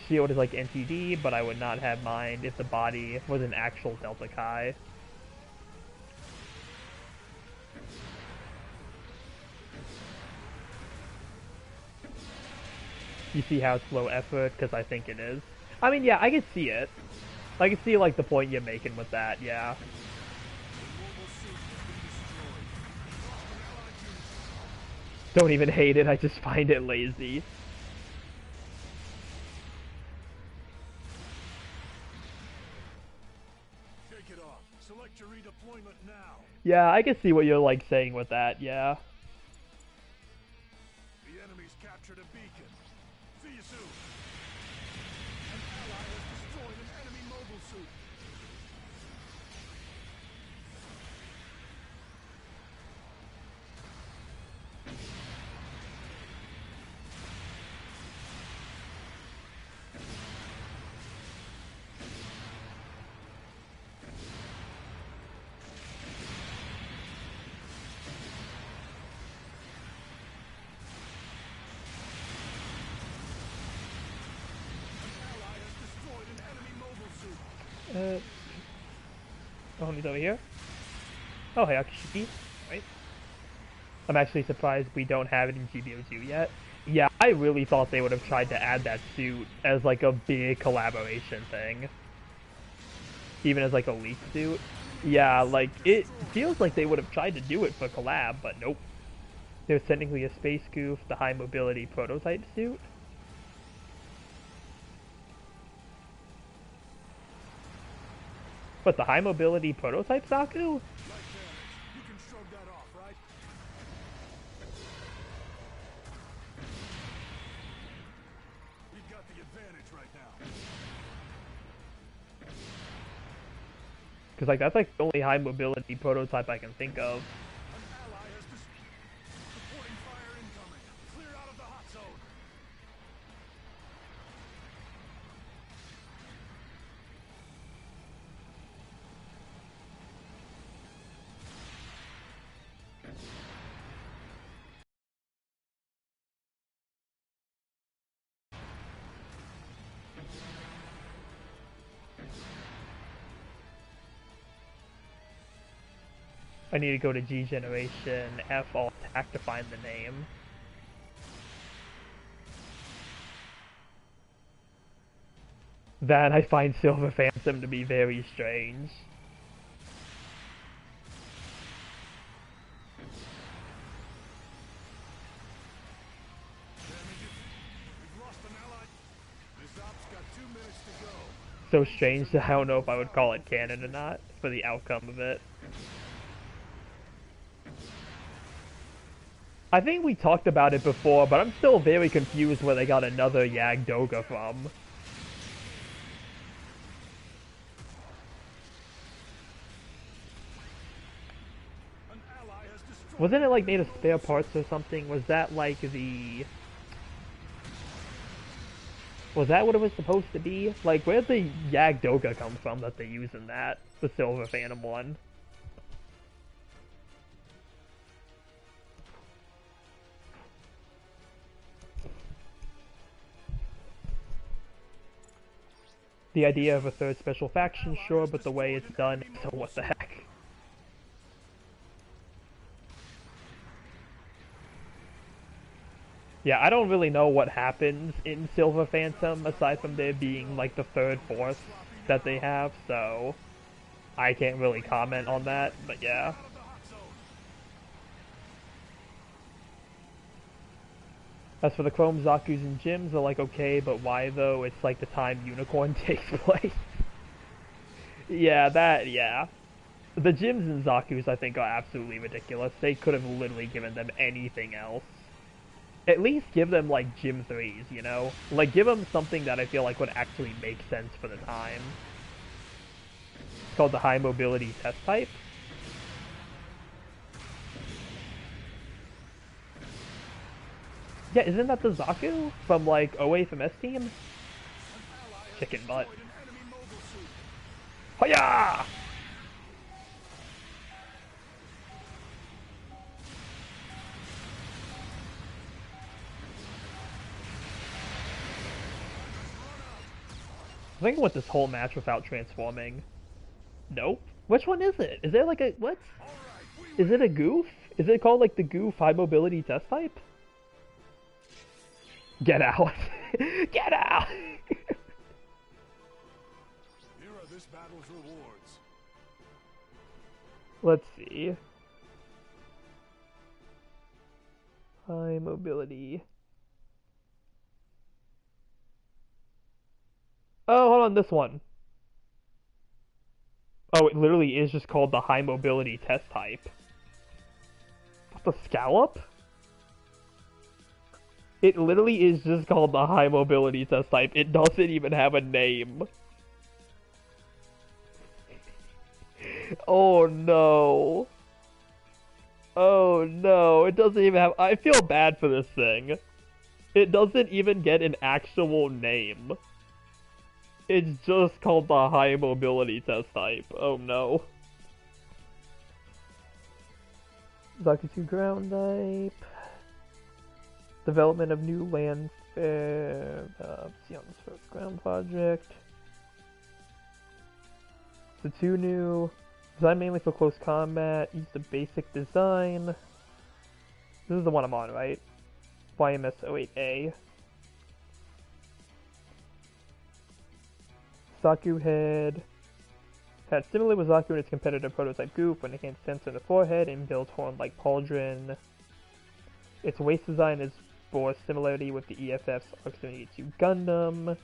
Shield is like NTD, but I would not have mind if the body was an actual Delta Kai. You see how it's low effort? Because I think it is. I mean, yeah, I can see it. I can see like the point you're making with that, yeah. Don't even hate it, I just find it lazy. Shake it off. Select your redeployment now. Yeah, I can see what you're like saying with that, yeah. The enemy's captured a beacon. See you soon. An ally has destroyed an enemy mobile suit. Oh, he's over here? Oh, hey, Akishiki. Right. I'm actually surprised we don't have it in GBO2 yet. Yeah, I really thought they would have tried to add that suit as like a big collaboration thing. Even as like a leak suit. Yeah, like, it feels like they would have tried to do it for collab, but nope. There's technically a space goof, the high mobility prototype suit. But the high mobility prototype Zaku? Light damage. You can shrug that off, right? We've got the advantage right now. Because like that's like the only high mobility prototype I can think of. An ally has reporting fire incoming. Clear out of the hot zone. I need to go to G Generation F All Attack to find the name. That I find Silver Phantom to be very strange. We've lost an ally. This op's got 2 minutes to go. So strange that I don't know if I would call it canon or not for the outcome of it. I think we talked about it before, but I'm still very confused where they got another Yagdoga from. An ally has destroyed. Wasn't it like made of spare parts or something? Was that like the... Was that what it was supposed to be? Like, where'd the Yagdoga come from that they use in that? The Silver Phantom one. The idea of a third special faction, sure, but the way it's done, so what the heck? Yeah, I don't really know what happens in Silver Phantom, aside from there being, like, the third force that they have, so... I can't really comment on that, but yeah. Out of the hot zone. As for the Chrome Zaku's and Gyms, they're like, okay, but why though? It's like the time Unicorn takes place. Yeah. The Gyms and Zaku's, I think, are absolutely ridiculous. They could have literally given them anything else. At least give them, like, Gym 3s, you know? Like, give them something that I feel like would actually make sense for the time. It's called the High Mobility Test Type. Yeah, isn't that the Zaku from, like, OA from S-Team? Chicken butt. An enemy mobile suit. Hiya! I think I went this whole match without transforming. Nope. Which one is it? Is there like a... what? All right, we Is it a goof? Is it called like the goof high mobility test type? Get out. Get out! Here are this battle's rewards. Let's see. High mobility. Oh, hold on, this one. Oh, it literally is just called the high mobility test type. The scallop? It literally is just called the high mobility test type. It doesn't even have a name. Oh no. Oh no, it doesn't even have... I feel bad for this thing. It doesn't even get an actual name. It's just called the high mobility test type. Oh no. Zaku ground type. Development of new land fair. See on this first ground project. The two new. Designed mainly for close combat. Use the basic design. This is the one I'm on, right? YMS-08A. Zaku head. Had similar with Zaku and its competitor prototype Goof when it can sensor the forehead and build horn-like pauldron. Its waist design is bore similarity with the EFF's ARC-72 Gundam.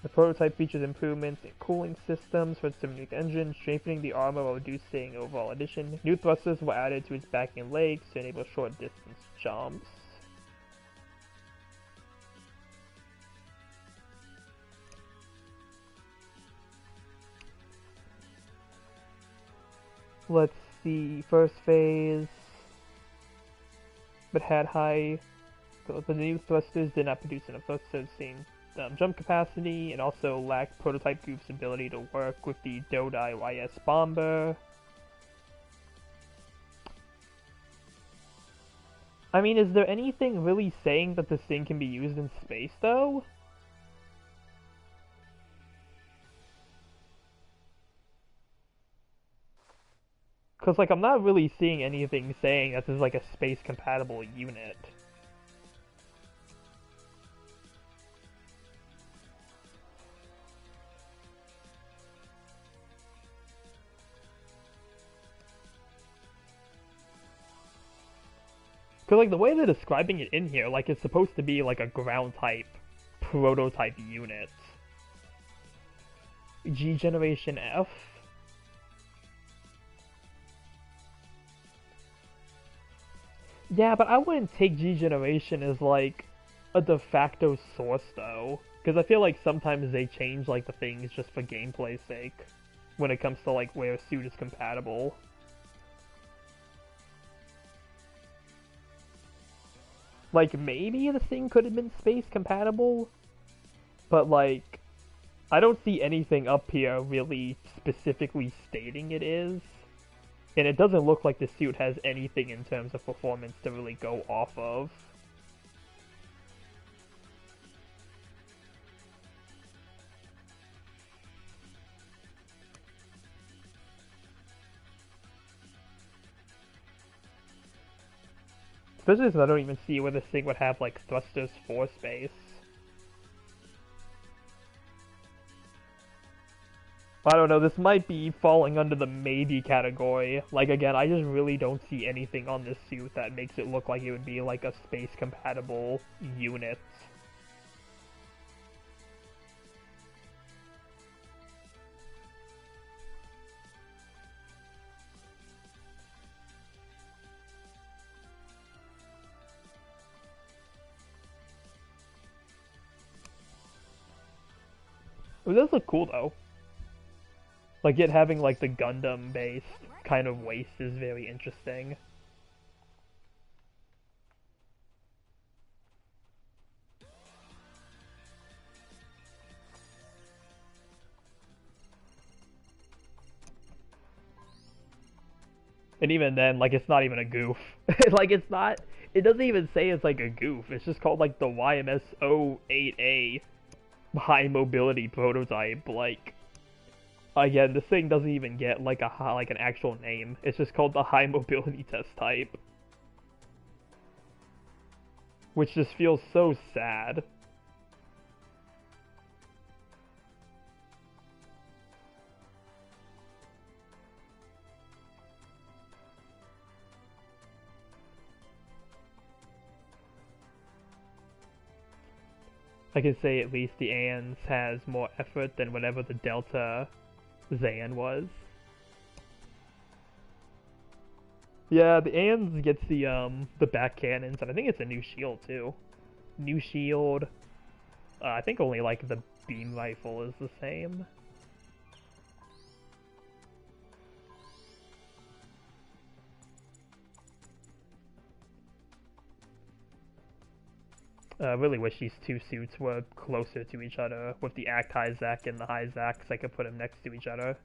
The prototype features improvements in cooling systems for its Simonic engine, strengthening the armor while reducing overall addition. New thrusters were added to its back and legs to enable short distance jumps. Let's see, first phase, but had high, the new thrusters did not produce enough thrusters to sustain jump capacity, and also lacked prototype Goof's ability to work with the Dodai YS bomber. I mean, is there anything really saying that this thing can be used in space, though? Because, like, I'm not really seeing anything saying that this is, like, a space-compatible unit. Cause like the way they're describing it in here, like it's supposed to be like a ground type prototype unit. G Generation F. Yeah, but I wouldn't take G Generation as like a de facto source though, because I feel like sometimes they change like the things just for gameplay's sake when it comes to like where a suit is compatible. Like maybe the thing could have been space compatible, but like I don't see anything up here really specifically stating it is. And it doesn't look like the suit has anything in terms of performance to really go off of. Especially since I don't even see where this thing would have like thrusters for space. I don't know, this might be falling under the maybe category. Like again, I just really don't see anything on this suit that makes it look like it would be like a space compatible unit. It does look cool though. Like it having like the Gundam based kind of waist is very interesting. And even then, like it's not even a goof. Like it's not. It doesn't even say it's like a goof. It's just called like the YMS-a.a high mobility prototype. Like again, this thing doesn't even get like an actual name. It's just called the high mobility test type, which just feels so sad. I can say at least the ANS has more effort than whatever the Delta Zan was. Yeah, the ANS gets the back cannons, and I think it's a new shield too. New shield. I think only like the beam rifle is the same. I really wish these two suits were closer to each other with the Act High Zac and the High Zac, so I could put them next to each other.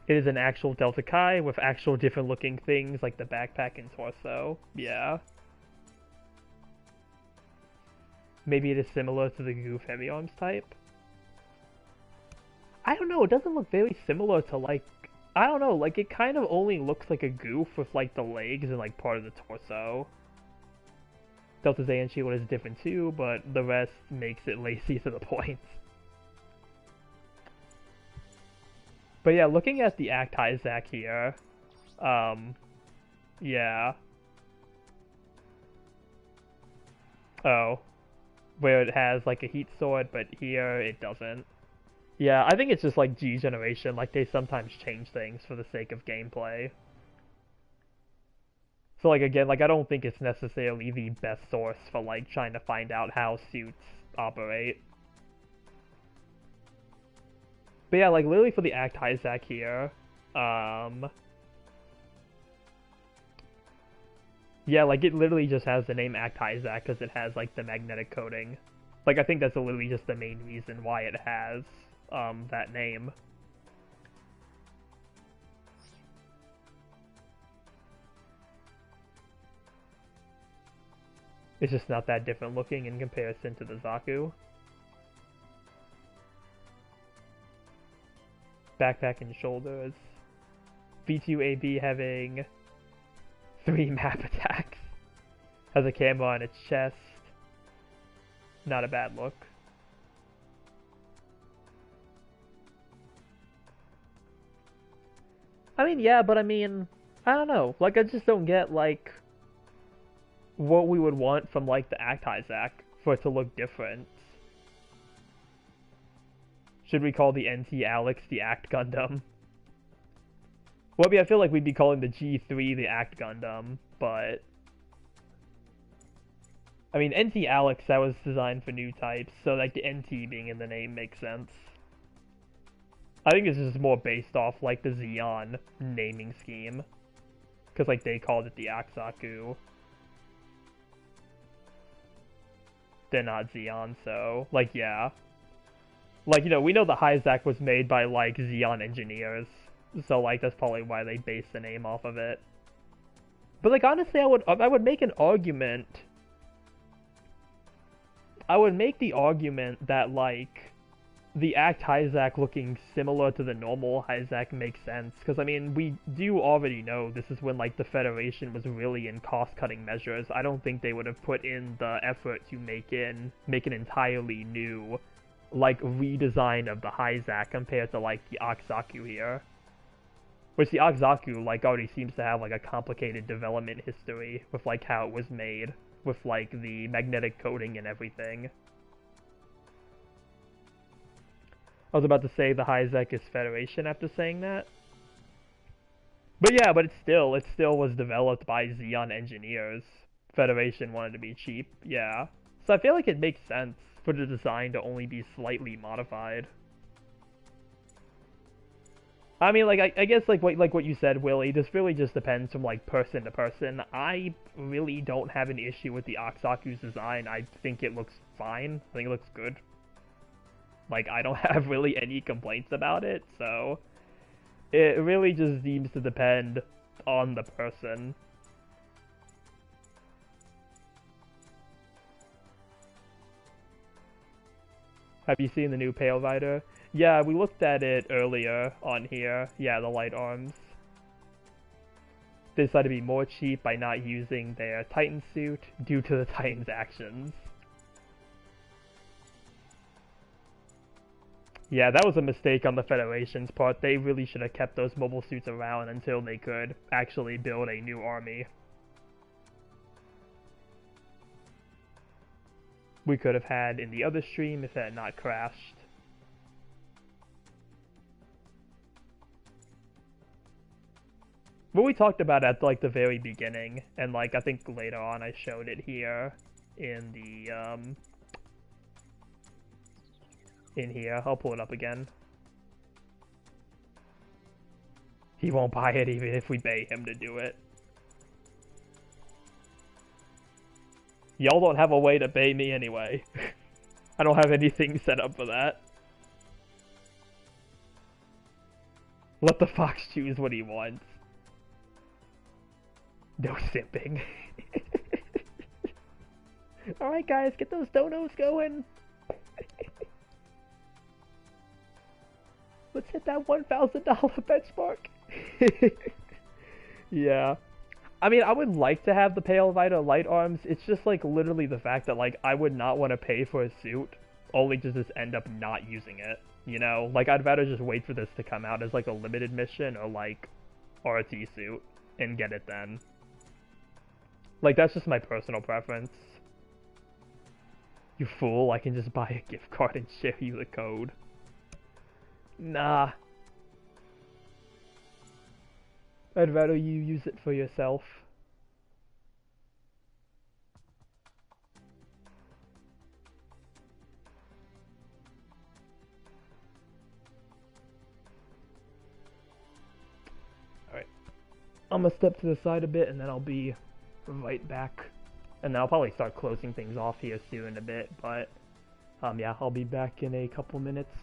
It is an actual Delta Chi with actual different looking things like the backpack and torso. Yeah. Maybe it is similar to the Goof Heavy Arms type. I don't know, it doesn't look very similar to like... I don't know, like it kind of only looks like a Goof with like the legs and like part of the torso. Delta Zan shield is different too, but the rest makes it lazy to the point. But yeah, looking at the Act High Zac here, yeah. Oh, where it has like a heat sword, but here it doesn't. Yeah, I think it's just like G generation, like they sometimes change things for the sake of gameplay. So like again, like I don't think it's necessarily the best source for like trying to find out how suits operate. But yeah, like literally for the Act High Zac here, yeah, like it literally just has the name Act High Zac because it has like the magnetic coating. Like I think that's literally just the main reason why it has that name. It's just not that different looking in comparison to the Zaku. backpack and shoulders. V2AB having 3 map attacks. Has a camera on its chest. Not a bad look. I mean, yeah, but I mean, I don't know. Like, I just don't get, like, what we would want from, like, the Act Isaac for it to look different. Should we call the NT Alex the Act Gundam? Well, I mean, I feel like we'd be calling the G3 the Act Gundam, but... I mean, NT Alex, that was designed for new types, so, like, the NT being in the name makes sense. I think this is more based off, like, the Xeon naming scheme. Because, like, they called it the Aksaku. They're not Xeon, so, like, yeah. Like, you know, we know the Hyzak was made by, like, Xeon engineers. So, like, that's probably why they based the name off of it. But, like, honestly, I would make an argument... I would make the argument that, like... the Act Hyzak looking similar to the normal Hyzak makes sense, because, I mean, we do already know this is when, like, the Federation was really in cost-cutting measures. I don't think they would have put in the effort to make an entirely new, like, redesign of the Hyzak compared to, like, the Aksaku here. Which the Aksaku, like, already seems to have, like, a complicated development history with, like, how it was made, with, like, the magnetic coating and everything. I was about to say the Hyzak is Federation after saying that. But yeah, but it still was developed by Xeon engineers. Federation wanted to be cheap, yeah. So I feel like it makes sense for the design to only be slightly modified. I mean, like, I guess, like what you said, Willie, this really just depends from, like, person to person. I really don't have an issue with the Aksaku's design. I think it looks fine. I think it looks good. Like, I don't have really any complaints about it, so it really just seems to depend on the person. Have you seen the new Pale Rider? Yeah, we looked at it earlier on here. Yeah, the light arms. They decided to be more cheap by not using their Titan suit due to the Titan's actions. Yeah, that was a mistake on the Federation's part. They really should have kept those mobile suits around until they could actually build a new army. We could have had in the other stream if it had not crashed. What we talked about at, like, the very beginning, and, like, I think later on I showed it here in the, in here. I'll pull it up again. He won't buy it even if we pay him to do it. Y'all don't have a way to pay me anyway. I don't have anything set up for that. Let the fox choose what he wants. No simping. Alright guys, get those donos going. Let's hit that $1,000 benchmark. Yeah. I mean, I would like to have the Pale Rider light arms. It's just, like, literally the fact that, like, I would not want to pay for a suit, only to just end up not using it, you know? Like, I'd rather just wait for this to come out as, like, a limited mission or, like, RT suit and get it then. Like, that's just my personal preference. You fool, I can just buy a gift card and share you the code. Nah. I'd rather you use it for yourself. Alright. I'm gonna step to the side a bit and then I'll be right back. And then I'll probably start closing things off here soon in a bit, but yeah, I'll be back in a couple minutes.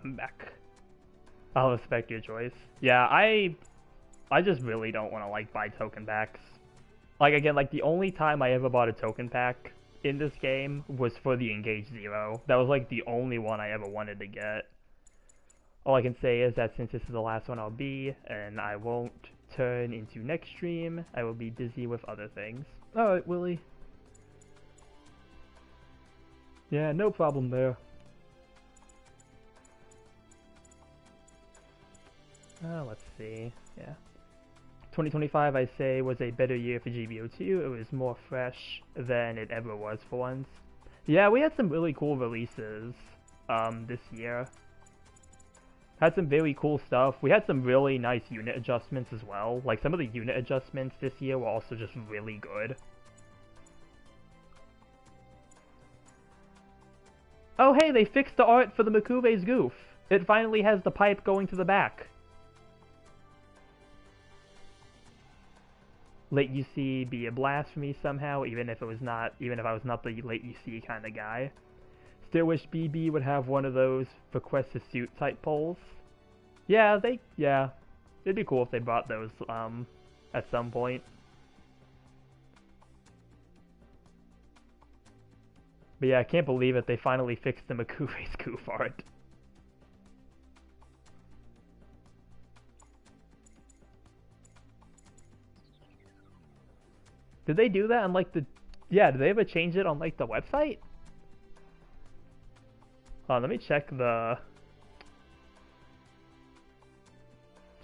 I'm back. I'll respect your choice. Yeah, I just really don't want to like buy token packs. Like again, like the only time I ever bought a token pack in this game was for the Engage Zero. That was like the only one I ever wanted to get. All I can say is that since this is the last one I'll be, and I won't turn into next stream, I will be busy with other things. Alright, Willie. Yeah, no problem there. Let's see. Yeah. 2025, I say, was a better year for GBO2. It was more fresh than it ever was for once. Yeah, we had some really cool releases this year. Had some very cool stuff. We had some really nice unit adjustments as well. Like, some of the unit adjustments this year were also just really good. Oh hey, they fixed the art for the Makuve's goof. It finally has the pipe going to the back. Late UC be a blast for me somehow, even if I was not the late UC kind of guy. Still wish BB would have one of those request a suit type polls. Yeah, it'd be cool if they brought those at some point. But yeah, I can't believe it. They finally fixed the Makuve's goof art. Did they do that on like the... Yeah, did they ever change it on like the website? Let me check the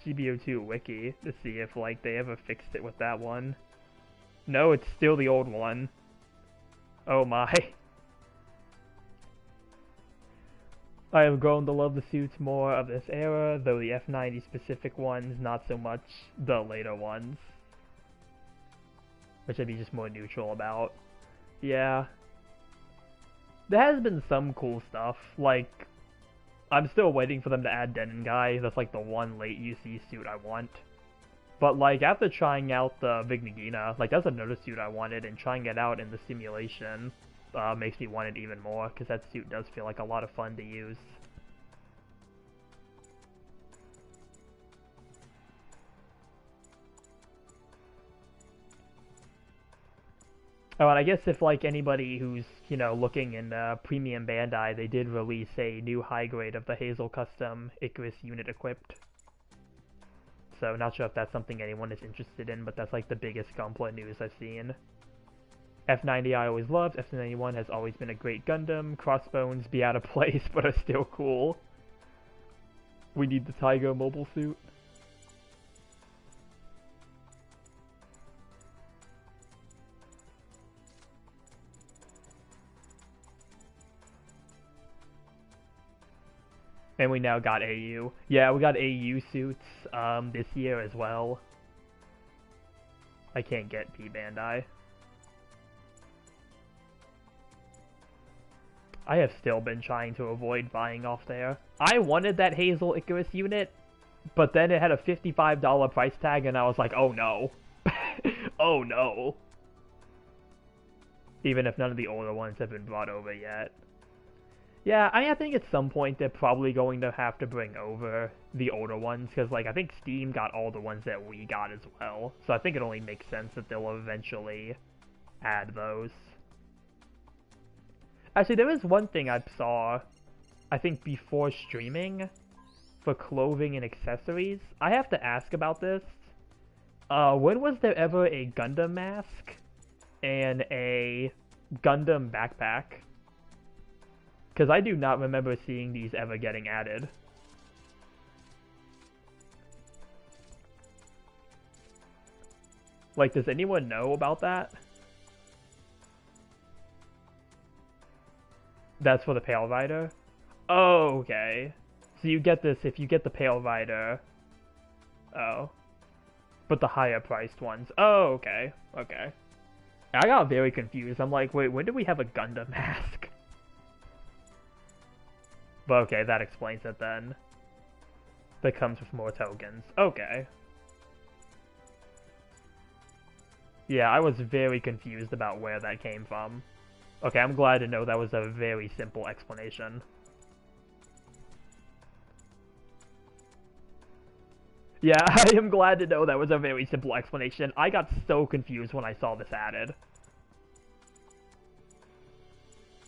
GBO2 wiki to see if like they ever fixed it with that one. No, it's still the old one. Oh my. I have grown to love the suits more of this era, though the F90 specific ones, not so much the later ones. Which I'd be just more neutral about. Yeah. There has been some cool stuff, like, I'm still waiting for them to add Denon Guy, that's like the one late UC suit I want. But like, after trying out the Big Nagina, like that's another suit I wanted, and trying it out in the simulation makes me want it even more, because that suit does feel like a lot of fun to use. Oh, and I guess if, like, anybody who's, you know, looking in Premium Bandai, they did release a new high grade of the Hazel Custom Icarus unit equipped. So, not sure if that's something anyone is interested in, but that's, like, the biggest Gunpla news I've seen. F90 I always loved, F91 has always been a great Gundam, Crossbones be out of place, but are still cool. We need the Tiger mobile suit. And we now got AU. Yeah, we got AU suits this year as well. I can't get P Bandai. I have still been trying to avoid buying off there. I wanted that Hazel Icarus unit, but then it had a $55 price tag and I was like, oh no. Oh no. Even if none of the older ones have been brought over yet. Yeah, I think at some point they're probably going to have to bring over the older ones, because like I think Steam got all the ones that we got as well, so I think it only makes sense that they'll eventually add those. Actually, there is one thing I saw, I think before streaming, for clothing and accessories. I have to ask about this. When was there ever a Gundam mask and a Gundam backpack? Because I do not remember seeing these ever getting added. Like, does anyone know about that? That's for the Pale Rider? Oh, okay. So you get this if you get the Pale Rider. Oh. But the higher priced ones. Oh, okay. Okay. I got very confused. I'm like, wait, when did we have a Gundam mask? But okay, that explains it then. That comes with more tokens. Okay. Yeah, I was very confused about where that came from. Okay, I'm glad to know that was a very simple explanation. Yeah, I am glad to know that was a very simple explanation. I got so confused when I saw this added.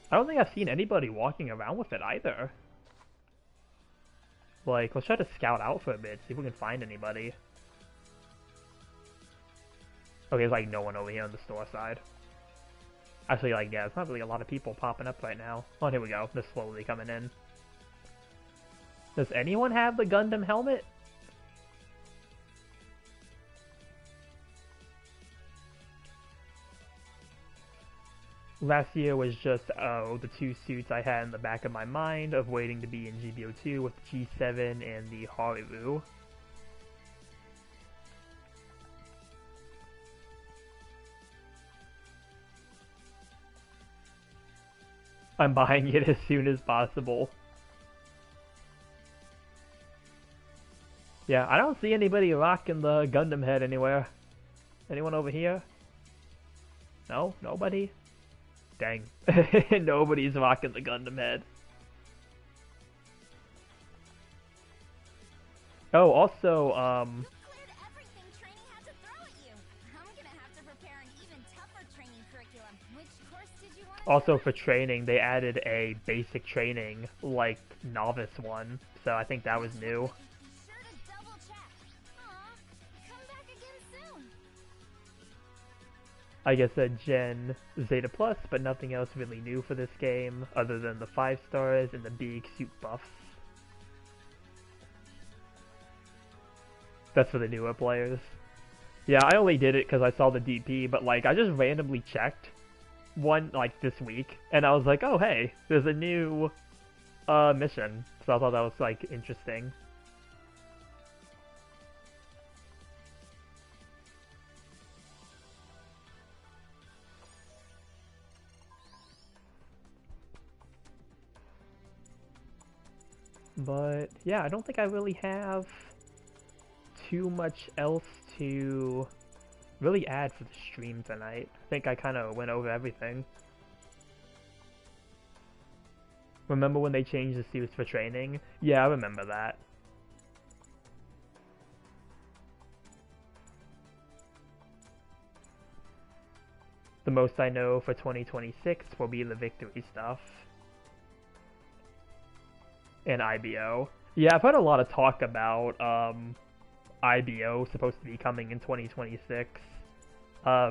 I don't think I've seen anybody walking around with it either. Like, let's try to scout out for a bit, see if we can find anybody. Okay, there's like no one over here on the store side. Actually, like, yeah, there's not really a lot of people popping up right now. Oh, here we go. They're slowly coming in. Does anyone have the Gundam helmet? Last year was just, the two suits I had in the back of my mind of waiting to be in GBO2 with the G7 and the Haru. I'm buying it as soon as possible. Yeah, I don't see anybody rocking the Gundam head anywhere. Anyone over here? No? Nobody? Dang. Nobody's rocking the Gundam head. Oh, also, You cleared everything training had to throw at you. I'm gonna have to prepare an even tougher training curriculum. Which course did you want to also do? for training, they added a basic training, like, novice one. So I think that was new. Be sure to double check. Aw, come back again soon. I guess a Gen Zeta Plus, but nothing else really new for this game, other than the 5 stars and the big suit buffs. That's for the newer players. Yeah, I only did it because I saw the DP, but like, I just randomly checked one, like, this week, and I was like, oh hey, there's a new, mission. So I thought that was, like, interesting. But yeah, I don't think I really have too much else to really add for the stream tonight. I think I kind of went over everything. Remember when they changed the suits for training? Yeah, I remember that. The most I know for 2026 will be the victory stuff. And IBO. Yeah, I've heard a lot of talk about IBO supposed to be coming in 2026.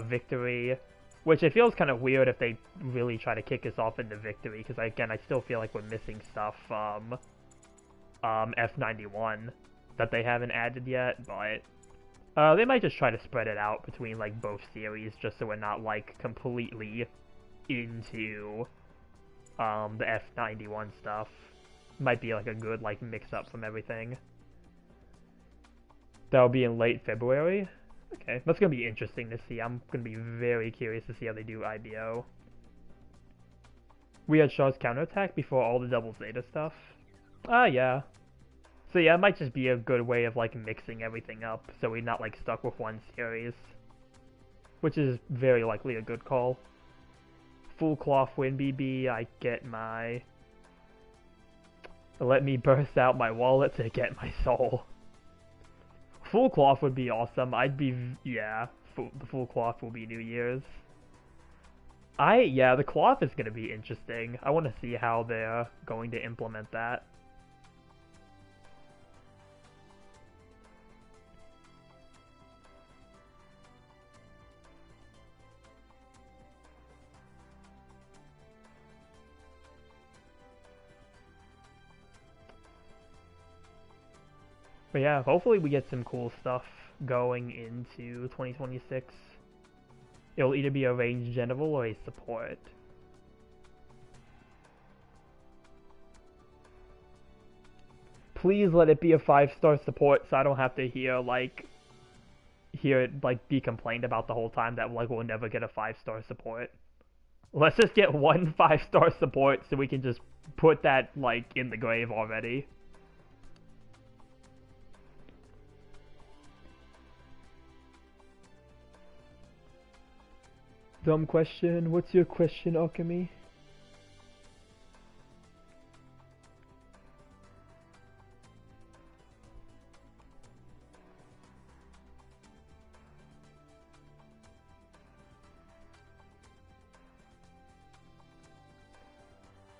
Victory, which it feels kind of weird if they really try to kick us off into victory, because again, I still feel like we're missing stuff from F91 that they haven't added yet, but they might just try to spread it out between like both series, just so we're not like completely into the F91 stuff. Might be like a good like mix up from everything. That'll be in late February. Okay, that's gonna be interesting to see. I'm gonna be very curious to see how they do IBO. We had Shaw's counterattack before all the double Zeta stuff. Ah, yeah. So yeah, it might just be a good way of like mixing everything up, so we're not like stuck with one series. Which is very likely a good call. Full cloth win BB, I get my... Let me burst out my wallet to get my soul. Full cloth would be awesome. I'd be... yeah, the full cloth will be New Year's. Yeah, the cloth is going to be interesting. I want to see how they're going to implement that. But yeah, hopefully we get some cool stuff going into 2026. It'll either be a range general or a support. Please let it be a 5-star support so I don't have to hear it like be complained about the whole time that like we'll never get a 5-star support. Let's just get one 5-star support so we can just put that like in the grave already. Dumb question. What's your question, Alchemy?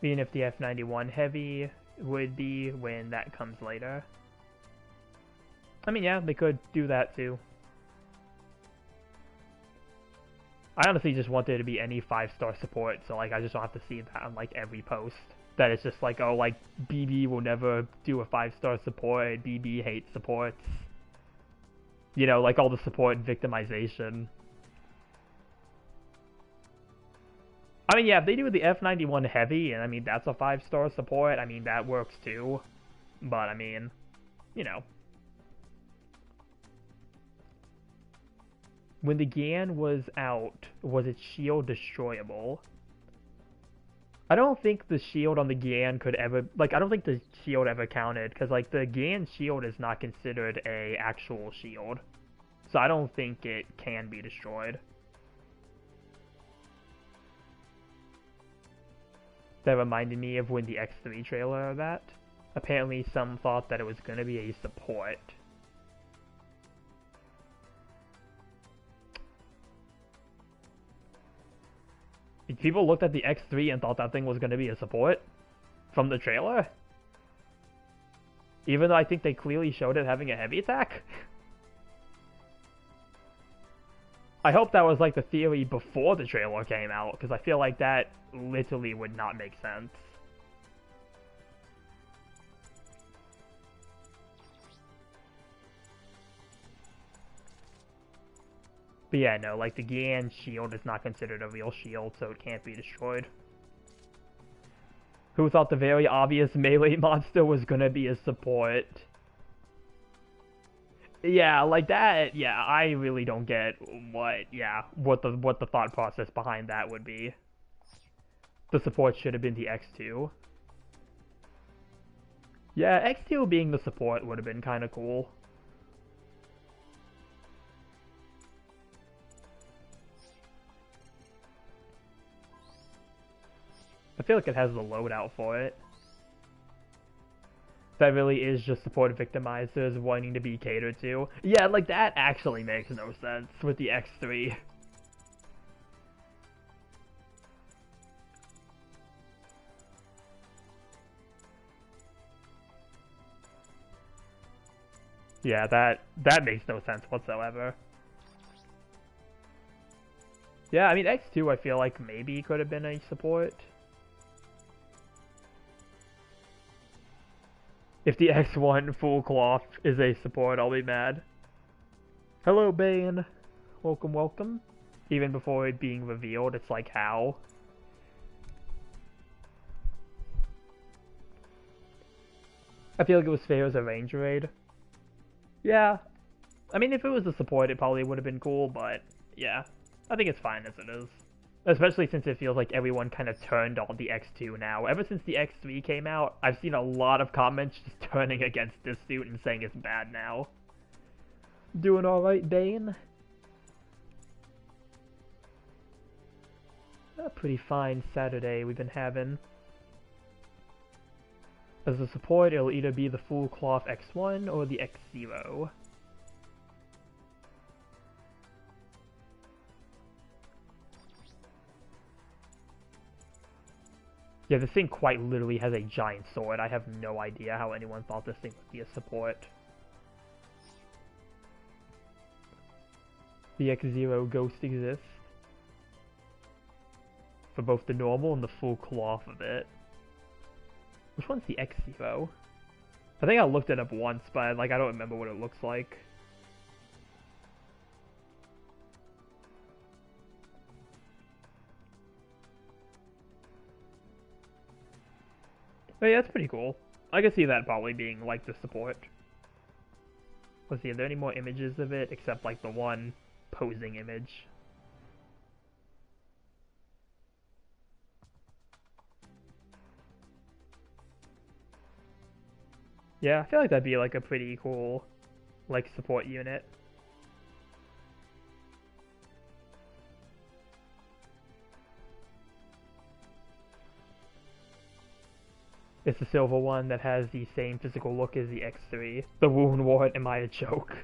Even if the F91 Heavy would be when that comes later. I mean, yeah, they could do that too. I honestly just want there to be any 5-star support, so like I just don't have to see that on like every post. That it's just like, oh, like BB will never do a 5-star support, BB hates supports. You know, like all the support victimization. I mean, yeah, if they do the F91 Heavy, and I mean, that's a 5-star support, I mean, that works too. But, I mean, you know. When the GAN was out, was its shield destroyable? I don't think the shield on the GAN could ever, like, I don't think the shield ever counted, because, like, the GAN shield is not considered a actual shield. So I don't think it can be destroyed. That reminded me of when the X3 trailer of that. Apparently some thought that it was going to be a support. People looked at the X3 and thought that thing was going to be a support from the trailer. Even though I think they clearly showed it having a heavy attack. I hope that was like the theory before the trailer came out, because I feel like that literally would not make sense. But yeah, no, like the GAN shield is not considered a real shield, so it can't be destroyed. Who thought the very obvious melee monster was gonna be a support? Yeah, like that, yeah, I really don't get what the thought process behind that would be. The support should have been the X2. Yeah, X2 being the support would have been kind of cool. I feel like it has the loadout for it. That really is just support victimizers wanting to be catered to. Yeah, like that actually makes no sense with the X3. Yeah, that makes no sense whatsoever. Yeah, I mean X2 I feel like maybe could have been a support. If the X1 full cloth is a support, I'll be mad. Hello, Bane. Welcome, welcome. Even before it being revealed, it's like, how? I feel like it was fair as a range raid. Yeah. I mean, if it was a support, it probably would have been cool, but yeah. I think it's fine as it is. Especially since it feels like everyone kind of turned on the X2 now. Ever since the X3 came out, I've seen a lot of comments just turning against this suit and saying it's bad now. Doing alright, Bane? A pretty fine Saturday we've been having. As a support, it'll either be the full cloth X1 or the X0. Yeah, this thing quite literally has a giant sword. I have no idea how anyone thought this thing would be a support. The X0 Ghost exists. For both the normal and the full cloth of it. Which one's the X0? I think I looked it up once, but like I don't remember what it looks like. But yeah, that's pretty cool. I can see that probably being like the support. Let's see, are there any more images of it except like the one posing image? Yeah, I feel like that'd be like a pretty cool like support unit. It's the silver one that has the same physical look as the X3. The wound ward, am I a joke?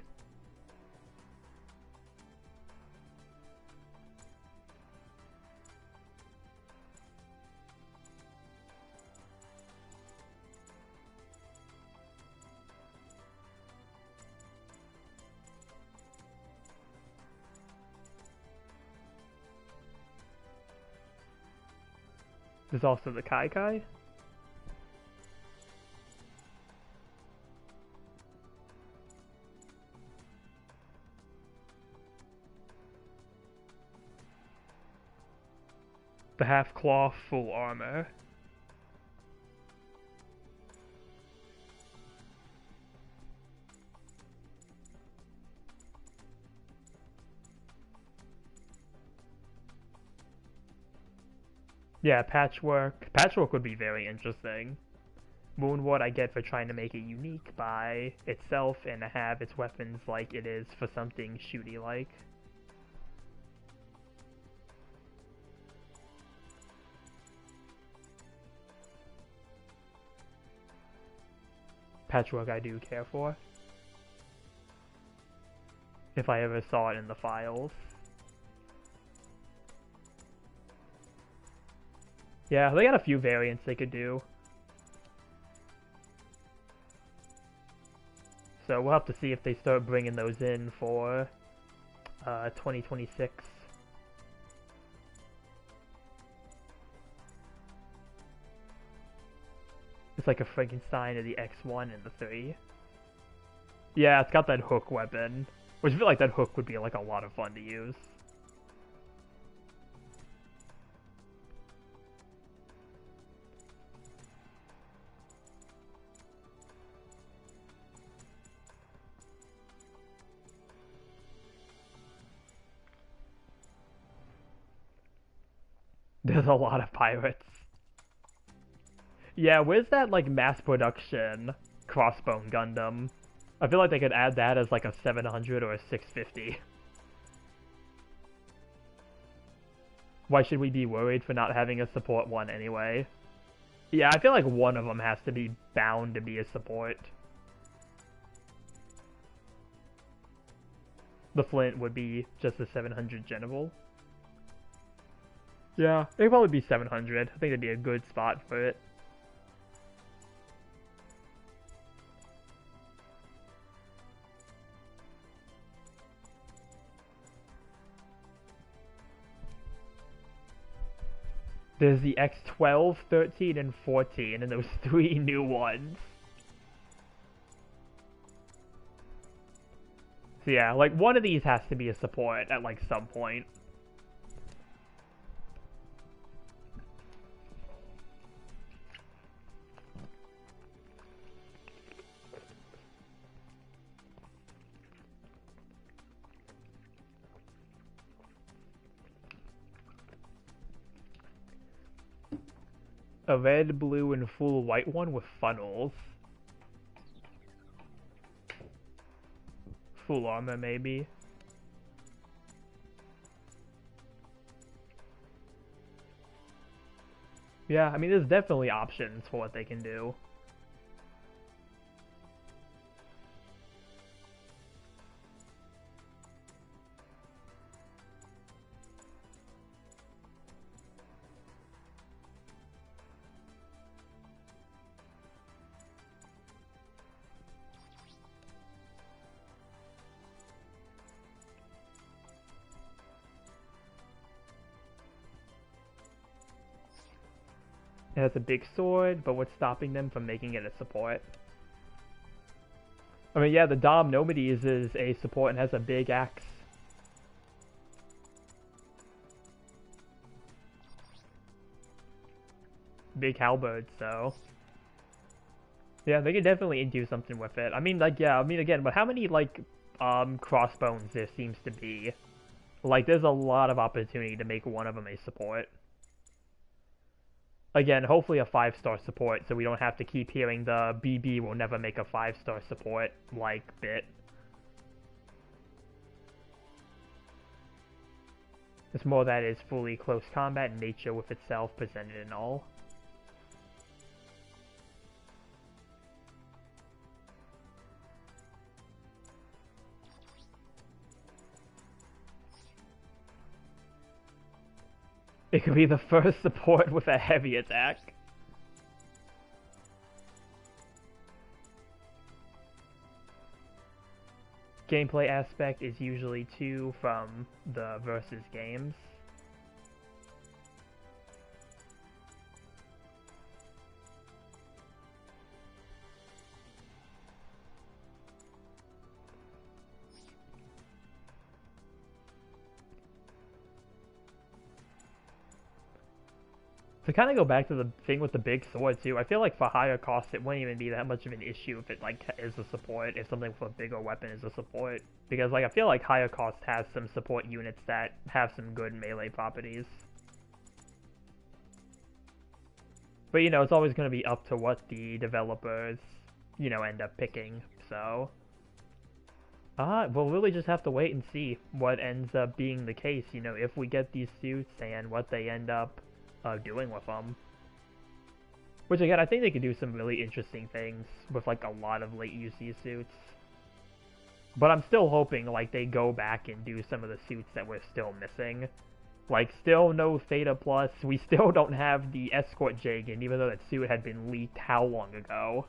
There's also the Kai Kai. The half cloth full armor. Yeah, patchwork. Patchwork would be very interesting. Moonward I get for trying to make it unique by itself and to have its weapons like it is for something shooty like. Patchwork I do care for. If I ever saw it in the files. Yeah, they got a few variants they could do. So we'll have to see if they start bringing those in for 2026. It's like a Frankenstein of the X1 and the 3. Yeah, it's got that hook weapon, which I feel like that hook would be like a lot of fun to use. There's a lot of pirates. Yeah, where's that like mass production crossbone Gundam? I feel like they could add that as like a 700 or a 650. Why should we be worried for not having a support one anyway? Yeah, I feel like one of them has to be bound to be a support. The Flint would be just a 700 General. Yeah, it'd probably be 700. I think it'd be a good spot for it. There's the X12, 13, and 14, and those 3 new ones. So yeah, like one of these has to be a support at like some point. A red, blue, and full white one with funnels. Full armor, maybe. Yeah, I mean, there's definitely options for what they can do. It has a big sword, but what's stopping them from making it a support? I mean, yeah, the Dom Nomides is a support and has a big axe. Big halberd, so... Yeah, they could definitely do something with it. I mean, like, yeah, I mean, again, but how many, like, crossbones there seems to be? Like, there's a lot of opportunity to make one of them a support. Again, hopefully a 5-star support, so we don't have to keep hearing the BB will never make a 5-star support, like, bit. It's more that it's fully close combat in nature with itself presented and all. It could be the first support with a heavy attack. Gameplay aspect is usually 2 from the versus games. To kind of go back to the thing with the big sword too, I feel like for higher costs it wouldn't even be that much of an issue if it like is a support, if something with a bigger weapon is a support. Because like I feel like higher cost has some support units that have some good melee properties. But you know, it's always going to be up to what the developers, you know, end up picking, so... we'll really just have to wait and see what ends up being the case, you know, if we get these suits and what they end up doing with them. Which again, I think they could do some really interesting things with like a lot of late UC suits. But I'm still hoping like they go back and do some of the suits that we're still missing. Like still no Theta Plus, we still don't have the Escort Jagan, even though that suit had been leaked how long ago.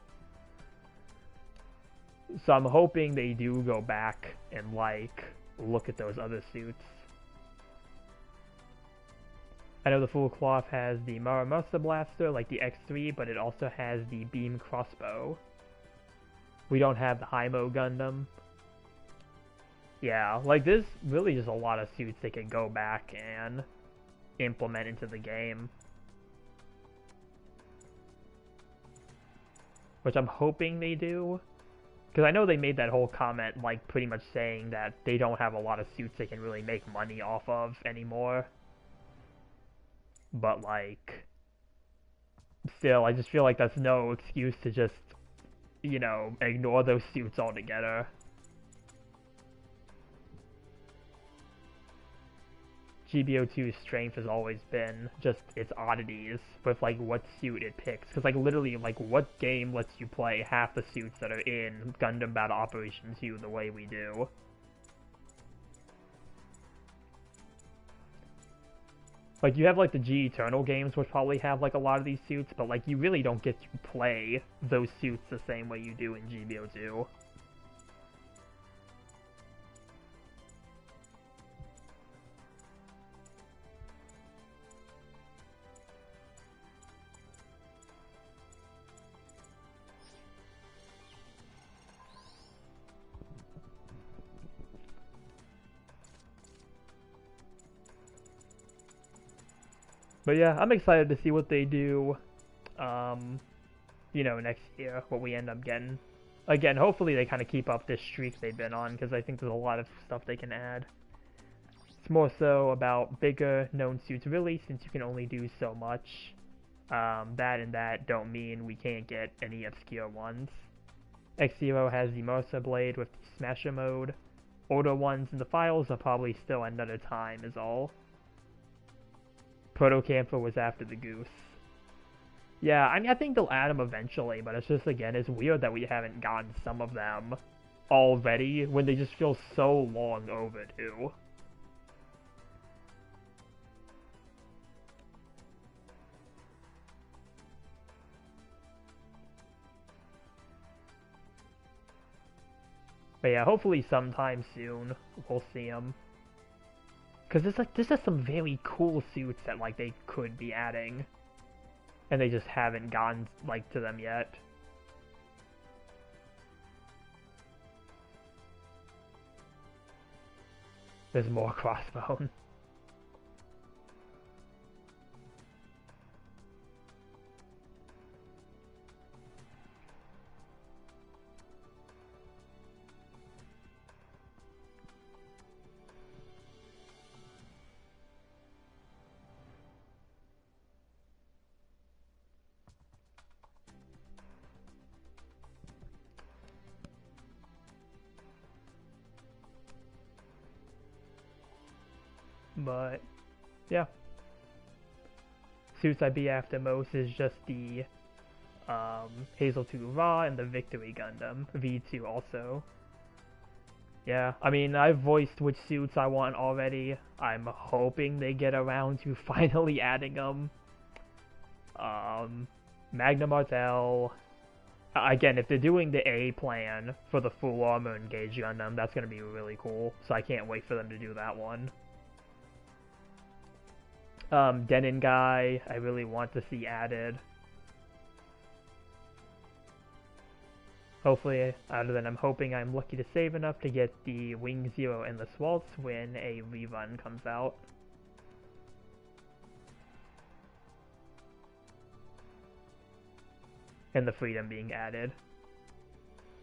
So I'm hoping they do go back and like look at those other suits. I know the Full Cloth has the Maramosa Blaster, like the X3, but it also has the Beam Crossbow. We don't have the Hymo Gundam. Yeah, like there's really just a lot of suits they could go back and implement into the game. Which I'm hoping they do. Because I know they made that whole comment, like, pretty much saying that they don't have a lot of suits they can really make money off of anymore. But, like, still, I just feel like that's no excuse to just, you know, ignore those suits altogether. GBO2's strength has always been just its oddities with like what suit it picks. Because like literally, like what game lets you play half the suits that are in Gundam Battle Operation 2 the way we do? Like you have like the G Eternal games which probably have like a lot of these suits, but like you really don't get to play those suits the same way you do in GBO2. But yeah, I'm excited to see what they do, you know, next year, what we end up getting. Again, hopefully they kind of keep up this streak they've been on, because I think there's a lot of stuff they can add. It's more so about bigger known suits really, since you can only do so much. That and that don't mean we can't get any obscure ones. X-Zero has the Marsa Blade with the Smasher mode. Older ones in the files are probably still another time is all. Protocamper was after the Goose. Yeah, I mean, I think they'll add them eventually, but it's just, again, it's weird that we haven't gotten some of them already when they just feel so long overdue. But yeah, hopefully sometime soon we'll see them. Because there's just some very cool suits that, like, they could be adding. And they just haven't gotten, like, to them yet. There's more Crossbone. But, yeah. Suits I'd be after most is just the Hazel 2 Raw and the Victory Gundam. V2 also. Yeah, I mean, I've voiced which suits I want already. I'm hoping they get around to finally adding them. Magna Martel. Again, if they're doing the A plan for the full armor Engage Gundam, that's going to be really cool. So I can't wait for them to do that one. Denon Guy, I really want to see added. Hopefully, other than I'm hoping I'm lucky to save enough to get the Wing Zero Endless Waltz when a rerun comes out. and the Freedom being added.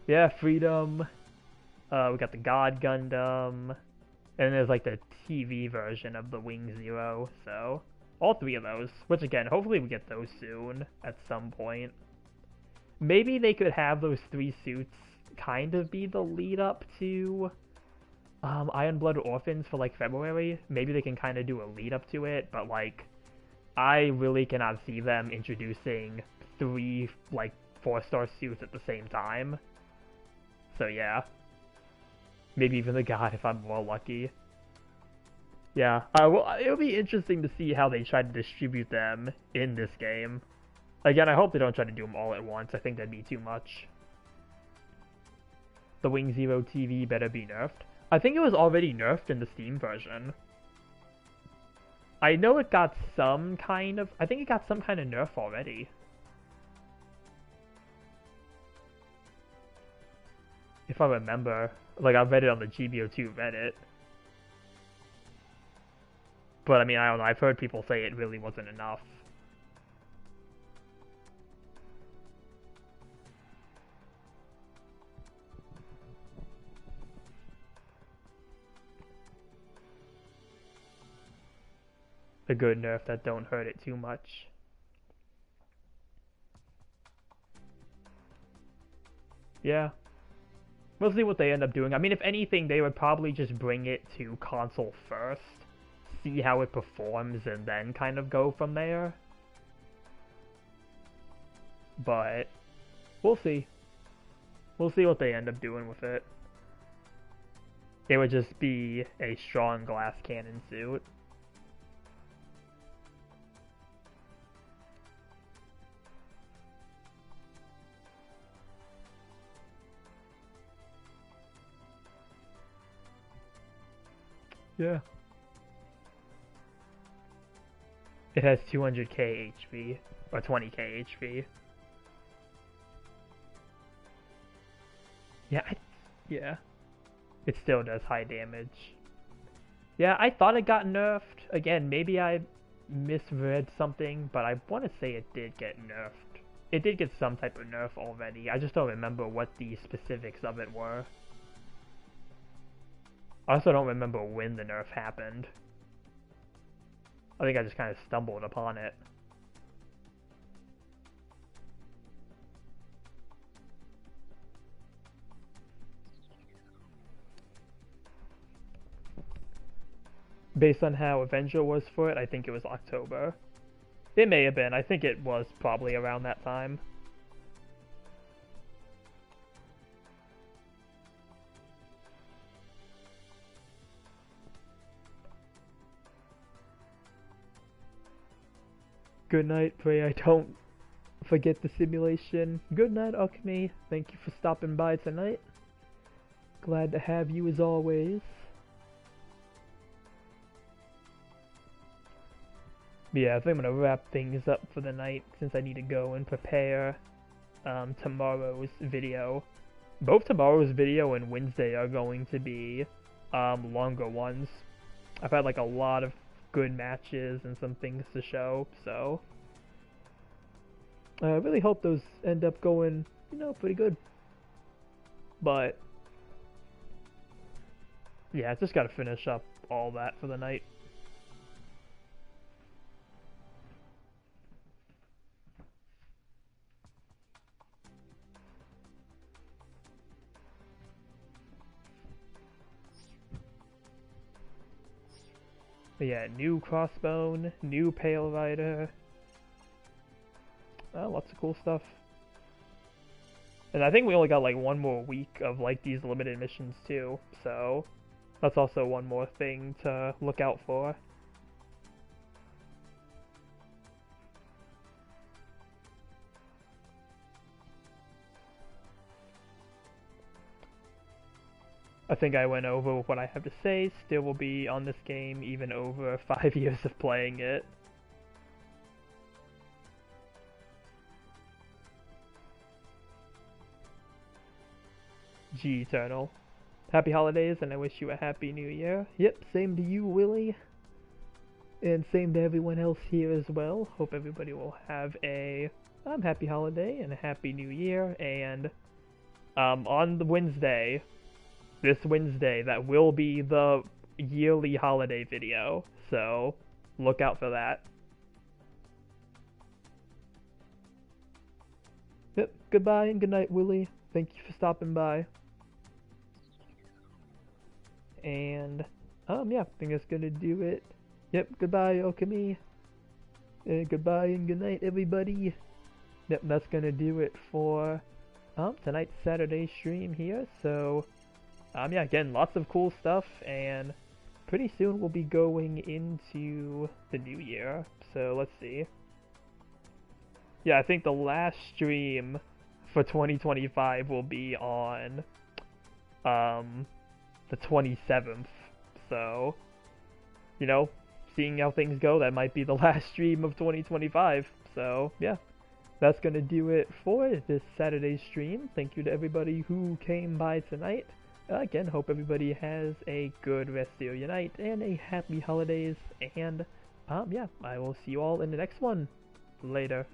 Yeah, Freedom. We got the God Gundam. And there's like the TV version of the Wing Zero. So, all three of those. Which again, hopefully we get those soon at some point. Maybe they could have those three suits kind of be the lead up to Iron Blood Orphans for like February. Maybe they can kind of do a lead up to it, but like I really cannot see them introducing three like 4-star suits at the same time. So yeah. Maybe even the God if I'm more lucky. Yeah, well, it'll be interesting to see how they try to distribute them in this game. Again, I hope they don't try to do them all at once. I think that'd be too much. The Wing Zero TV better be nerfed. I think it was already nerfed in the Steam version. I know it got some kind of... I think it got some kind of nerf already. If I remember. Like, I read it on the GBO2 Reddit. But, I mean, I don't know. I've heard people say it really wasn't enough. A good nerf that don't hurt it too much. Yeah. We'll see what they end up doing. I mean, if anything, they would probably just bring it to console first, see how it performs, and then kind of go from there. But we'll see. We'll see what they end up doing with it. It would just be a strong glass cannon suit. Yeah. It has 200k HP, or 20k HP. Yeah, yeah. It still does high damage. Yeah, I thought it got nerfed. Again, maybe I misread something, but I want to say it did get nerfed. It did get some type of nerf already. I just don't remember what the specifics of it were. I also don't remember when the nerf happened. I think I just kind of stumbled upon it. Based on how Avenger was for it, I think it was October. It may have been. I think it was probably around that time. Good night, pray I don't forget the simulation. Good night, Alchemy. Thank you for stopping by tonight. Glad to have you as always. Yeah, I think I'm gonna wrap things up for the night since I need to go and prepare tomorrow's video. Both tomorrow's video and Wednesday are going to be longer ones. I've had like a lot of good matches and some things to show, so I really hope those end up going, you know, pretty good. But yeah, I just gotta finish up all that for the night. But yeah, new crossbone, new Pale Rider. Lots of cool stuff. And I think we only got like one more week of like these limited missions too, so that's also one more thing to look out for. I think I went over what I have to say. Still will be on this game even over 5 years of playing it. G Eternal. Happy holidays, and I wish you a happy new year. Yep, same to you, Willie. And same to everyone else here as well. Hope everybody will have a happy holiday and a happy new year, and on the Wednesday, this Wednesday, that will be the yearly holiday video, so look out for that. Yep, goodbye and good night, Willie. Thank you for stopping by. And, yeah, I think that's gonna do it. Yep, goodbye, Okami. Goodbye and good night, everybody. Yep, that's gonna do it for, tonight's Saturday stream here, so, yeah, again, lots of cool stuff, and pretty soon we'll be going into the new year, so let's see. Yeah, I think the last stream for 2025 will be on, the 27th, so, you know, seeing how things go, that might be the last stream of 2025, so, yeah. That's gonna do it for this Saturday stream. Thank you to everybody who came by tonight. Again, hope everybody has a good rest of your night and a happy holidays, and, yeah, I will see you all in the next one. Later.